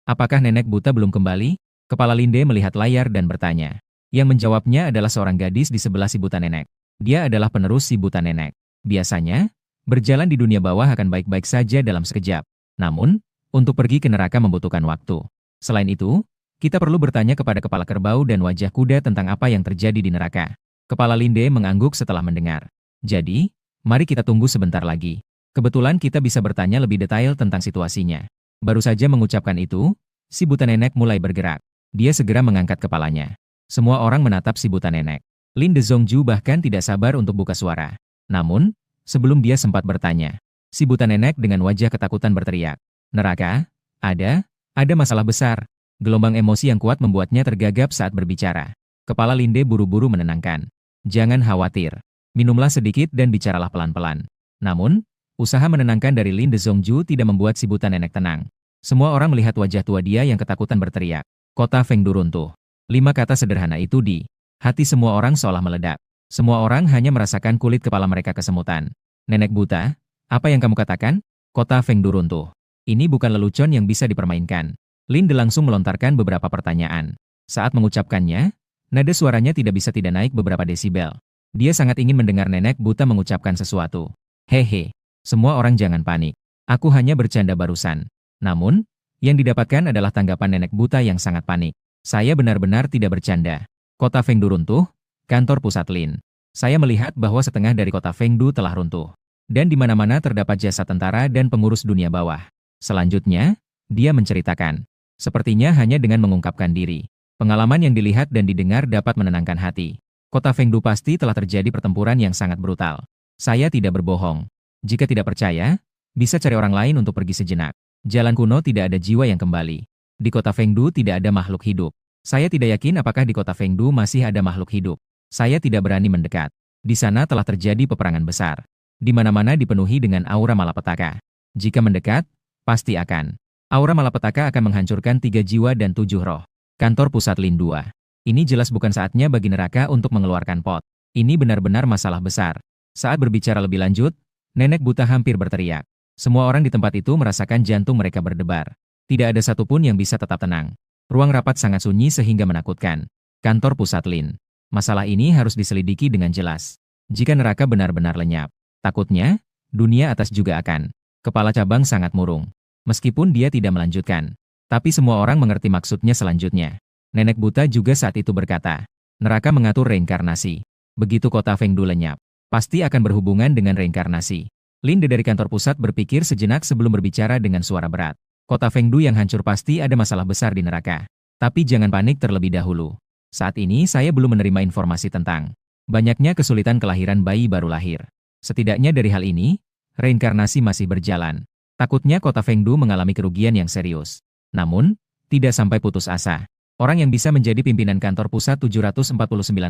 Apakah nenek buta belum kembali? Kepala Linde melihat layar dan bertanya. Yang menjawabnya adalah seorang gadis di sebelah si buta nenek. Dia adalah penerus si buta nenek. Biasanya, berjalan di dunia bawah akan baik-baik saja dalam sekejap. Namun, untuk pergi ke neraka membutuhkan waktu. Selain itu, kita perlu bertanya kepada kepala kerbau dan wajah kuda tentang apa yang terjadi di neraka. Kepala Linde mengangguk setelah mendengar. Jadi, mari kita tunggu sebentar lagi. Kebetulan kita bisa bertanya lebih detail tentang situasinya. Baru saja mengucapkan itu, si buta nenek mulai bergerak. Dia segera mengangkat kepalanya. Semua orang menatap si buta nenek. Lin De Zongju bahkan tidak sabar untuk buka suara. Namun, sebelum dia sempat bertanya, si buta nenek dengan wajah ketakutan berteriak. Neraka? Ada masalah besar. Gelombang emosi yang kuat membuatnya tergagap saat berbicara. Kepala Linde buru-buru menenangkan. Jangan khawatir. Minumlah sedikit dan bicaralah pelan-pelan. Namun, usaha menenangkan dari Lin De Zongju tidak membuat si buta nenek tenang. Semua orang melihat wajah tua dia yang ketakutan berteriak. Kota Fengdu runtuh. 5 kata sederhana itu di hati semua orang seolah meledak. Semua orang hanya merasakan kulit kepala mereka kesemutan. Nenek buta, apa yang kamu katakan? Kota Fengdu runtuh. Ini bukan lelucon yang bisa dipermainkan. Linde langsung melontarkan beberapa pertanyaan. Saat mengucapkannya, nada suaranya tidak bisa tidak naik beberapa desibel. Dia sangat ingin mendengar nenek buta mengucapkan sesuatu. Hehe, semua orang jangan panik. Aku hanya bercanda barusan. Namun, yang didapatkan adalah tanggapan nenek buta yang sangat panik. Saya benar-benar tidak bercanda. Kota Fengdu runtuh, kantor pusat Lin. Saya melihat bahwa setengah dari kota Fengdu telah runtuh. Dan di mana-mana terdapat jasad tentara dan pengurus dunia bawah. Selanjutnya, dia menceritakan. Sepertinya hanya dengan mengungkapkan diri. Pengalaman yang dilihat dan didengar dapat menenangkan hati. Kota Fengdu pasti telah terjadi pertempuran yang sangat brutal. Saya tidak berbohong. Jika tidak percaya, bisa cari orang lain untuk pergi sejenak. Jalan kuno tidak ada jiwa yang kembali. Di kota Fengdu tidak ada makhluk hidup. Saya tidak yakin apakah di kota Fengdu masih ada makhluk hidup. Saya tidak berani mendekat. Di sana telah terjadi peperangan besar. Di mana-mana dipenuhi dengan aura malapetaka. Jika mendekat, pasti akan. Aura malapetaka akan menghancurkan 3 jiwa dan 7 roh. Kantor pusat Lin 2. Ini jelas bukan saatnya bagi neraka untuk mengeluarkan pot. Ini benar-benar masalah besar. Saat berbicara lebih lanjut, nenek buta hampir berteriak. Semua orang di tempat itu merasakan jantung mereka berdebar. Tidak ada satupun yang bisa tetap tenang. Ruang rapat sangat sunyi sehingga menakutkan. Kantor pusat Lin. Masalah ini harus diselidiki dengan jelas. Jika neraka benar-benar lenyap, takutnya, dunia atas juga akan. Kepala cabang sangat murung. Meskipun dia tidak melanjutkan. Tapi semua orang mengerti maksudnya selanjutnya. Nenek buta juga saat itu berkata, neraka mengatur reinkarnasi. Begitu kota Fengdu lenyap, pasti akan berhubungan dengan reinkarnasi. Lin dari kantor pusat berpikir sejenak sebelum berbicara dengan suara berat. Kota Fengdu yang hancur pasti ada masalah besar di neraka. Tapi jangan panik terlebih dahulu. Saat ini saya belum menerima informasi tentang banyaknya kesulitan kelahiran bayi baru lahir. Setidaknya dari hal ini, reinkarnasi masih berjalan. Takutnya kota Fengdu mengalami kerugian yang serius. Namun, tidak sampai putus asa. Orang yang bisa menjadi pimpinan kantor pusat 749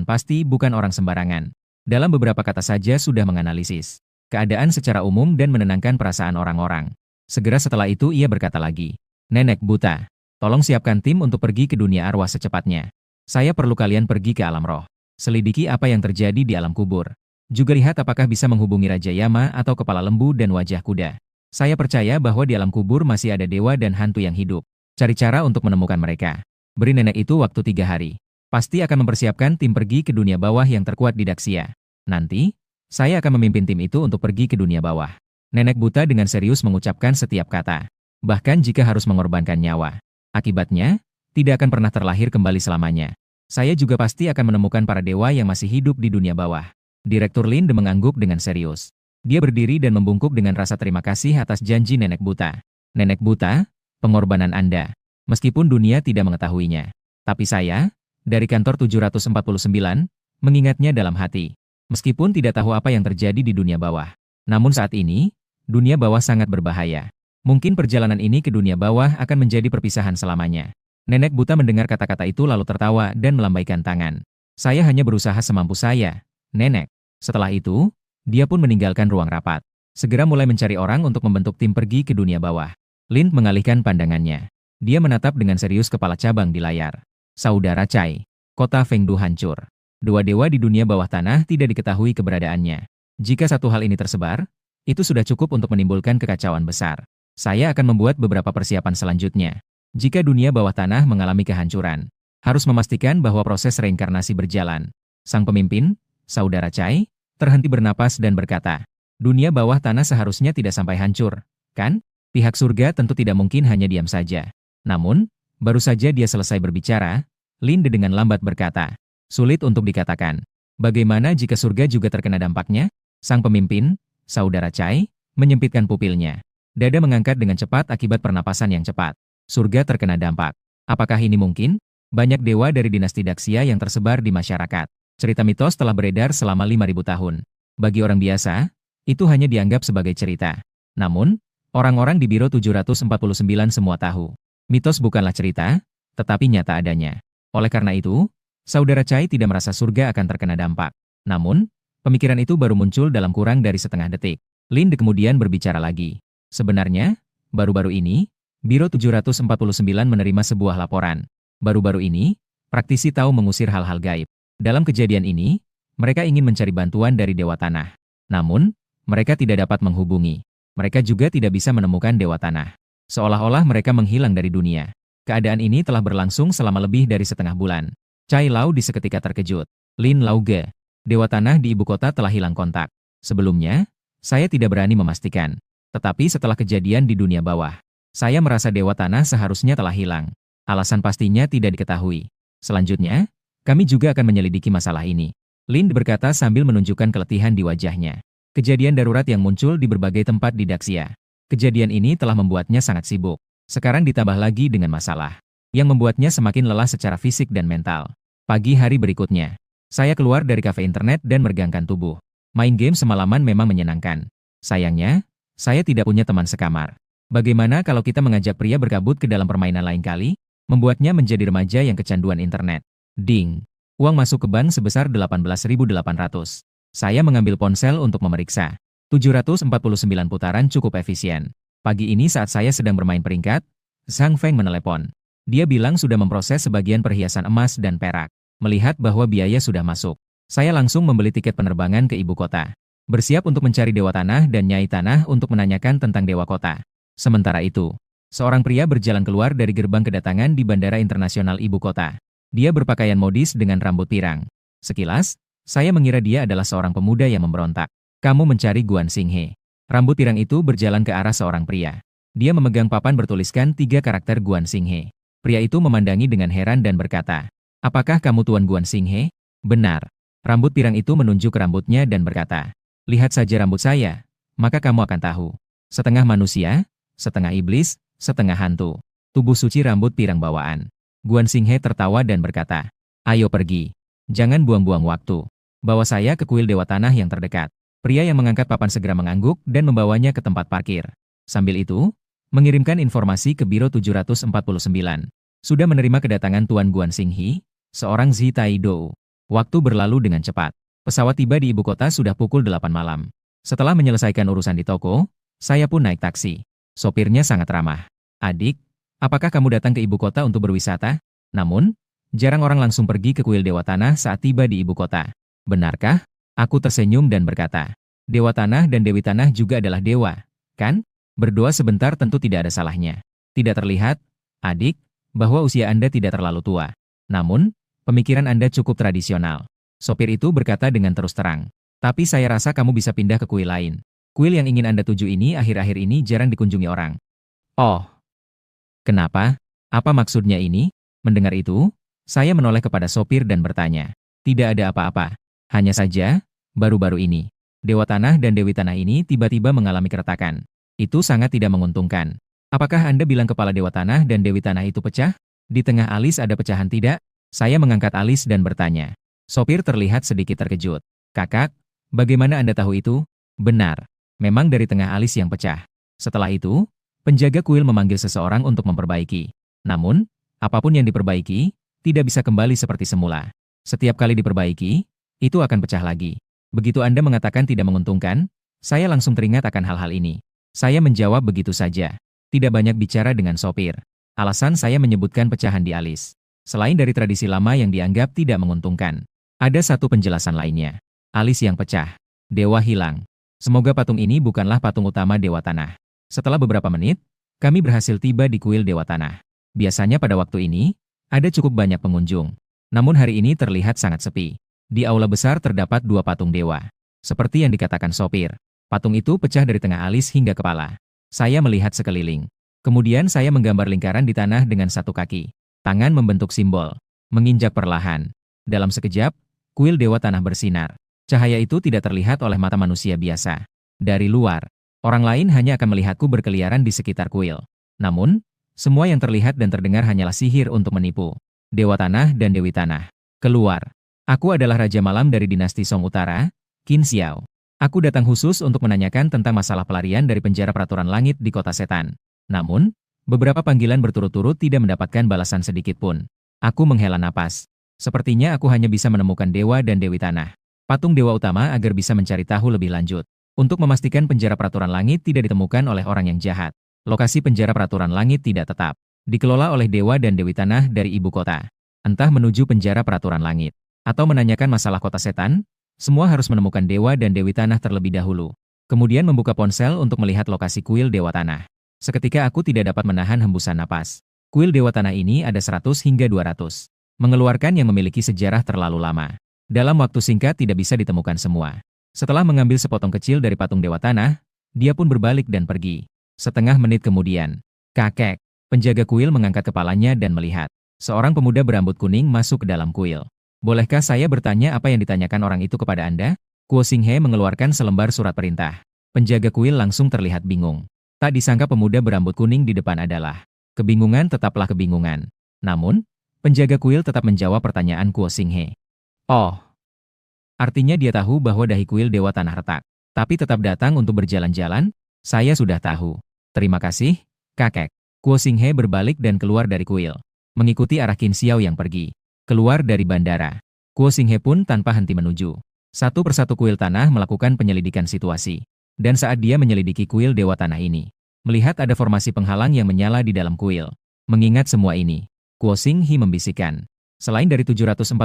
pasti bukan orang sembarangan. Dalam beberapa kata saja sudah menganalisis keadaan secara umum dan menenangkan perasaan orang-orang. Segera setelah itu ia berkata lagi, nenek buta, tolong siapkan tim untuk pergi ke dunia arwah secepatnya. Saya perlu kalian pergi ke alam roh. Selidiki apa yang terjadi di alam kubur. Juga lihat apakah bisa menghubungi Raja Yama atau kepala lembu dan wajah kuda. Saya percaya bahwa di alam kubur masih ada dewa dan hantu yang hidup. Cari cara untuk menemukan mereka. Beri nenek itu waktu 3 hari. Pasti akan mempersiapkan tim pergi ke dunia bawah yang terkuat di Daxia. Nanti, saya akan memimpin tim itu untuk pergi ke dunia bawah. Nenek buta dengan serius mengucapkan setiap kata. Bahkan jika harus mengorbankan nyawa. Akibatnya, tidak akan pernah terlahir kembali selamanya. Saya juga pasti akan menemukan para dewa yang masih hidup di dunia bawah. Direktur Lin mengangguk dengan serius. Dia berdiri dan membungkuk dengan rasa terima kasih atas janji nenek buta. Nenek buta, pengorbanan Anda. Meskipun dunia tidak mengetahuinya. Tapi saya, dari kantor 749, mengingatnya dalam hati. Meskipun tidak tahu apa yang terjadi di dunia bawah. Namun saat ini, dunia bawah sangat berbahaya. Mungkin perjalanan ini ke dunia bawah akan menjadi perpisahan selamanya. Nenek buta mendengar kata-kata itu lalu tertawa dan melambaikan tangan. Saya hanya berusaha semampu saya, nenek. Setelah itu, dia pun meninggalkan ruang rapat. Segera mulai mencari orang untuk membentuk tim pergi ke dunia bawah. Lin mengalihkan pandangannya. Dia menatap dengan serius kepala cabang di layar. Saudara Cai, kota Fengdu hancur. 2 dewa di dunia bawah tanah tidak diketahui keberadaannya. Jika satu hal ini tersebar, itu sudah cukup untuk menimbulkan kekacauan besar. Saya akan membuat beberapa persiapan selanjutnya. Jika dunia bawah tanah mengalami kehancuran, harus memastikan bahwa proses reinkarnasi berjalan. Sang pemimpin, Saudara Cai, terhenti bernapas dan berkata, dunia bawah tanah seharusnya tidak sampai hancur, kan? Pihak surga tentu tidak mungkin hanya diam saja. Namun, baru saja dia selesai berbicara, Linde dengan lambat berkata, sulit untuk dikatakan. Bagaimana jika surga juga terkena dampaknya? Sang pemimpin, Saudara Cai, menyempitkan pupilnya. Dada mengangkat dengan cepat akibat pernapasan yang cepat. Surga terkena dampak. Apakah ini mungkin? Banyak dewa dari dinasti Daxia yang tersebar di masyarakat. Cerita mitos telah beredar selama 5.000 tahun. Bagi orang biasa, itu hanya dianggap sebagai cerita. Namun, orang-orang di Biro 749 semua tahu. Mitos bukanlah cerita, tetapi nyata adanya. Oleh karena itu, Saudara Cai tidak merasa surga akan terkena dampak. Namun, pemikiran itu baru muncul dalam kurang dari setengah detik. Linde kemudian berbicara lagi. Sebenarnya, baru-baru ini, Biro 749 menerima sebuah laporan. Baru-baru ini, praktisi tahu mengusir hal-hal gaib. Dalam kejadian ini, mereka ingin mencari bantuan dari Dewa Tanah. Namun, mereka tidak dapat menghubungi. Mereka juga tidak bisa menemukan Dewa Tanah. Seolah-olah mereka menghilang dari dunia. Keadaan ini telah berlangsung selama lebih dari setengah bulan. Cai Lau di seketika terkejut. Lin Lauge, Dewa Tanah di ibu kota telah hilang kontak. Sebelumnya, saya tidak berani memastikan. Tetapi setelah kejadian di dunia bawah, saya merasa Dewa Tanah seharusnya telah hilang. Alasan pastinya tidak diketahui. Selanjutnya, Kami juga akan menyelidiki masalah ini. Lind berkata sambil menunjukkan keletihan di wajahnya. Kejadian darurat yang muncul di berbagai tempat di Daxia. Kejadian ini telah membuatnya sangat sibuk. Sekarang ditambah lagi dengan masalah yang membuatnya semakin lelah secara fisik dan mental. Pagi hari berikutnya, saya keluar dari kafe internet dan meregangkan tubuh. Main game semalaman memang menyenangkan. Sayangnya, saya tidak punya teman sekamar. Bagaimana kalau kita mengajak pria berkabut ke dalam permainan lain kali? Membuatnya menjadi remaja yang kecanduan internet. Ding. Uang masuk ke bank sebesar 18.800. Saya mengambil ponsel untuk memeriksa. 749 putaran cukup efisien. Pagi ini saat saya sedang bermain peringkat, Zhang Feng menelepon. Dia bilang sudah memproses sebagian perhiasan emas dan perak. Melihat bahwa biaya sudah masuk, saya langsung membeli tiket penerbangan ke ibu kota. Bersiap untuk mencari Dewa Tanah dan Nyai Tanah untuk menanyakan tentang Dewa Kota. Sementara itu, seorang pria berjalan keluar dari gerbang kedatangan di Bandara Internasional Ibu Kota. Dia berpakaian modis dengan rambut pirang. Sekilas, saya mengira dia adalah seorang pemuda yang memberontak. Kamu mencari Guan Xinghe. Rambut pirang itu berjalan ke arah seorang pria. Dia memegang papan bertuliskan 3 karakter Guan Xinghe. Pria itu memandangi dengan heran dan berkata, "Apakah kamu Tuan Guan Xinghe?" "Benar." Rambut pirang itu menunjuk rambutnya dan berkata, "Lihat saja rambut saya, maka kamu akan tahu. Setengah manusia, setengah iblis, setengah hantu. Tubuh suci rambut pirang bawaan." Guan Xinghe tertawa dan berkata, "Ayo pergi. Jangan buang-buang waktu. Bawa saya ke kuil Dewa Tanah yang terdekat." Pria yang mengangkat papan segera mengangguk dan membawanya ke tempat parkir. Sambil itu, mengirimkan informasi ke Biro 749. Sudah menerima kedatangan Tuan Guan Xinghe, seorang Zi Taido. Waktu berlalu dengan cepat. Pesawat tiba di ibu kota sudah pukul 8 malam. Setelah menyelesaikan urusan di toko, saya pun naik taksi. Sopirnya sangat ramah. "Adik, apakah kamu datang ke ibu kota untuk berwisata?" Namun, jarang orang langsung pergi ke kuil Dewa Tanah saat tiba di ibu kota. "Benarkah?" Aku tersenyum dan berkata, "Dewa Tanah dan Dewi Tanah juga adalah dewa, kan? Berdoa sebentar tentu tidak ada salahnya. Tidak terlihat, adik, bahwa usia Anda tidak terlalu tua. Namun, pemikiran Anda cukup tradisional." Sopir itu berkata dengan terus terang. "Tapi saya rasa kamu bisa pindah ke kuil lain. Kuil yang ingin Anda tuju ini akhir-akhir ini jarang dikunjungi orang." "Oh, kenapa? Apa maksudnya ini?" Mendengar itu, saya menoleh kepada sopir dan bertanya. "Tidak ada apa-apa. Hanya saja, baru-baru ini, Dewa Tanah dan Dewi Tanah ini tiba-tiba mengalami keretakan. Itu sangat tidak menguntungkan. Apakah Anda bilang kepala Dewa Tanah dan Dewi Tanah itu pecah? Di tengah alis ada pecahan tidak?" Saya mengangkat alis dan bertanya. Sopir terlihat sedikit terkejut. "Kakak, bagaimana Anda tahu itu?" "Benar. Memang dari tengah alis yang pecah." Setelah itu, penjaga kuil memanggil seseorang untuk memperbaiki. Namun, apapun yang diperbaiki, tidak bisa kembali seperti semula. Setiap kali diperbaiki, itu akan pecah lagi. Begitu Anda mengatakan tidak menguntungkan, saya langsung teringat akan hal-hal ini. Saya menjawab begitu saja. Tidak banyak bicara dengan sopir. Alasan saya menyebutkan pecahan di alis. Selain dari tradisi lama yang dianggap tidak menguntungkan. Ada satu penjelasan lainnya. Alis yang pecah. Dewa hilang. Semoga patung ini bukanlah patung utama Dewa Tanah. Setelah beberapa menit, kami berhasil tiba di kuil Dewa Tanah. Biasanya pada waktu ini, ada cukup banyak pengunjung. Namun hari ini terlihat sangat sepi. Di aula besar terdapat 2 patung dewa. Seperti yang dikatakan sopir, patung itu pecah dari tengah alis hingga kepala. Saya melihat sekeliling. Kemudian saya menggambar lingkaran di tanah dengan 1 kaki. Tangan membentuk simbol. Menginjak perlahan. Dalam sekejap, kuil Dewa Tanah bersinar. Cahaya itu tidak terlihat oleh mata manusia biasa. Dari luar, orang lain hanya akan melihatku berkeliaran di sekitar kuil. Namun, semua yang terlihat dan terdengar hanyalah sihir untuk menipu. Dewa Tanah dan Dewi Tanah. Keluar. Aku adalah Raja Malam dari dinasti Song Utara, Qin Xiao. Aku datang khusus untuk menanyakan tentang masalah pelarian dari penjara peraturan langit di kota setan. Namun, beberapa panggilan berturut-turut tidak mendapatkan balasan sedikit pun. Aku menghela napas. Sepertinya aku hanya bisa menemukan Dewa dan Dewi Tanah. Patung Dewa Utama agar bisa mencari tahu lebih lanjut. Untuk memastikan penjara peraturan langit tidak ditemukan oleh orang yang jahat. Lokasi penjara peraturan langit tidak tetap. Dikelola oleh Dewa dan Dewi Tanah dari ibu kota. Entah menuju penjara peraturan langit atau menanyakan masalah kota setan, semua harus menemukan Dewa dan Dewi Tanah terlebih dahulu. Kemudian membuka ponsel untuk melihat lokasi kuil Dewa Tanah. Seketika aku tidak dapat menahan hembusan napas. Kuil Dewa Tanah ini ada 100 hingga 200. Mengeluarkan yang memiliki sejarah terlalu lama. Dalam waktu singkat tidak bisa ditemukan semua. Setelah mengambil sepotong kecil dari patung Dewa Tanah, dia pun berbalik dan pergi. Setengah menit kemudian, kakek, penjaga kuil mengangkat kepalanya dan melihat. Seorang pemuda berambut kuning masuk ke dalam kuil. Bolehkah saya bertanya apa yang ditanyakan orang itu kepada Anda? Kuo Xinghe mengeluarkan selembar surat perintah. Penjaga kuil langsung terlihat bingung. Tak disangka pemuda berambut kuning di depan adalah. Kebingungan tetaplah kebingungan. Namun, penjaga kuil tetap menjawab pertanyaan Kuo Xinghe. Oh, artinya dia tahu bahwa dahi kuil Dewa Tanah Retak. Tapi tetap datang untuk berjalan-jalan? Saya sudah tahu. Terima kasih, kakek. Kuo Xinghe berbalik dan keluar dari kuil. Mengikuti arah Qin Xiao yang pergi. Keluar dari bandara. Kuo Xinghe pun tanpa henti menuju. Satu persatu kuil tanah melakukan penyelidikan situasi. Dan saat dia menyelidiki kuil Dewa Tanah ini, melihat ada formasi penghalang yang menyala di dalam kuil. Mengingat semua ini, Kuo Xinghe membisikkan. Selain dari 749,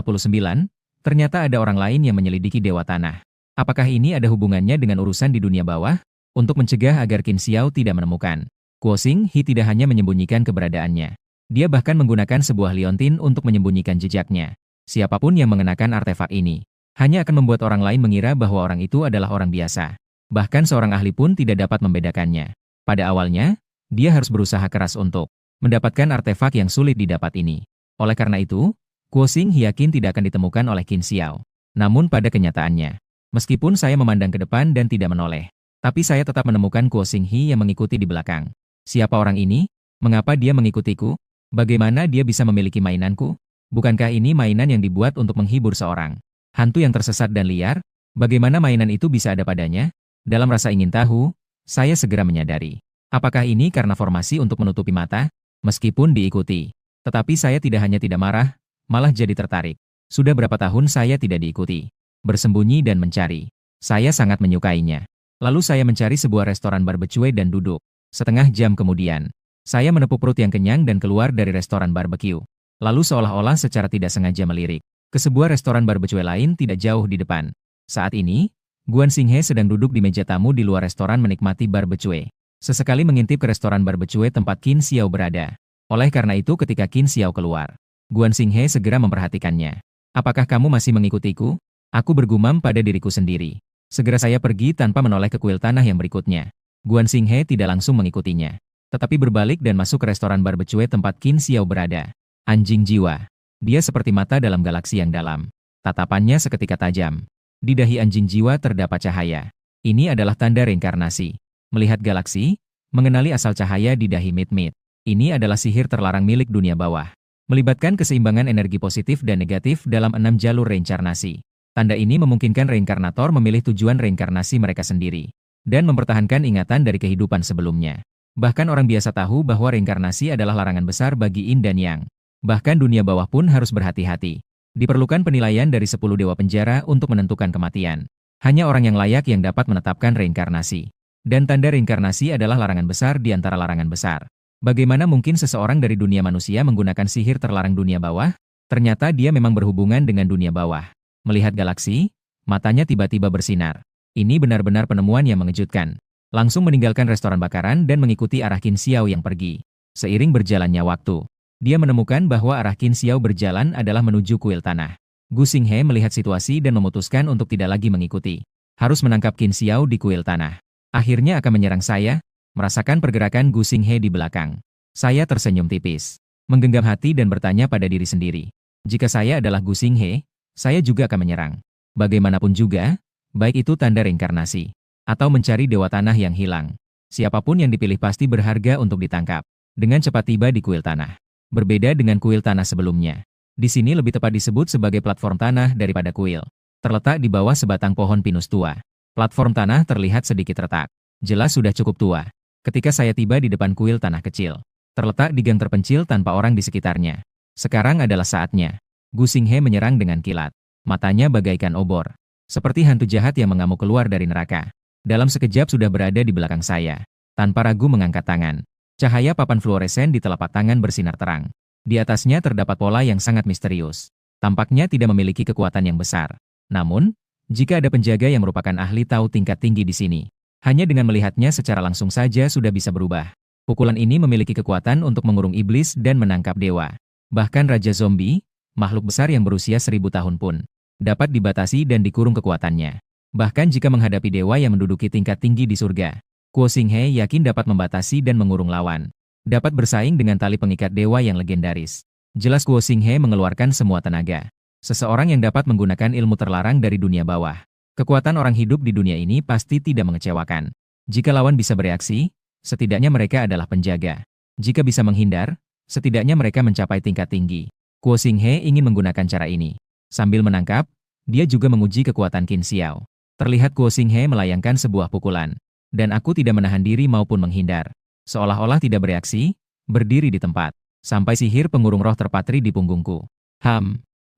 ternyata ada orang lain yang menyelidiki Dewa Tanah. Apakah ini ada hubungannya dengan urusan di dunia bawah? Untuk mencegah agar Qin Xiao tidak menemukan, Kuo Xinghe tidak hanya menyembunyikan keberadaannya. Dia bahkan menggunakan sebuah liontin untuk menyembunyikan jejaknya. Siapapun yang mengenakan artefak ini, hanya akan membuat orang lain mengira bahwa orang itu adalah orang biasa. Bahkan seorang ahli pun tidak dapat membedakannya. Pada awalnya, dia harus berusaha keras untuk mendapatkan artefak yang sulit didapat ini. Oleh karena itu, Kuo Xinghe yakin tidak akan ditemukan oleh Qin Xiao. Namun pada kenyataannya, meskipun saya memandang ke depan dan tidak menoleh, tapi saya tetap menemukan Kuo Xinghe yang mengikuti di belakang. Siapa orang ini? Mengapa dia mengikutiku? Bagaimana dia bisa memiliki mainanku? Bukankah ini mainan yang dibuat untuk menghibur seorang hantu yang tersesat dan liar? Bagaimana mainan itu bisa ada padanya? Dalam rasa ingin tahu, saya segera menyadari. Apakah ini karena formasi untuk menutupi mata? Meskipun diikuti. Tetapi saya tidak hanya tidak marah, malah jadi tertarik. Sudah berapa tahun saya tidak diikuti. Bersembunyi dan mencari. Saya sangat menyukainya. Lalu saya mencari sebuah restoran barbecue dan duduk. Setengah jam kemudian, saya menepuk perut yang kenyang dan keluar dari restoran barbecue. Lalu seolah-olah secara tidak sengaja melirik ke sebuah restoran barbecue lain tidak jauh di depan. Saat ini, Guan Xinghe sedang duduk di meja tamu di luar restoran menikmati barbecue. Sesekali mengintip ke restoran barbecue tempat Qin Xiao berada. Oleh karena itu ketika Qin Xiao keluar, Guan Xinghe segera memperhatikannya. Apakah kamu masih mengikutiku? Aku bergumam pada diriku sendiri. Segera saya pergi tanpa menoleh ke kuil tanah yang berikutnya. Guan Xinghe tidak langsung mengikutinya, tetapi berbalik dan masuk ke restoran barbecue tempat Qin Xiao berada. Anjing jiwa. Dia seperti mata dalam galaksi yang dalam. Tatapannya seketika tajam. Di dahi anjing jiwa terdapat cahaya. Ini adalah tanda reinkarnasi. Melihat galaksi, mengenali asal cahaya di dahi Mit-Mit. Ini adalah sihir terlarang milik dunia bawah. Melibatkan keseimbangan energi positif dan negatif dalam 6 jalur reinkarnasi. Tanda ini memungkinkan reinkarnator memilih tujuan reinkarnasi mereka sendiri. Dan mempertahankan ingatan dari kehidupan sebelumnya. Bahkan orang biasa tahu bahwa reinkarnasi adalah larangan besar bagi Yin dan Yang. Bahkan dunia bawah pun harus berhati-hati. Diperlukan penilaian dari 10 dewa penjara untuk menentukan kematian. Hanya orang yang layak yang dapat menetapkan reinkarnasi. Dan tanda reinkarnasi adalah larangan besar di antara larangan besar. Bagaimana mungkin seseorang dari dunia manusia menggunakan sihir terlarang dunia bawah? Ternyata dia memang berhubungan dengan dunia bawah. Melihat galaksi, matanya tiba-tiba bersinar. Ini benar-benar penemuan yang mengejutkan. Langsung meninggalkan restoran bakaran dan mengikuti arah Qin Xiao yang pergi. Seiring berjalannya waktu, dia menemukan bahwa arah Qin Xiao berjalan adalah menuju kuil tanah. Gu Xinghe melihat situasi dan memutuskan untuk tidak lagi mengikuti. Harus menangkap Qin Xiao di kuil tanah. Akhirnya akan menyerang saya. Merasakan pergerakan Gu Xinghe di belakang. Saya tersenyum tipis. Menggenggam hati dan bertanya pada diri sendiri. Jika saya adalah Gu Xinghe, saya juga akan menyerang. Bagaimanapun juga, baik itu tanda reinkarnasi atau mencari dewa tanah yang hilang. Siapapun yang dipilih pasti berharga untuk ditangkap. Dengan cepat tiba di kuil tanah. Berbeda dengan kuil tanah sebelumnya. Di sini lebih tepat disebut sebagai platform tanah daripada kuil. Terletak di bawah sebatang pohon pinus tua. Platform tanah terlihat sedikit retak. Jelas sudah cukup tua. Ketika saya tiba di depan kuil tanah kecil, terletak di gang terpencil tanpa orang di sekitarnya. Sekarang adalah saatnya. Gu Xinghe menyerang dengan kilat. Matanya bagaikan obor. Seperti hantu jahat yang mengamuk keluar dari neraka. Dalam sekejap sudah berada di belakang saya. Tanpa ragu mengangkat tangan. Cahaya papan fluoresen di telapak tangan bersinar terang. Di atasnya terdapat pola yang sangat misterius. Tampaknya tidak memiliki kekuatan yang besar. Namun, jika ada penjaga yang merupakan ahli tahu tingkat tinggi di sini, hanya dengan melihatnya secara langsung saja sudah bisa berubah. Pukulan ini memiliki kekuatan untuk mengurung iblis dan menangkap dewa. Bahkan Raja Zombie, makhluk besar yang berusia 1000 tahun pun, dapat dibatasi dan dikurung kekuatannya. Bahkan jika menghadapi dewa yang menduduki tingkat tinggi di surga, Kuo Xinghe yakin dapat membatasi dan mengurung lawan. Dapat bersaing dengan tali pengikat dewa yang legendaris. Jelas Kuo Xinghe mengeluarkan semua tenaga. Seseorang yang dapat menggunakan ilmu terlarang dari dunia bawah. Kekuatan orang hidup di dunia ini pasti tidak mengecewakan. Jika lawan bisa bereaksi, setidaknya mereka adalah penjaga. Jika bisa menghindar, setidaknya mereka mencapai tingkat tinggi. Guo Xinghe ingin menggunakan cara ini. Sambil menangkap, dia juga menguji kekuatan Qin Xiao. Terlihat Guo Xinghe melayangkan sebuah pukulan. Dan aku tidak menahan diri maupun menghindar. Seolah-olah tidak bereaksi, berdiri di tempat. Sampai sihir pengurung roh terpatri di punggungku.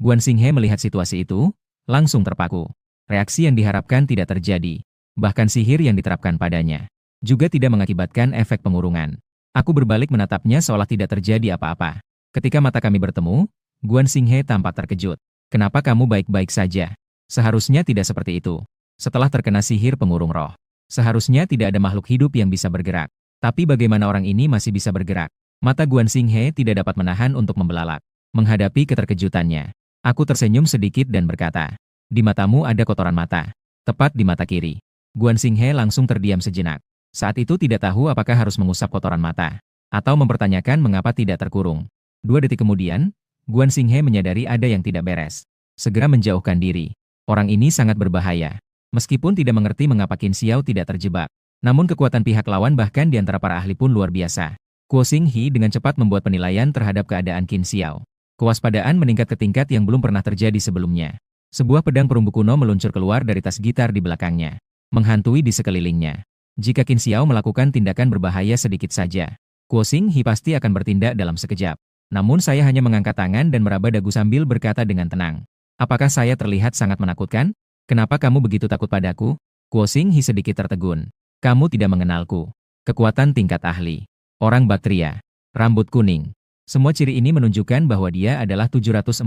Guan Xinghe melihat situasi itu, langsung terpaku. Reaksi yang diharapkan tidak terjadi. Bahkan sihir yang diterapkan padanya juga tidak mengakibatkan efek pengurungan. Aku berbalik menatapnya seolah tidak terjadi apa-apa. Ketika mata kami bertemu, Guan Xinghe tampak terkejut. Kenapa kamu baik-baik saja? Seharusnya tidak seperti itu. Setelah terkena sihir pengurung roh, seharusnya tidak ada makhluk hidup yang bisa bergerak. Tapi bagaimana orang ini masih bisa bergerak? Mata Guan Xinghe tidak dapat menahan untuk membelalak. Menghadapi keterkejutannya, aku tersenyum sedikit dan berkata, di matamu ada kotoran mata. Tepat di mata kiri. Guan Xinghe langsung terdiam sejenak. Saat itu tidak tahu apakah harus mengusap kotoran mata, atau mempertanyakan mengapa tidak terkurung. 2 detik kemudian, Guan Xinghe menyadari ada yang tidak beres. Segera menjauhkan diri. Orang ini sangat berbahaya. Meskipun tidak mengerti mengapa Qin Xiao tidak terjebak, namun kekuatan pihak lawan bahkan di antara para ahli pun luar biasa. Guo Xinghe dengan cepat membuat penilaian terhadap keadaan Qin Xiao. Kewaspadaan meningkat ke tingkat yang belum pernah terjadi sebelumnya. Sebuah pedang perunggu kuno meluncur keluar dari tas gitar di belakangnya, menghantui di sekelilingnya. Jika Qin Xiao melakukan tindakan berbahaya sedikit saja, Guo Xinghe pasti akan bertindak dalam sekejap. Namun saya hanya mengangkat tangan dan meraba dagu sambil berkata dengan tenang. Apakah saya terlihat sangat menakutkan? Kenapa kamu begitu takut padaku? Guo Xinghe sedikit tertegun. Kamu tidak mengenalku. Kekuatan tingkat ahli. Orang Baktria. Rambut kuning. Semua ciri ini menunjukkan bahwa dia adalah 749.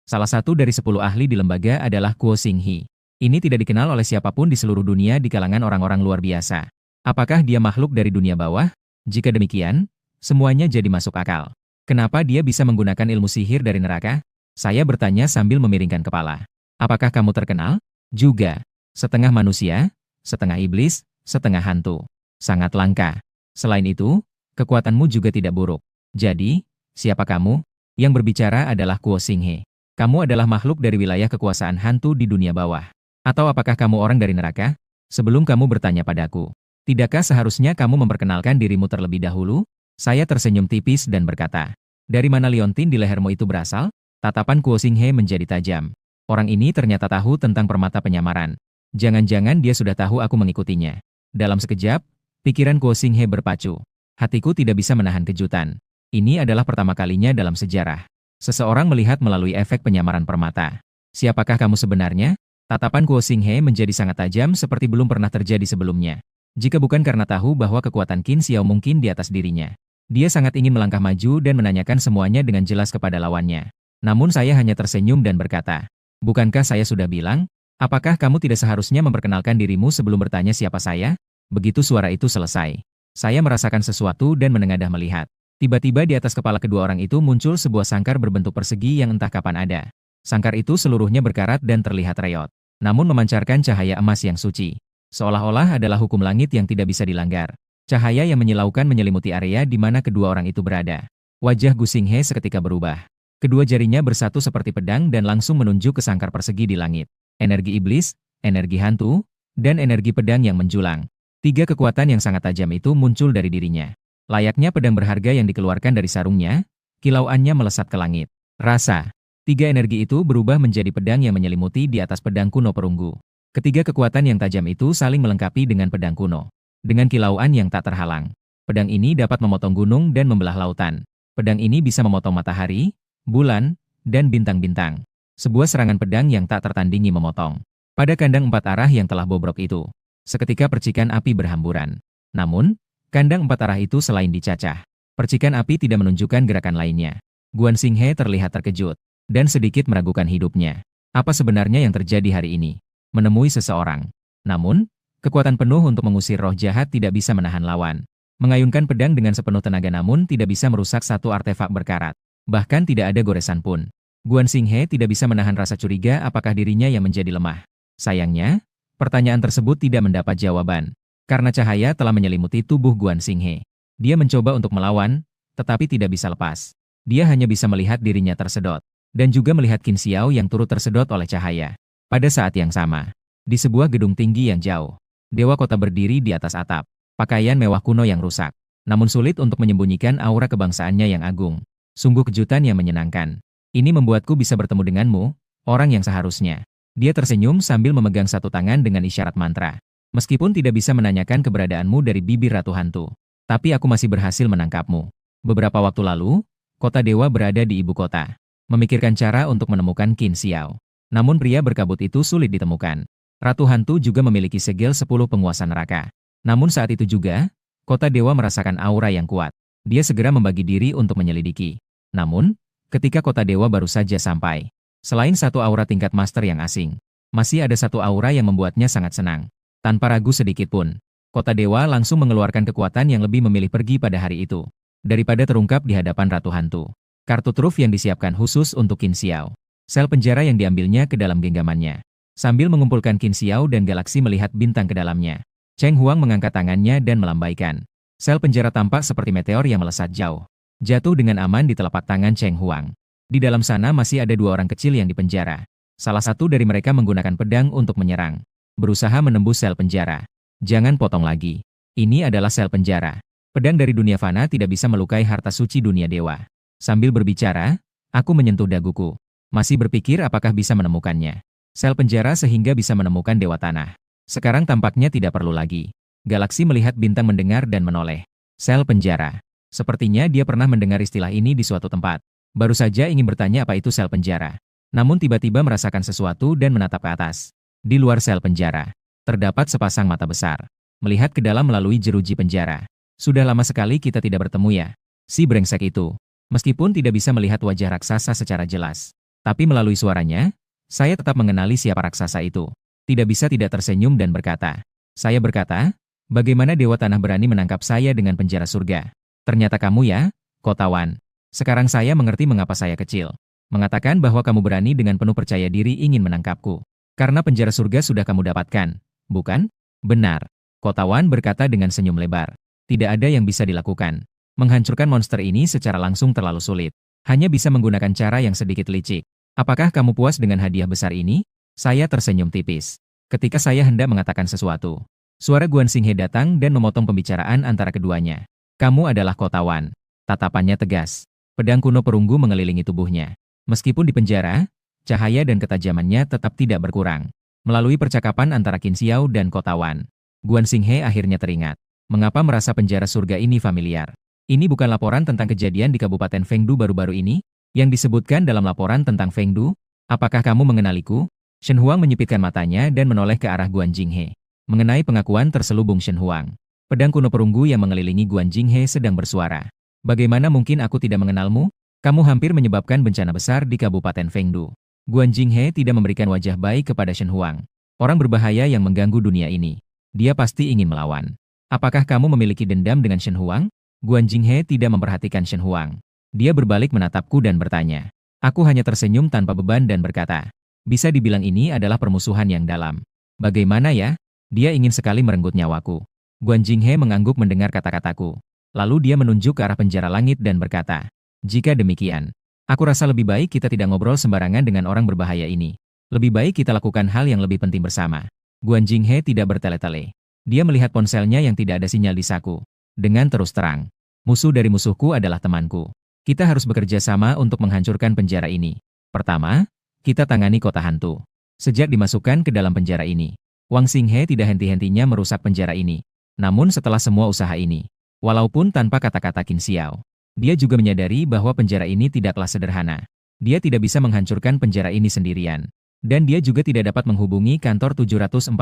Salah satu dari 10 ahli di lembaga adalah Guo Xinghe. Ini tidak dikenal oleh siapapun di seluruh dunia di kalangan orang-orang luar biasa. Apakah dia makhluk dari dunia bawah? Jika demikian, semuanya jadi masuk akal. Kenapa dia bisa menggunakan ilmu sihir dari neraka? Saya bertanya sambil memiringkan kepala. Apakah kamu terkenal? Juga. Setengah manusia, setengah iblis, setengah hantu. Sangat langka. Selain itu, kekuatanmu juga tidak buruk. Jadi, siapa kamu? Yang berbicara adalah Guo Xinghe. Kamu adalah makhluk dari wilayah kekuasaan hantu di dunia bawah. Atau apakah kamu orang dari neraka? Sebelum kamu bertanya padaku, tidakkah seharusnya kamu memperkenalkan dirimu terlebih dahulu? Saya tersenyum tipis dan berkata, dari mana liontin di lehermu itu berasal? Tatapan Guo Xinghe menjadi tajam. Orang ini ternyata tahu tentang permata penyamaran. Jangan-jangan dia sudah tahu aku mengikutinya. Dalam sekejap, pikiran Guo Xinghe berpacu. Hatiku tidak bisa menahan kejutan. Ini adalah pertama kalinya dalam sejarah seseorang melihat melalui efek penyamaran permata. Siapakah kamu sebenarnya? Tatapan Guo Xinghe menjadi sangat tajam seperti belum pernah terjadi sebelumnya. Jika bukan karena tahu bahwa kekuatan Qin Xiao mungkin di atas dirinya, dia sangat ingin melangkah maju dan menanyakan semuanya dengan jelas kepada lawannya. Namun saya hanya tersenyum dan berkata, bukankah saya sudah bilang? Apakah kamu tidak seharusnya memperkenalkan dirimu sebelum bertanya siapa saya? Begitu suara itu selesai, saya merasakan sesuatu dan menengadah melihat. Tiba-tiba di atas kepala kedua orang itu muncul sebuah sangkar berbentuk persegi yang entah kapan ada. Sangkar itu seluruhnya berkarat dan terlihat reot, namun memancarkan cahaya emas yang suci. Seolah-olah adalah hukum langit yang tidak bisa dilanggar. Cahaya yang menyilaukan menyelimuti area di mana kedua orang itu berada. Wajah Guo Xinghe seketika berubah. Kedua jarinya bersatu seperti pedang dan langsung menunjuk ke sangkar persegi di langit. Energi iblis, energi hantu, dan energi pedang yang menjulang. 3 kekuatan yang sangat tajam itu muncul dari dirinya. Layaknya pedang berharga yang dikeluarkan dari sarungnya, kilauannya melesat ke langit. Rasa. 3 energi itu berubah menjadi pedang yang menyelimuti di atas pedang kuno perunggu. Ketiga kekuatan yang tajam itu saling melengkapi dengan pedang kuno. Dengan kilauan yang tak terhalang. Pedang ini dapat memotong gunung dan membelah lautan. Pedang ini bisa memotong matahari, bulan, dan bintang-bintang. Sebuah serangan pedang yang tak tertandingi memotong. Pada kandang 4 arah yang telah bobrok itu, seketika percikan api berhamburan. Namun, kandang 4 arah itu selain dicacah, percikan api tidak menunjukkan gerakan lainnya. Guan Xinghe terlihat terkejut dan sedikit meragukan hidupnya. Apa sebenarnya yang terjadi hari ini? Menemui seseorang. Namun, kekuatan penuh untuk mengusir roh jahat tidak bisa menahan lawan. Mengayunkan pedang dengan sepenuh tenaga namun tidak bisa merusak satu artefak berkarat. Bahkan tidak ada goresan pun. Guan Xinghe tidak bisa menahan rasa curiga apakah dirinya yang menjadi lemah. Sayangnya, pertanyaan tersebut tidak mendapat jawaban. Karena cahaya telah menyelimuti tubuh Guan Xinghe. Dia mencoba untuk melawan, tetapi tidak bisa lepas. Dia hanya bisa melihat dirinya tersedot. dan juga melihat Qin Xiao yang turut tersedot oleh cahaya. Pada saat yang sama, di sebuah gedung tinggi yang jauh, Dewa Kota berdiri di atas atap, pakaian mewah kuno yang rusak, namun sulit untuk menyembunyikan aura kebangsaannya yang agung. Sungguh kejutan yang menyenangkan. Ini membuatku bisa bertemu denganmu, orang yang seharusnya. Dia tersenyum sambil memegang satu tangan dengan isyarat mantra. Meskipun tidak bisa menanyakan keberadaanmu dari bibir Ratu Hantu, tapi aku masih berhasil menangkapmu. Beberapa waktu lalu, kota dewa berada di ibu kota, memikirkan cara untuk menemukan Qin Xiao. Namun pria berkabut itu sulit ditemukan. Ratu Hantu juga memiliki segel 10 penguasa neraka. Namun saat itu juga, kota dewa merasakan aura yang kuat. Dia segera membagi diri untuk menyelidiki. Namun, ketika kota dewa baru saja sampai, selain satu aura tingkat master yang asing, masih ada satu aura yang membuatnya sangat senang. Tanpa ragu sedikit pun, kota dewa langsung mengeluarkan kekuatan yang lebih memilih pergi pada hari itu, daripada terungkap di hadapan Ratu Hantu. Kartu truf yang disiapkan khusus untuk Qin Xiao. Sel penjara yang diambilnya ke dalam genggamannya. Sambil mengumpulkan Qin Xiao dan galaksi melihat bintang ke dalamnya, Cheng Huang mengangkat tangannya dan melambaikan. Sel penjara tampak seperti meteor yang melesat jauh, jatuh dengan aman di telapak tangan Cheng Huang. Di dalam sana masih ada dua orang kecil yang dipenjara. Salah satu dari mereka menggunakan pedang untuk menyerang, berusaha menembus sel penjara. Jangan potong lagi. Ini adalah sel penjara. Pedang dari dunia fana tidak bisa melukai harta suci dunia dewa. Sambil berbicara, aku menyentuh daguku. Masih berpikir apakah bisa menemukannya. Sel penjara sehingga bisa menemukan dewa tanah. Sekarang tampaknya tidak perlu lagi. Galaksi melihat bintang mendengar dan menoleh. Sel penjara. Sepertinya dia pernah mendengar istilah ini di suatu tempat. Baru saja ingin bertanya apa itu sel penjara. Namun tiba-tiba merasakan sesuatu dan menatap ke atas. Di luar sel penjara, terdapat sepasang mata besar. Melihat ke dalam melalui jeruji penjara. Sudah lama sekali kita tidak bertemu ya. Si brengsek itu. Meskipun tidak bisa melihat wajah raksasa secara jelas, tapi melalui suaranya, saya tetap mengenali siapa raksasa itu. Tidak bisa tidak tersenyum dan berkata. Saya berkata, bagaimana Dewa Tanah berani menangkap saya dengan penjara surga? Ternyata kamu ya, Kotawan. Sekarang saya mengerti mengapa saya kecil. Mengatakan bahwa kamu berani dengan penuh percaya diri ingin menangkapku. Karena penjara surga sudah kamu dapatkan, bukan? Benar. Kotawan berkata dengan senyum lebar. Tidak ada yang bisa dilakukan. Menghancurkan monster ini secara langsung terlalu sulit. Hanya bisa menggunakan cara yang sedikit licik. Apakah kamu puas dengan hadiah besar ini? Saya tersenyum tipis. Ketika saya hendak mengatakan sesuatu, suara Guan Xinghe datang dan memotong pembicaraan antara keduanya. Kamu adalah Kotawan. Tatapannya tegas. Pedang kuno perunggu mengelilingi tubuhnya. Meskipun di penjara, cahaya dan ketajamannya tetap tidak berkurang. Melalui percakapan antara Qin Xiao dan Kotawan, Guan Xinghe akhirnya teringat. Mengapa merasa penjara surga ini familiar? Ini bukan laporan tentang kejadian di Kabupaten Fengdu baru-baru ini? Yang disebutkan dalam laporan tentang Fengdu? Apakah kamu mengenaliku? Shen Huang menyipitkan matanya dan menoleh ke arah Guan Jinghe. Mengenai pengakuan terselubung Shen Huang, pedang kuno perunggu yang mengelilingi Guan Jinghe sedang bersuara. Bagaimana mungkin aku tidak mengenalmu? Kamu hampir menyebabkan bencana besar di Kabupaten Fengdu. Guan Jinghe tidak memberikan wajah baik kepada Shen Huang. Orang berbahaya yang mengganggu dunia ini. Dia pasti ingin melawan. Apakah kamu memiliki dendam dengan Shen Huang? Guan Jinghe tidak memperhatikan Shen Huang. Dia berbalik menatapku dan bertanya. Aku hanya tersenyum tanpa beban dan berkata, bisa dibilang ini adalah permusuhan yang dalam. Bagaimana ya? Dia ingin sekali merenggut nyawaku. Guan Jinghe mengangguk mendengar kata-kataku. Lalu dia menunjuk ke arah penjara langit dan berkata, jika demikian, aku rasa lebih baik kita tidak ngobrol sembarangan dengan orang berbahaya ini. Lebih baik kita lakukan hal yang lebih penting bersama. Guan Jinghe tidak bertele-tele. Dia melihat ponselnya yang tidak ada sinyal di saku. Dengan terus terang, musuh dari musuhku adalah temanku. Kita harus bekerja sama untuk menghancurkan penjara ini. Pertama, kita tangani kota hantu. Sejak dimasukkan ke dalam penjara ini, Wang Xinghe tidak henti-hentinya merusak penjara ini. Namun setelah semua usaha ini, walaupun tanpa kata-kata Qin Xiao, dia juga menyadari bahwa penjara ini tidaklah sederhana. Dia tidak bisa menghancurkan penjara ini sendirian. Dan dia juga tidak dapat menghubungi kantor 749.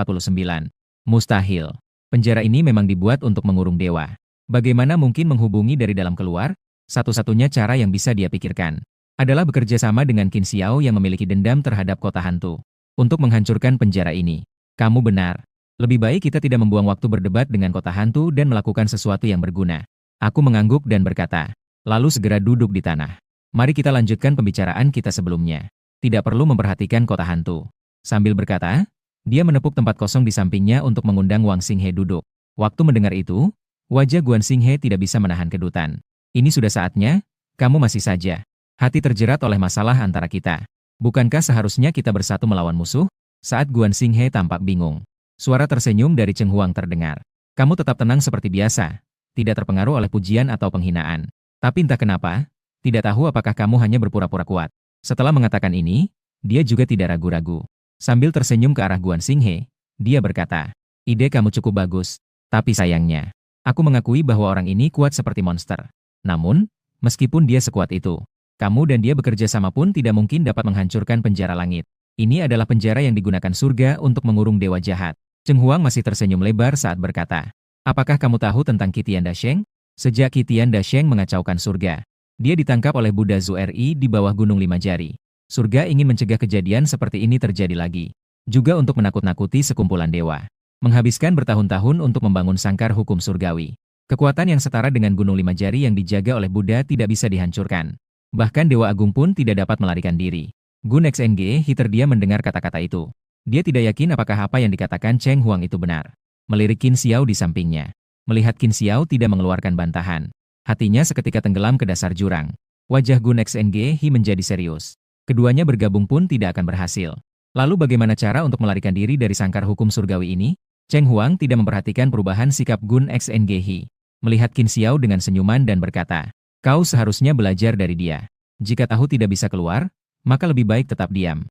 Mustahil. Penjara ini memang dibuat untuk mengurung dewa. Bagaimana mungkin menghubungi dari dalam keluar? Satu-satunya cara yang bisa dia pikirkan adalah bekerja sama dengan Qin Xiao yang memiliki dendam terhadap kota hantu untuk menghancurkan penjara ini. Kamu benar. Lebih baik kita tidak membuang waktu berdebat dengan kota hantu dan melakukan sesuatu yang berguna. Aku mengangguk dan berkata, lalu segera duduk di tanah. Mari kita lanjutkan pembicaraan kita sebelumnya. Tidak perlu memperhatikan kota hantu. Sambil berkata, dia menepuk tempat kosong di sampingnya untuk mengundang Wang Xinghe duduk. Waktu mendengar itu, wajah Guan Xinghe tidak bisa menahan kedutan. Ini sudah saatnya, kamu masih saja Hati terjerat oleh masalah antara kita. Bukankah seharusnya kita bersatu melawan musuh? Saat Guan Xinghe tampak bingung. Suara tersenyum dari Cheng Huang terdengar. Kamu tetap tenang seperti biasa. Tidak terpengaruh oleh pujian atau penghinaan. Tapi entah kenapa, tidak tahu apakah kamu hanya berpura-pura kuat. Setelah mengatakan ini, dia juga tidak ragu-ragu. Sambil tersenyum ke arah Guan Xinghe, dia berkata, ide kamu cukup bagus. Tapi sayangnya, aku mengakui bahwa orang ini kuat seperti monster. Namun, meskipun dia sekuat itu, kamu dan dia bekerja sama pun tidak mungkin dapat menghancurkan penjara langit. Ini adalah penjara yang digunakan surga untuk mengurung dewa jahat. Cheng Huang masih tersenyum lebar saat berkata, apakah kamu tahu tentang Qitian Dasheng? Sejak Qitian Dasheng mengacaukan surga, dia ditangkap oleh Buddha Zuer'i di bawah Gunung Lima Jari. Surga ingin mencegah kejadian seperti ini terjadi lagi. Juga untuk menakut-nakuti sekumpulan dewa. Menghabiskan bertahun-tahun untuk membangun sangkar hukum surgawi. Kekuatan yang setara dengan Gunung Lima Jari yang dijaga oleh Buddha tidak bisa dihancurkan. Bahkan Dewa Agung pun tidak dapat melarikan diri. Gun Xng terdiam mendengar kata-kata itu. Dia tidak yakin apakah apa yang dikatakan Cheng Huang itu benar. Melirik Qin Xiao di sampingnya. Melihat Qin Xiao tidak mengeluarkan bantahan. Hatinya seketika tenggelam ke dasar jurang. Wajah Gun Xng menjadi serius. Keduanya bergabung pun tidak akan berhasil. Lalu bagaimana cara untuk melarikan diri dari sangkar hukum surgawi ini? Cheng Huang tidak memperhatikan perubahan sikap Gun Xng. Melihat Qin Xiao dengan senyuman dan berkata, kau seharusnya belajar dari dia. Jika tahu tidak bisa keluar, maka lebih baik tetap diam.